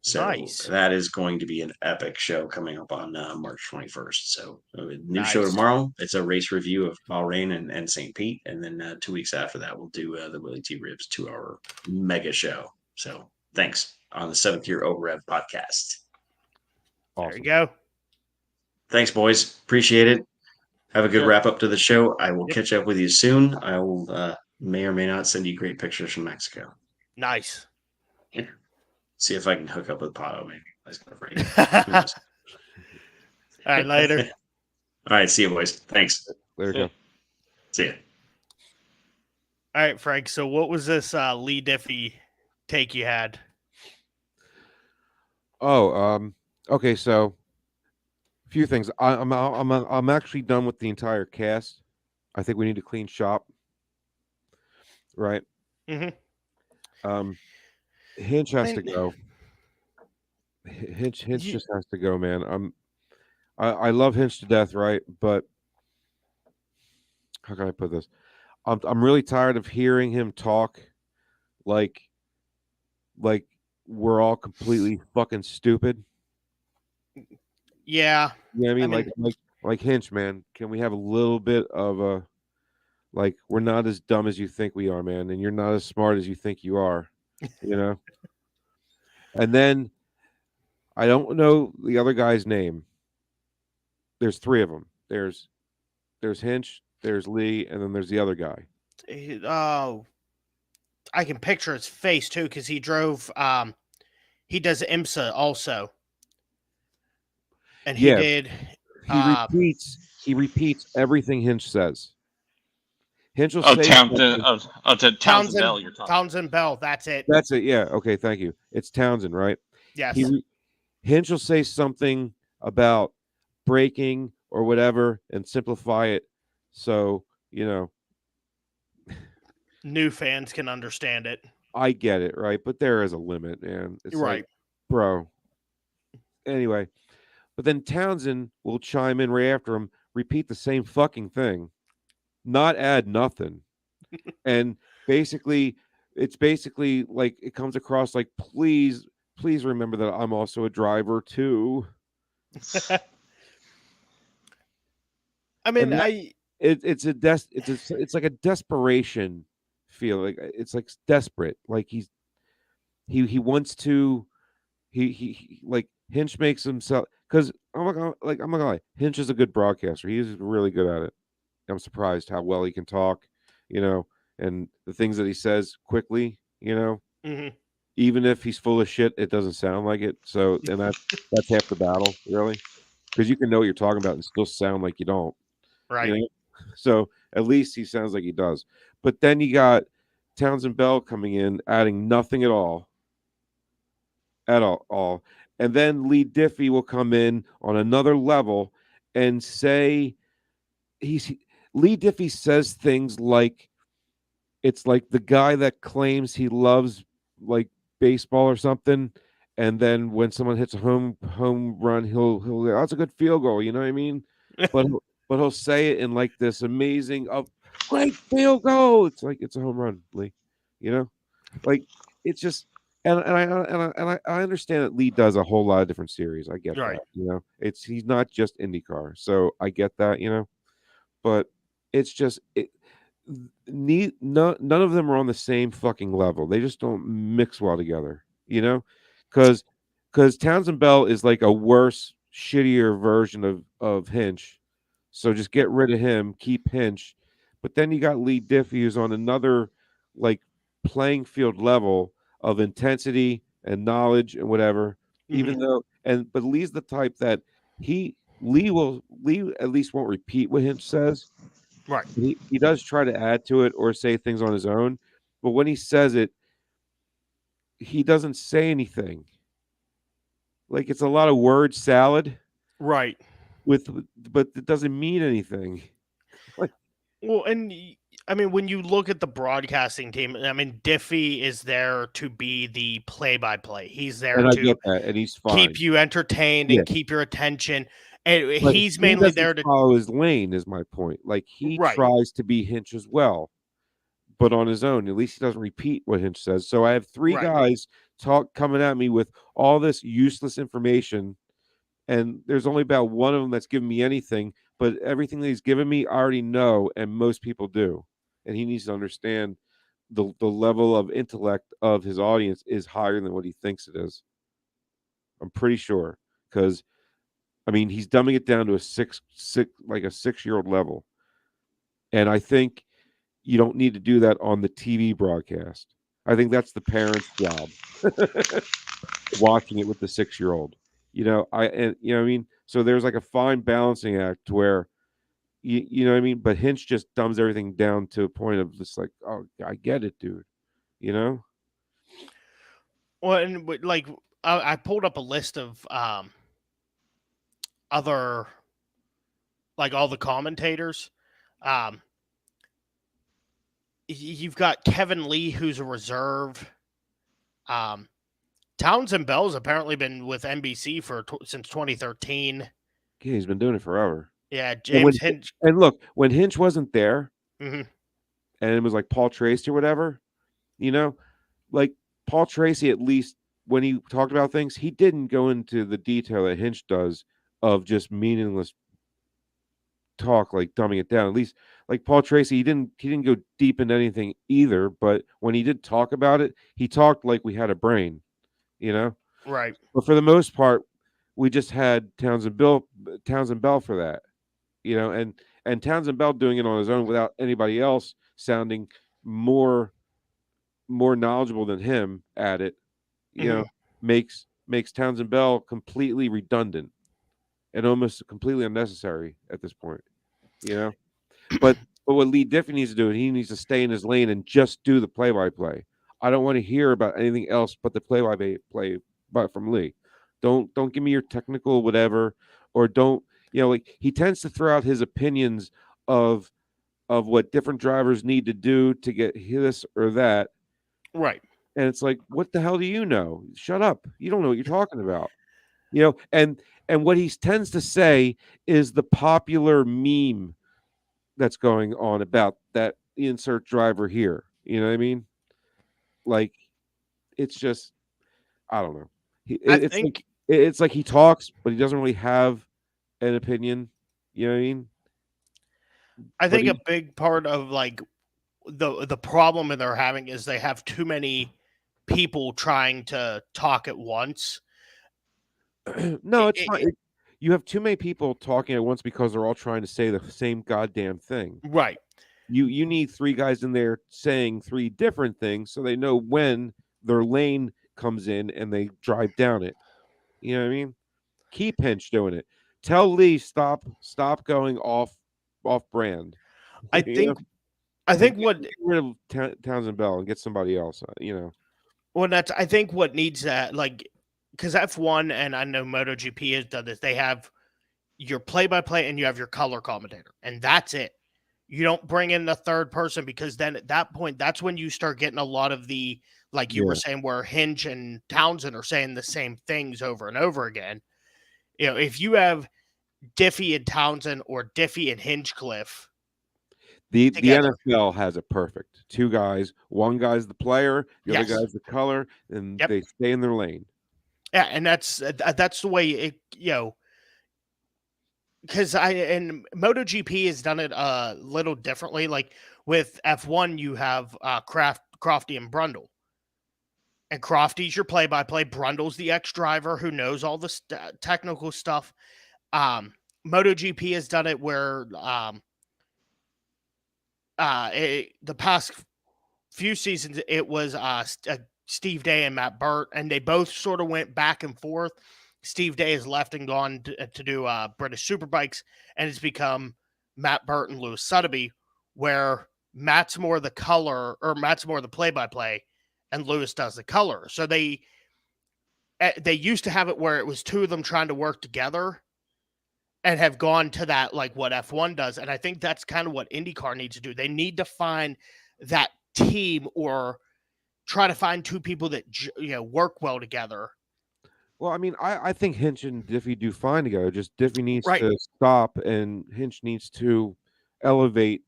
So Nice. that is going to be an epic show coming up on March 21st. So new show Nice. tomorrow. It's a race review of Bahrain and St. Pete, and then 2 weeks after that, we'll do the Willie T. Ribs 2-hour mega show. So thanks on the Seventh Year Overrev podcast. There Awesome. you go. Thanks, boys. Appreciate it. Have a good Yeah. wrap up to the show. I will Yep. catch up with you soon. I will may or may not send you great pictures from Mexico. Nice. See if I can hook up with Pato. Maybe that's gonna break. Who All knows? right. Later. All right, see you, boys. Thanks. There you Yeah. go. See ya. All right, Frank. So, what was this Lee Diffie take you had? Oh, okay. So, a few things. I'm actually done with the entire cast. I think we need to clean shop. Right. Mm-hmm. Hinch has to Man. go. Hinch You- just has to go, man. I love Hinch to death, right? But how can I put this? I'm really tired of hearing him talk like we're all completely fucking stupid. Yeah. You know what I mean? I mean- like Hinch, man. Can we have a little bit of a like we're not as dumb as you think we are, man, and you're not as smart as you think you are, you know? And then I don't know the other guy's name. There's three of them. There's Hinch, there's Lee, and then there's the other guy. Oh, I can picture his face too because he drove. He does IMSA also, and he Yeah. did. He repeats everything Hinch says. Hinch will Oh, say Townsend Townsend Bell. You're talking. Townsend Bell. That's it. that's it. Yeah. Okay. Thank you. It's Townsend, right? Yes. Hinch will say something about braking or whatever and simplify it. So, New fans can understand it. I get it, right? But there is a limit, and it's Right. like, bro. Anyway, but then Townsend will chime in right after him, repeat the same fucking thing, not add nothing. And basically, it's basically like it comes across like, please remember that I'm also a driver too. I mean, And it's like a desperation feel. Like it's like desperate. Like he wants to he like Hinch makes himself because I'm not gonna lie, Hinch is a good broadcaster. He is really good at it. I'm surprised how well he can talk, and the things that he says quickly, mhm. even if he's full of shit, it doesn't sound like it. So, and that's half the battle, really, because you can know what you're talking about and still sound like you don't. Right. You know? So at least he sounds like he does. But then you got Townsend Bell coming in, adding nothing at all. And then Lee Diffie will come in on another level and say Lee Diffie says things like it's like the guy that claims he loves like baseball or something, and then when someone hits a home run, he'll go, that's a good field goal, you know what I mean? But he'll say it in like this amazing great field goal. It's like it's a home run, Lee. Like it's just and I understand that Lee does a whole lot of different series. I get Right. that. He's not just IndyCar, so I get that. But it's just none of them are on the same fucking level. They just don't mix well together. Because Townsend Bell is like a worse, shittier version of Hinch. So just get rid of him, keep Hinch, But then you got Lee Diffie, who's on another like playing field level of intensity and knowledge and whatever. Even though, but Lee's the type that Lee at least won't repeat what Hinch says. Right. He does try to add to it or say things on his own, but when he says it, he doesn't say anything. Like it's a lot of word salad. Right. But it doesn't mean anything. Like, well, and I mean, when you look at the broadcasting team, I mean, Diffie is there to be the play-by-play. He's there and I to get that, and he's fine. keep you entertained Yeah. and keep your attention. And But he's he mainly doesn't there to follow his lane, is my point. Like he Right. tries to be Hinch as well, but on his own. At least he doesn't repeat what Hinch says. So I have three Right. guys coming at me with all this useless information, and there's only about one of them that's giving me anything. But everything that he's given me, I already know, and most people do. And he needs to understand the level of intellect of his audience is higher than what he thinks it is. I'm pretty sure, because I mean he's dumbing it down to a 6-year-old level, and I think you don't need to do that on the TV broadcast. I think that's the parents' job, watching it with the 6-year-old. You know, you know what I mean. So there's like a fine balancing act where you know what I mean. But Hinch just dumbs everything down to a point of just like, oh, I get it, dude. You know. Well, and like I pulled up a list of other, like all the commentators. You've got Kevin Lee, who's a reserve. Townsend Bell's apparently been with NBC since 2013. Yeah, he's been doing it forever. Yeah, James Hinch. And look, when Hinch wasn't there, Mhm. and it was like Paul Tracy or whatever, you know, like Paul Tracy, at least when he talked about things, he didn't go into the detail that Hinch does of just meaningless talk, like dumbing it down. At least like Paul Tracy, he didn't go deep into anything either, but when he did talk about it, he talked like we had a brain, you know? Right. But for the most part, we just had Townsend Bell for that, you know, and Townsend Bell doing it on his own without anybody else sounding more knowledgeable than him at it, you know, makes Townsend Bell completely redundant and almost completely unnecessary at this point, you know. But what Lee Diffie needs to do, he needs to stay in his lane and just do the play-by-play. I don't want to hear about anything else but the play-by-play from Lee. Don't give me your technical whatever, or don't, you know, like he tends to throw out his opinions of what different drivers need to do to get this or that. Right. And it's like, what the hell do you know? Shut up. You don't know what you're talking about. You know, and what he tends to say is the popular meme that's going on about that insert driver here. You know what I mean? Like, it's just, I don't know. It's like he talks, but he doesn't really have an opinion. You know what I mean? I think a big part of like the problem that they're having is they have too many people trying to talk at once. No, it's fine. You have too many people talking at once because they're all trying to say the same goddamn thing. Right. You need three guys in there saying three different things so they know when their lane comes in and they drive down it. You know what I mean? Keep Hinch doing it. Tell Lee stop going off brand. I think what get rid of Townsend Bell and get somebody else. You know. Well, I think what needs that, like, because F1 and I know MotoGP has done this. They have your play-by-play and you have your color commentator, and that's it. You don't bring in the third person, because then at that point, that's when you start getting a lot of the, like you were saying, where Hinch and Townsend are saying the same things over and over again. You know, if you have Diffie and Townsend or Diffie and Hinchcliffe, the NFL has it perfect. Two guys, one guy's the player, the other guy's the color, and they stay in their lane. Yeah, and that's the way it, you know. Because MotoGP has done it a little differently. Like with F1, you have Crofty and Brundle. And Crofty's your play-by-play. Brundle's the ex-driver who knows all the technical stuff. MotoGP has done it where the past few seasons, it was Steve Day and Matt Burt, and they both sort of went back and forth. Steve Day has left and gone to do British Superbikes, and it's become Matt Burt and Lewis Sotheby, where Matt's more the color, or Matt's more the play-by-play, and Lewis does the color. So they used to have it where it was two of them trying to work together, and have gone to that like what F1 does. And I think that's kind of what IndyCar needs to do. They need to find that team, or try to find two people that work well together. Well, I mean, I think Hinch and Diffie do fine together. Just Diffie needs Right. to stop, and Hinch needs to elevate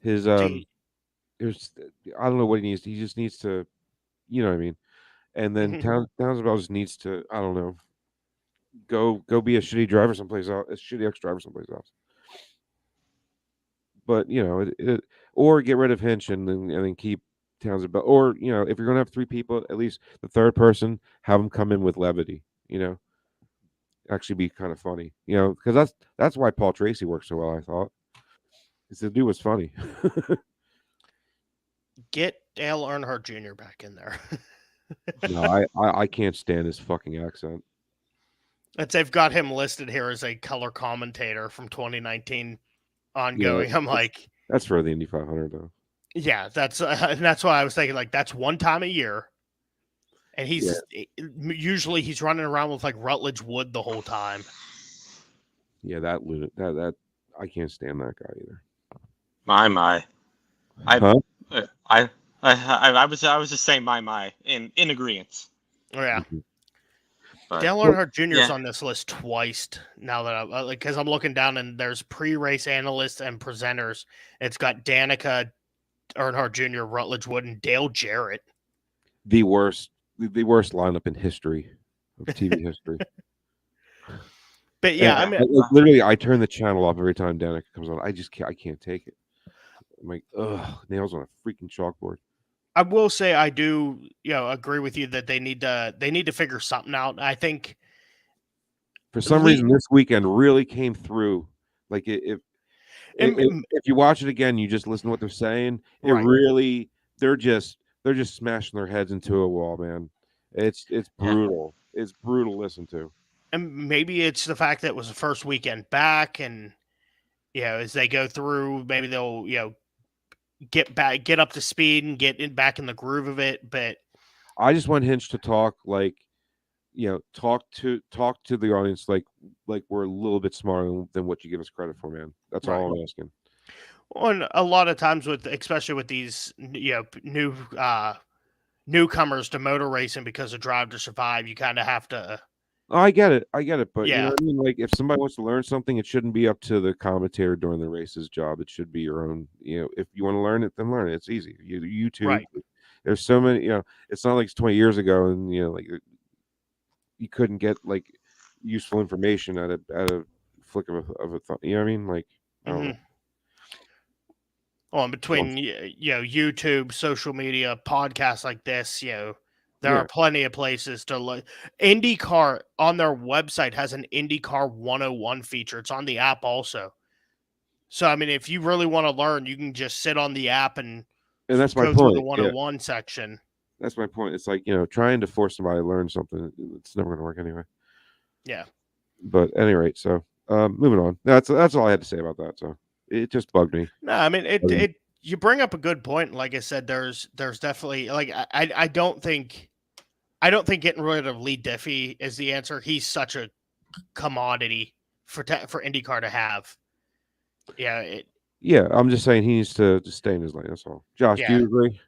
his I don't know what he needs. He just needs to, you know what I mean. And then Townsend just needs to, I don't know, go be a shitty driver someplace else, a shitty ex-driver someplace else. But you know, or get rid of Hinch and then keep Townsend. But or you know, if you're gonna have three people, at least the third person, have them come in with levity. You know, actually be kind of funny. You know, because that's why Paul Tracy worked so well. I thought, because the dude was funny. Get Dale Earnhardt Jr. back in there. No, I can't stand his fucking accent. They've got him listed here as a color commentator from 2019 ongoing. Yeah, I'm like, that's for the Indy 500 though. Yeah, that's why I was thinking like that's one time a year, and usually he's running around with like Rutledge Wood the whole time. Yeah, that I can't stand that guy either. My. Huh? I was just saying my in agreement. Oh yeah. But, Dale Earnhardt Jr. is on this list twice now that because I'm looking down and there's pre-race analysts and presenters. It's got Danica, Earnhardt Jr., Rutledge Wood, and Dale Jarrett. The worst lineup in history of TV history. But yeah, and, literally, I turn the channel off every time Danica comes on. I can't take it. I'm like, ugh, nails on a freaking chalkboard. I will say I do, agree with you that they need to figure something out. I think for some reason this weekend really came through. Like if you watch it again, you just listen to what they're saying. It really they're just smashing their heads into a wall, man. It's brutal. Yeah. It's brutal to listen to. And maybe it's the fact that it was the first weekend back, and as they go through, maybe they'll get up to speed and back in the groove of it. But I just want Hinch to talk talk to the audience like we're a little bit smarter than what you give us credit for, man. That's all I'm asking. And a lot of times especially with these newcomers to motor racing, because of Drive to Survive, you kind of have to. I get it, but you know what I mean? Like if somebody wants to learn something, it shouldn't be up to the commentator during the race's job. It should be your own. If you want to learn it, then learn it. It's easy. YouTube. Right. There's so many. It's not like it's 20 years ago, and like you couldn't get like useful information at a flick of a thumb. You know what I mean? Like I don't know. Well, in between YouTube, social media, podcasts like this, there are plenty of places to look. IndyCar on their website has an IndyCar 101 feature. It's on the app also. So, I mean, if you really want to learn, you can just sit on the app and that's my go point. Through the 101 section. That's my point. It's like, trying to force somebody to learn something, it's never going to work anyway. Yeah. But at any rate, so moving on. That's all I had to say about that. So it just bugged me. No, I mean, it you bring up a good point. Like I said, there's definitely like I don't think getting rid of Lee Diffie is the answer. He's such a commodity for IndyCar to have. Yeah. I'm just saying he needs to stay in his lane. That's all. Josh, do you agree?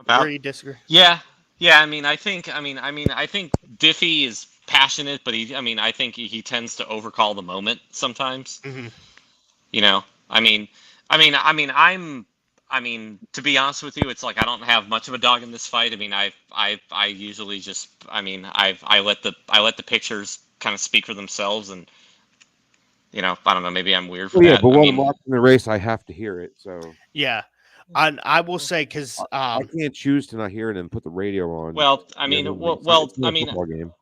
Agree, disagree? Yeah. I mean, I think Diffie is passionate, but I think he tends to overcall the moment sometimes. Mm-hmm. I mean, to be honest with you, it's like I don't have much of a dog in this fight. I mean, I usually just, I let the pictures kind of speak for themselves, and I don't know, maybe I'm weird for that. Yeah, but while I'm watching the race, I have to hear it. So yeah, and I will say because I can't choose to not hear it and put the radio on. Well, I mean, game.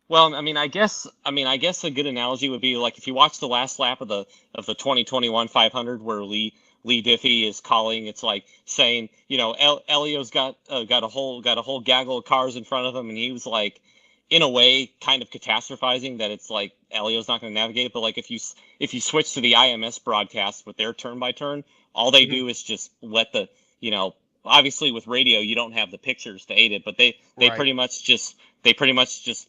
Well, I mean, I guess a good analogy would be like if you watch the last lap of the 2021 500 where Lee Lee Diffie is calling. It's like saying, Elio's got a whole gaggle of cars in front of him, and he was like, in a way, kind of catastrophizing that it's like Elio's not going to navigate it. But like if you switch to the IMS broadcast with their turn by turn, all they do is just let the obviously with radio you don't have the pictures to aid it, but they Right. pretty much just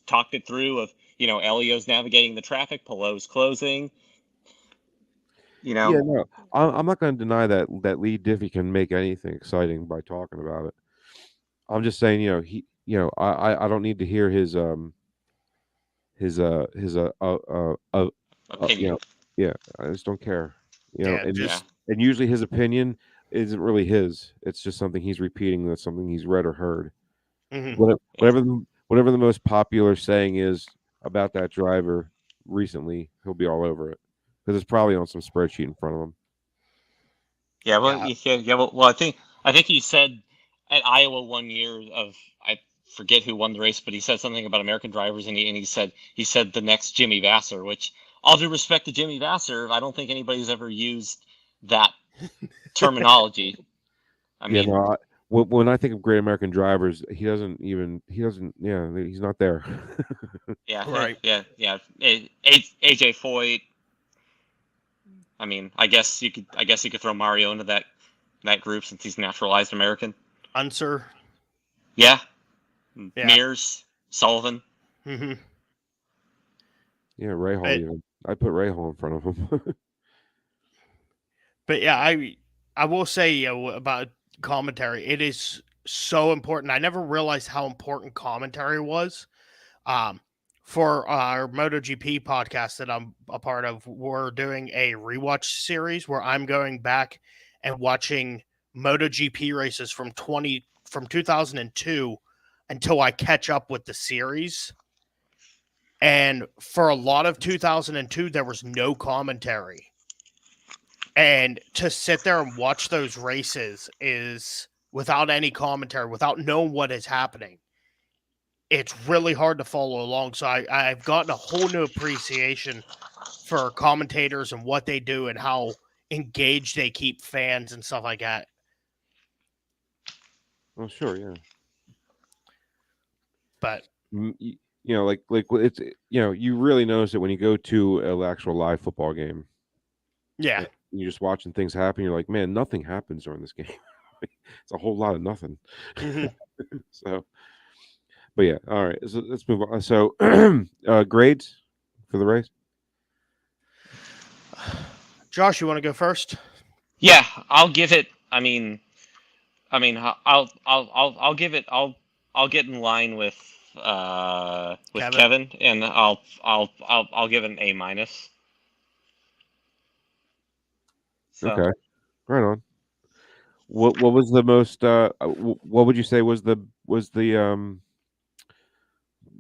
talked it through of Elio's navigating the traffic, Pelot's closing. Yeah, no, I'm not going to deny that Lee Diffie can make anything exciting by talking about it. I'm just saying, I don't need to hear his opinion. Yeah, I just don't care. Yeah, And usually his opinion isn't really his. It's just something he's repeating. That's something he's read or heard. Mhm. Whatever the most popular saying is about that driver recently, he'll be all over it because it's probably on some spreadsheet in front of him. Yeah, well, well, I think he said at Iowa one year I forget who won the race, but he said something about American drivers, and he said the next Jimmy Vasser, which, all due respect to Jimmy Vasser, I don't think anybody's ever used that terminology. When I think of great American drivers, he's not there. Yeah, right. yeah. AJ Foyt. I mean, I guess you could throw Mario into that group since he's naturalized American. Unser. Yeah. Mears, Sullivan. Mm-hmm. Yeah, Rahal. I put Rahal in front of him. But yeah, I will say about commentary, it is so important. I never realized how important commentary was. For our MotoGP podcast that I'm a part of, we're doing a rewatch series where I'm going back and watching MotoGP races from 2002 until I catch up with the series. And for a lot of 2002, there was no commentary. And to sit there and watch those races is without any commentary, without knowing what is happening, it's really hard to follow along. So I've gotten a whole new appreciation for commentators and what they do and how engaged they keep fans and stuff like that. Well, sure, yeah. But like it's you really notice it when you go to an actual live football game. Yeah. You're just watching things happen. You're like, man, nothing happens during this game. It's a whole lot of nothing. Mm-hmm. So, but yeah, all right. So let's move on. So, grades for the race. Josh, you want to go first? Yeah, I'll give it. I'll give it. I'll get in line with Kevin, and I'll give it an A-. So. Okay, right on. What was the most? What would you say was the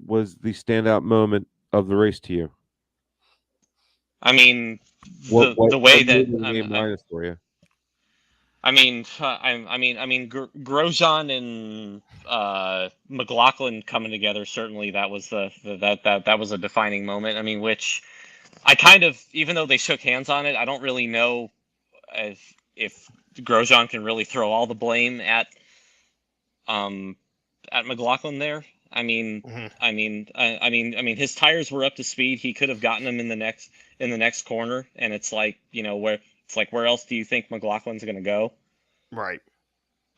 standout moment of the race to you? I mean, the way that A- for you. Grosjean and McLaughlin coming together, certainly that was that was a defining moment. I mean, which I kind of, even though they shook hands on it, I don't really know if Grosjean can really throw all the blame at McLaughlin there. I mean, his tires were up to speed. He could have gotten them in the next corner, and it's like, where else do you think McLaughlin's going to go? Right.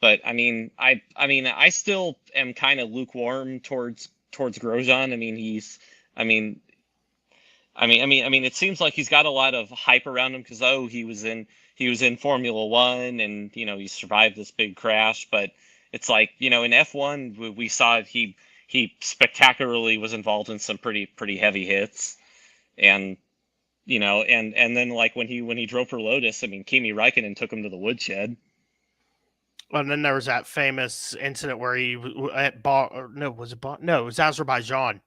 But I still am kind of lukewarm towards Grosjean. It seems like he's got a lot of hype around him because he was in Formula One, and he survived this big crash. But it's like, in F1 we saw he spectacularly was involved in some pretty heavy hits, and and then like when he drove for Lotus, Kimi Räikkönen took him to the woodshed. And then there was that famous incident where he at it was Azerbaijan,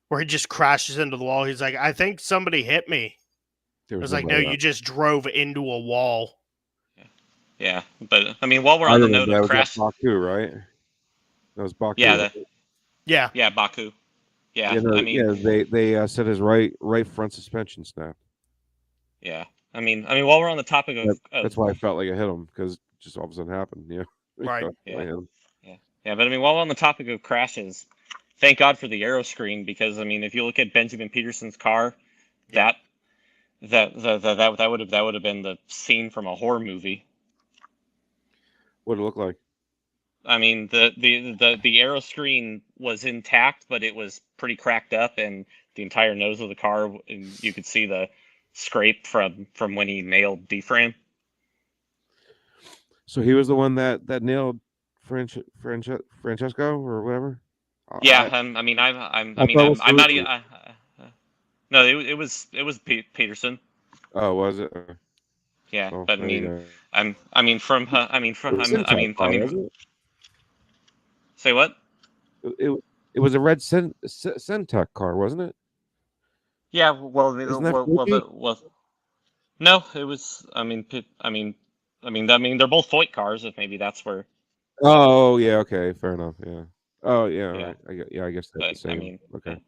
where he just crashes into the wall. He's like, I think somebody hit me. It was like, no, you just drove into a wall. Yeah, but while we're on the note of crash, Baku, right? That was Baku. Yeah, Baku. Yeah, they said his right front suspension snapped. Yeah, while we're on the topic That's why I felt like I hit him, because just all of a sudden happened. Yeah. Right. Yeah. But while we're on the topic of crashes, thank God for the aero screen, because if you look at Benjamin Peterson's car, Yeah. that would have been the scene from a horror movie. What did it look like? The aero screen was intact, but it was pretty cracked up, and the entire nose of the car, and you could see the scrape from when he nailed D-frame. So he was the one that nailed Francesco or whatever. Yeah, I'm not. No, it was Peterson. Oh, was it? Yeah, Oh, but there you go. Say what? It was a red Centec car, wasn't it? Yeah, well, Isn't that no, it was. They're both Foyt cars. If maybe that's where. Oh yeah, okay, fair enough. Yeah. Oh yeah, Yeah. right. I guess that's the same. Okay.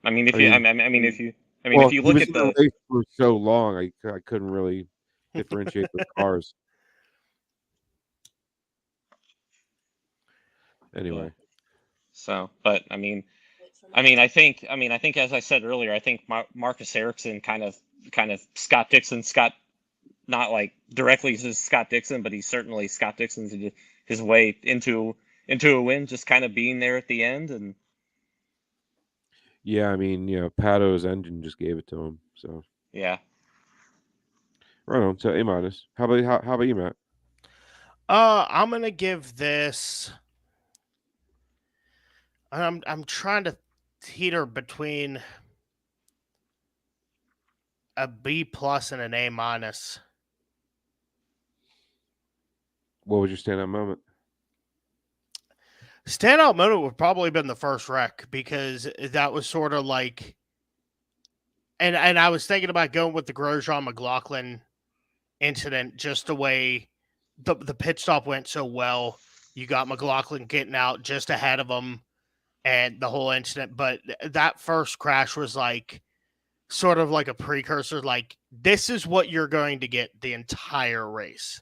If you look at the race for so long, I couldn't really differentiate the cars. Anyway. So, but I think as I said earlier, I think Marcus Ericsson kind of Scott Dixon, not like directly to Scott Dixon, but he's certainly Scott Dixon's his way into a win, just kind of being there at the end. And yeah, Pato's engine just gave it to him. So yeah, right on. So A-. How about you, Matt? I'm gonna give this. I'm trying to teeter between a B+ and an A-. What was your standout moment? Standout moment would probably been the first wreck, because that was sort of like, and I was thinking about going with the Grosjean McLaughlin incident, just the way the pit stop went so well. You got McLaughlin getting out just ahead of him, and the whole incident. But that first crash was like sort of like a precursor, like, this is what you're going to get the entire race.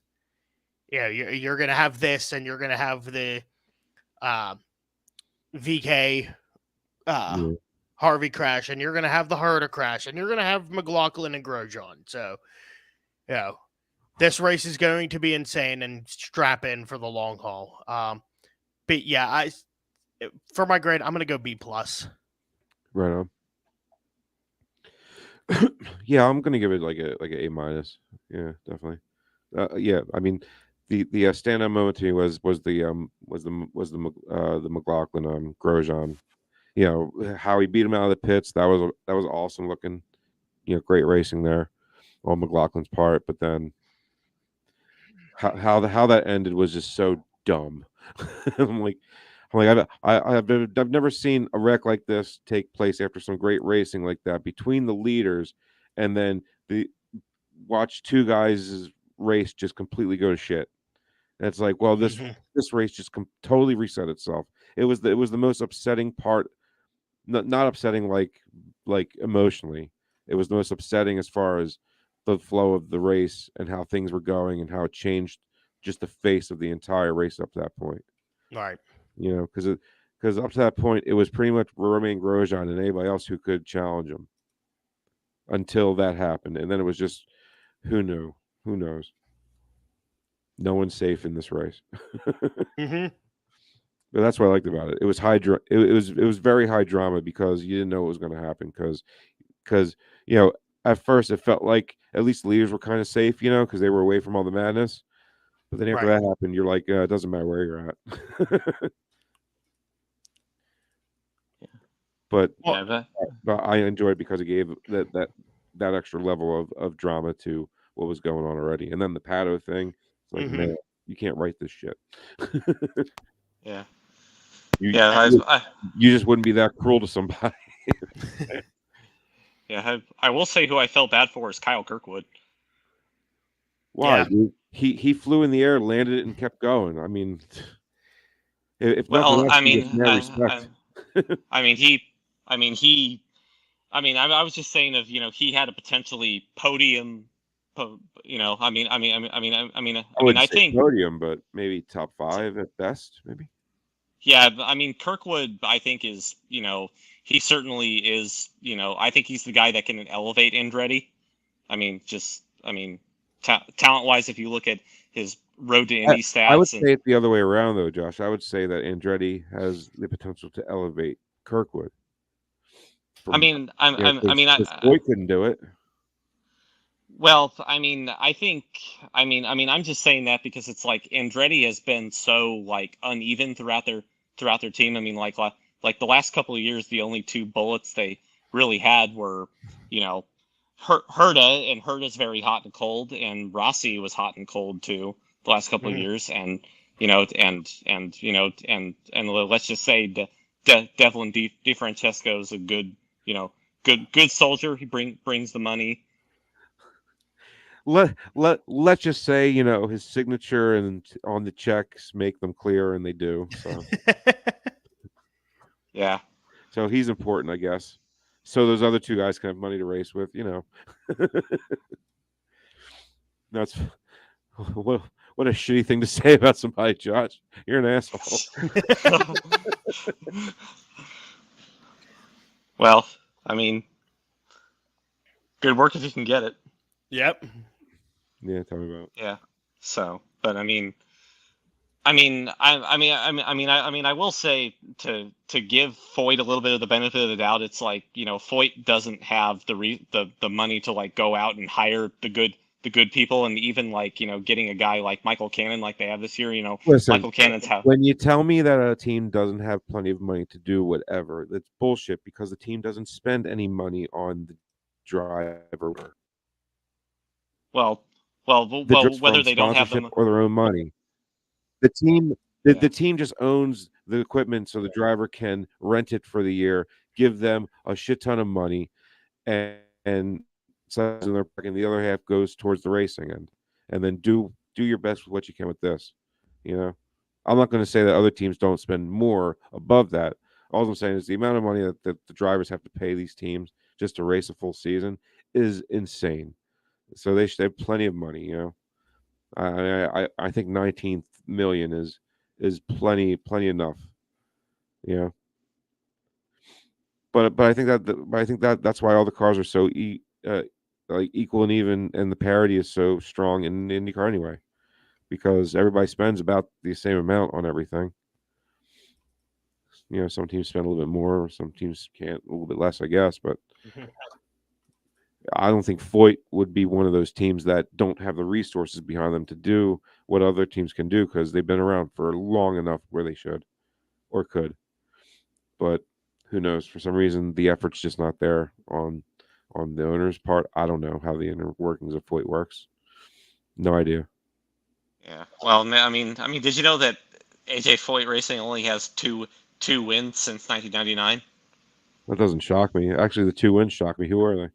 Yeah, you're going to have this, and you're going to have the VK Harvey crash, and you're going to have the Herta crash, and you're going to have McLaughlin and Grosjean. So, this race is going to be insane, and strap in for the long haul. But yeah, for my grade, I'm going to go B+. Right on. Yeah, I'm gonna give it like a A-. Yeah, definitely. Yeah, the standout moment to me was the McLaughlin Grosjean. How he beat him out of the pits. That was awesome looking. Great racing there on McLaughlin's part. But then how that ended was just so dumb. I've never seen a wreck like this take place after some great racing like that between the leaders, and then watch two guys' race just completely go to shit. And it's like, well, this race just totally reset itself. It was the most upsetting part. Not upsetting like emotionally. It was the most upsetting as far as the flow of the race and how things were going and how it changed just the face of the entire race up to that point. Right. Because up to that point, it was pretty much Romain Grosjean and anybody else who could challenge him until that happened. And then it was just, who knew? Who knows? No one's safe in this race. But that's what I liked about it. It was it was very high drama, because you didn't know what was going to happen. Because at first it felt like at least the leaders were kind of safe, because they were away from all the madness. But then after that happened, you're like, it doesn't matter where you're at. But I enjoyed it because it gave that extra level of drama to what was going on already. And then the Pato thing, it's like, man, you can't write this shit. Yeah. You just wouldn't be that cruel to somebody. Yeah, I will say who I felt bad for is Kyle Kirkwood. Why? Yeah. Dude? He flew in the air, landed it, and kept going. I was just saying of he had a potentially podium you know, wouldn't I say think, podium, but maybe top 5 at best, maybe. yeah, I mean, Kirkwood, I think is, you know, he certainly is, you know, I think he's the guy that can elevate Andretti. I mean, talent wise, if you look at his road to Indy I would stats, and say it's the other way around, though, Josh. I would say that Andretti has the potential to elevate Kirkwood. I mean, Because Boy couldn't do it. well, I think, I'm just saying that because it's like Andretti has been so like uneven throughout their team. I mean, like the last couple of years, the only two bullets they really had were, you know, Herta, and Herta's very hot and cold, and Rossi was hot and cold too the last couple of years, and you know, and let's just say Devlin DeFrancesco is a good, you know, good soldier. He brings the money. Let's just say, you know, his signature and on the checks make them clear, and they do. So Yeah. so he's important, I guess. So those other two guys can have money to race with, you know. That's what a shitty thing to say about somebody, Josh. You're an asshole. Well, I mean, good work if you can get it. Yep. Yeah, tell me about it. Yeah. So, but I will say to give Foyt a little bit of the benefit of the doubt. It's like, you know, Foyt doesn't have the money to like go out and hire the good people, and even like, you know, getting a guy like Michael Cannon like they have this year. You know, Listen, Michael Cannon's when you tell me that a team doesn't have plenty of money to do whatever, that's bullshit, because the team doesn't spend any money on the driver. whether they don't have them or their own money. The team just owns the equipment, so the driver can rent it for the year, give them a shit ton of money, and the other half goes towards the racing end. And then do your best with what you can with this. You know, I'm not going to say that other teams don't spend more above that. All I'm saying is the amount of money that the drivers have to pay these teams just to race a full season is insane. So they should have plenty of money. You know, I think 19 million is plenty enough. You know, but I think that's why all the cars are so like equal and even, and the parity is so strong in IndyCar anyway, because everybody spends about the same amount on everything. You know, some teams spend a little bit more, some teams can't, a little bit less, I guess. But I don't think Foyt would be one of those teams that don't have the resources behind them to do what other teams can do, because they've been around for long enough where they should or could. But who knows? For some reason, the effort's just not there on the owner's part. I don't know how the inner workings of Foyt works. No idea. Yeah. Well, I mean, did you know that AJ Foyt Racing only has two wins since 1999? That doesn't shock me. Actually, the 2 wins shock me. Who are they?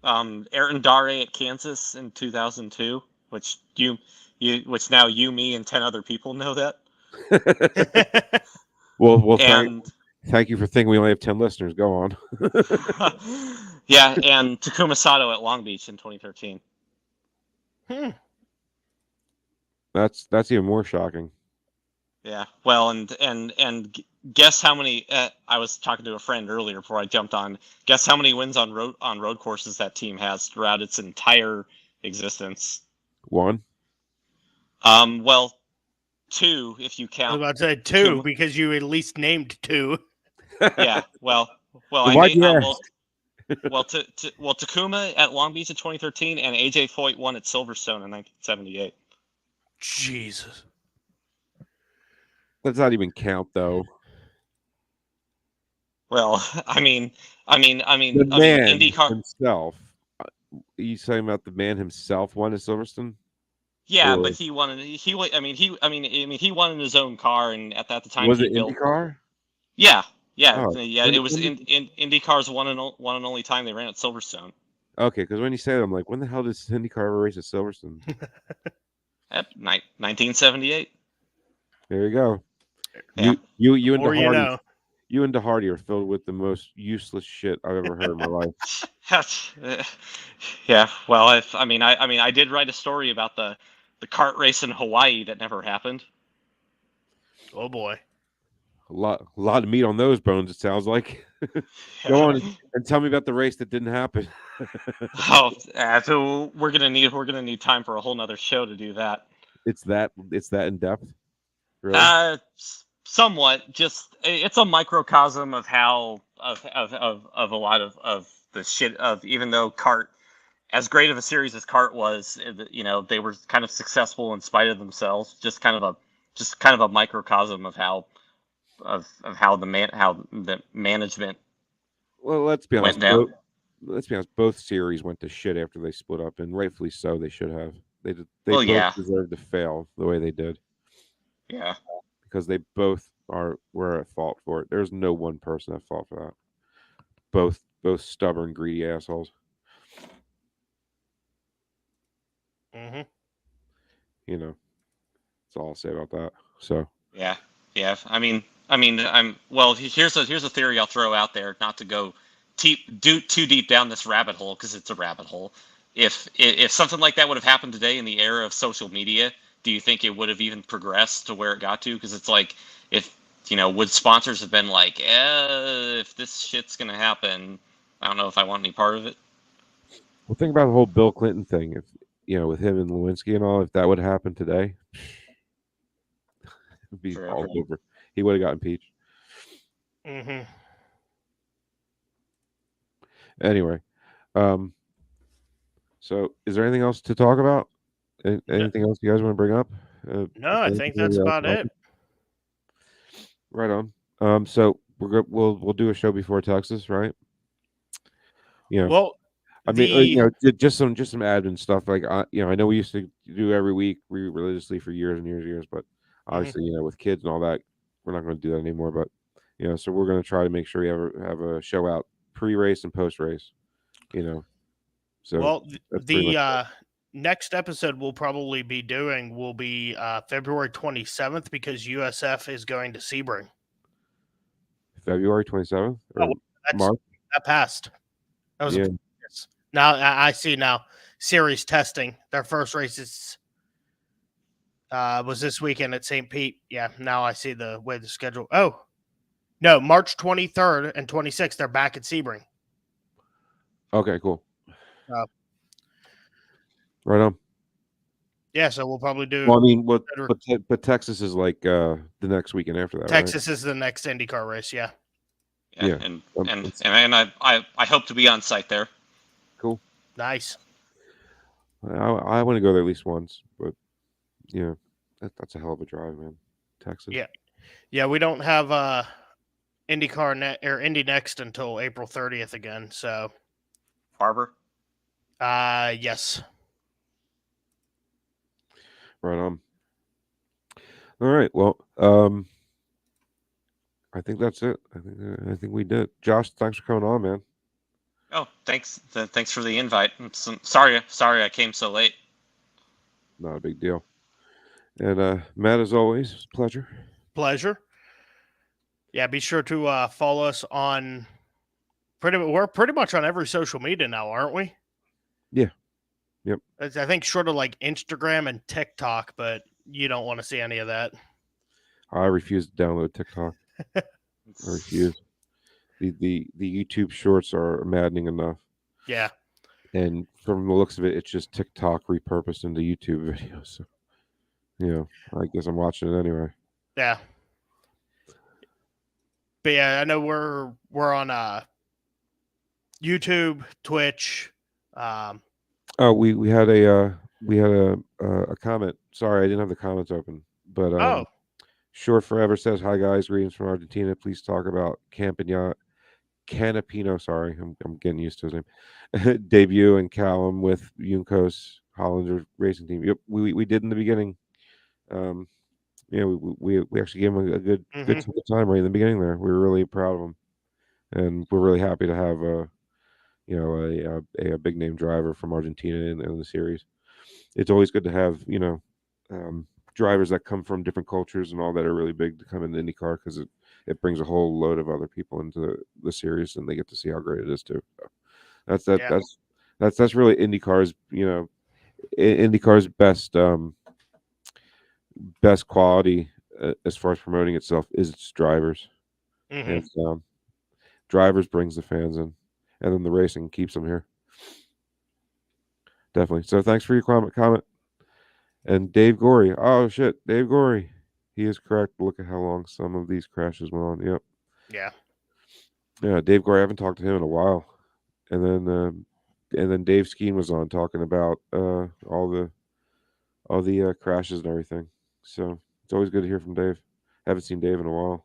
Ayrton Dare at Kansas in 2002, which which now you, me, and 10 other people know that. well, and thank you for thinking we only have 10 listeners. Go on. Yeah, and Takuma Sato at Long Beach in 2013. That's even more shocking. Yeah, well, and guess how many? I was talking to a friend earlier before I jumped on. Guess how many wins on road courses that team has throughout its entire existence? 1. Well, 2 if you count. I was about to say 2 because you at least named 2. Yeah, well, Takuma at Long Beach in 2013, and AJ Foyt won at Silverstone in 1978. Jesus. Does not even count, though. Well, I mean, the man IndyCar himself. You saying about the man himself won at Silverstone? Yeah, but he won. He won in his own car, and at the time was he it built. IndyCar? Yeah. Oh, It was IndyCar's one and only time they ran at Silverstone. Okay, because when you say that, I'm like, when the hell does IndyCar ever race at Silverstone? 1978. There you go. Yeah. You You and DeHardy are filled with the most useless shit I've ever heard in my life. Yeah. Well, I did write a story about the kart race in Hawaii that never happened. Oh boy. A lot of meat on those bones. It sounds like. Go on and tell me about the race that didn't happen. So we're gonna need time for a whole nother show to do that. It's that in depth. Really? Somewhat. Just it's a microcosm of how of a lot of the shit of, even though Cart, as great of a series as Cart was, they were kind of successful in spite of themselves. Just kind of a microcosm of how how the management Well, let's be honest. went down. Let's be honest. Both series went to shit after they split up, and rightfully so. They should have. They Well, both yeah. deserved to fail the way they did. Yeah. Because they both were at fault for it. There's no one person at fault for that. Both stubborn, greedy assholes. Mm-hmm. You know, that's all I'll say about that. So yeah. Here's a theory I'll throw out there, not to go too deep down this rabbit hole, because it's a rabbit hole. If something like that would have happened today in the era of social media, do you think it would have even progressed to where it got to? Because it's like, if would sponsors have been like, if this shit's gonna happen, I don't know if I want any part of it. Well, think about the whole Bill Clinton thing. If with him and Lewinsky and all, if that would happen today, it'd be all over. He would have got impeached. Mm-hmm. Anyway, so is there anything else to talk about? Anything else you guys want to bring up? No, I think that's about it. Right on. So we'll do a show before Texas, right? Yeah. Well, I mean, just some admin stuff. Like, I know we used to do every week religiously for years and years and years, but obviously, with kids and all that, we're not going to do that anymore. But so we're going to try to make sure we have a show out pre-race and post-race. So the next episode we'll probably be doing will be February 27th, because USF is going to Sebring. February 27th or March? That passed. That was now I see now. Series testing. Their first races was this weekend at St. Pete. Yeah, now I see the way the schedule. Oh, no, March 23rd and 26th. They're back at Sebring. Okay, cool. Right on. Yeah, so we'll probably do. Well, I mean, but Texas is like the next weekend after that. Texas right? is the next IndyCar race. Yeah. Yeah. And I hope to be on site there. Cool. Nice. I want to go there at least once, but that's a hell of a drive, man. Texas. Yeah. We don't have IndyCar or Indy next until April 30th again. So. Harbor. Yes. Right on. All right. Well, I think that's it. I think we did. Josh, thanks for coming on, man. Oh, thanks. Thanks for the invite. Sorry I came so late. Not a big deal. And Matt, as always, it's a pleasure. Pleasure. Yeah, be sure to follow us on. We're pretty much on every social media now, aren't we? Yeah. Yep. I think short of like Instagram and TikTok, but you don't want to see any of that. I refuse to download TikTok. I refuse. The YouTube shorts are maddening enough. Yeah. And from the looks of it, it's just TikTok repurposed into YouTube videos. So, I guess I'm watching it anyway. Yeah. But yeah, I know we're on YouTube, Twitch. We had a comment. Sorry, I didn't have the comments open. But Short Forever says, "Hi guys, greetings from Argentina. Please talk about Canapino. Sorry, I'm getting used to his name. Debut and Callum with Juncos Hollander Racing Team. Yep, we did in the beginning. We actually gave him a good time right in the beginning there. We were really proud of him, and we're really happy to have a big name driver from Argentina in the series. It's always good to have drivers that come from different cultures and all that are really big to come into IndyCar, because it brings a whole load of other people into the series, and they get to see how great it is too. So that's that. Yeah. That's really IndyCar's. IndyCar's best quality as far as promoting itself is its drivers, hands down. Drivers brings the fans in, and then the racing keeps them here. Definitely. So thanks for your comment. And Dave Gorey. Oh shit, Dave Gorey. He is correct. Look at how long some of these crashes went on. Yep. Yeah. Yeah, Dave Gorey. I haven't talked to him in a while. And then Dave Skeen was on talking about all the crashes and everything. So it's always good to hear from Dave. Haven't seen Dave in a while.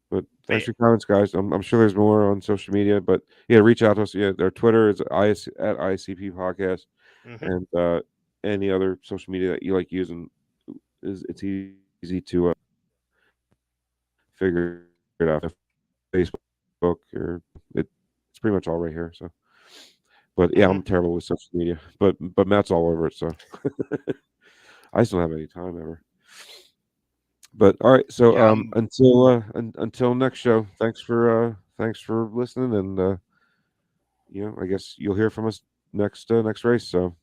But thanks for your comments, guys. I'm sure there's more on social media, but yeah, reach out to us. Yeah, their Twitter is at ICP Podcast, and any other social media that you like using it's easy to figure it out. Facebook or it's pretty much all right here. So, but yeah, I'm terrible with social media, but Matt's all over it. So I just don't have any time ever. But all right, so until next show, thanks for listening, and I guess you'll hear from us next race. So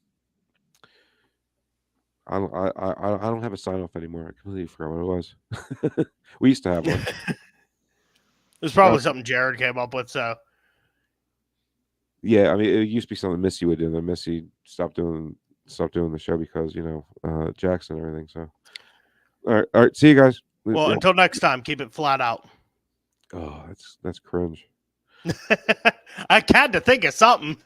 I don't have a sign off anymore. I completely forgot what it was. We used to have one. It was probably something Jared came up with. So yeah, I mean, it used to be something Missy would do, and then Missy stopped doing the show because Jackson and everything. So all right, see you guys. Well, until next time, keep it flat out. Oh, that's cringe. I had to think of something.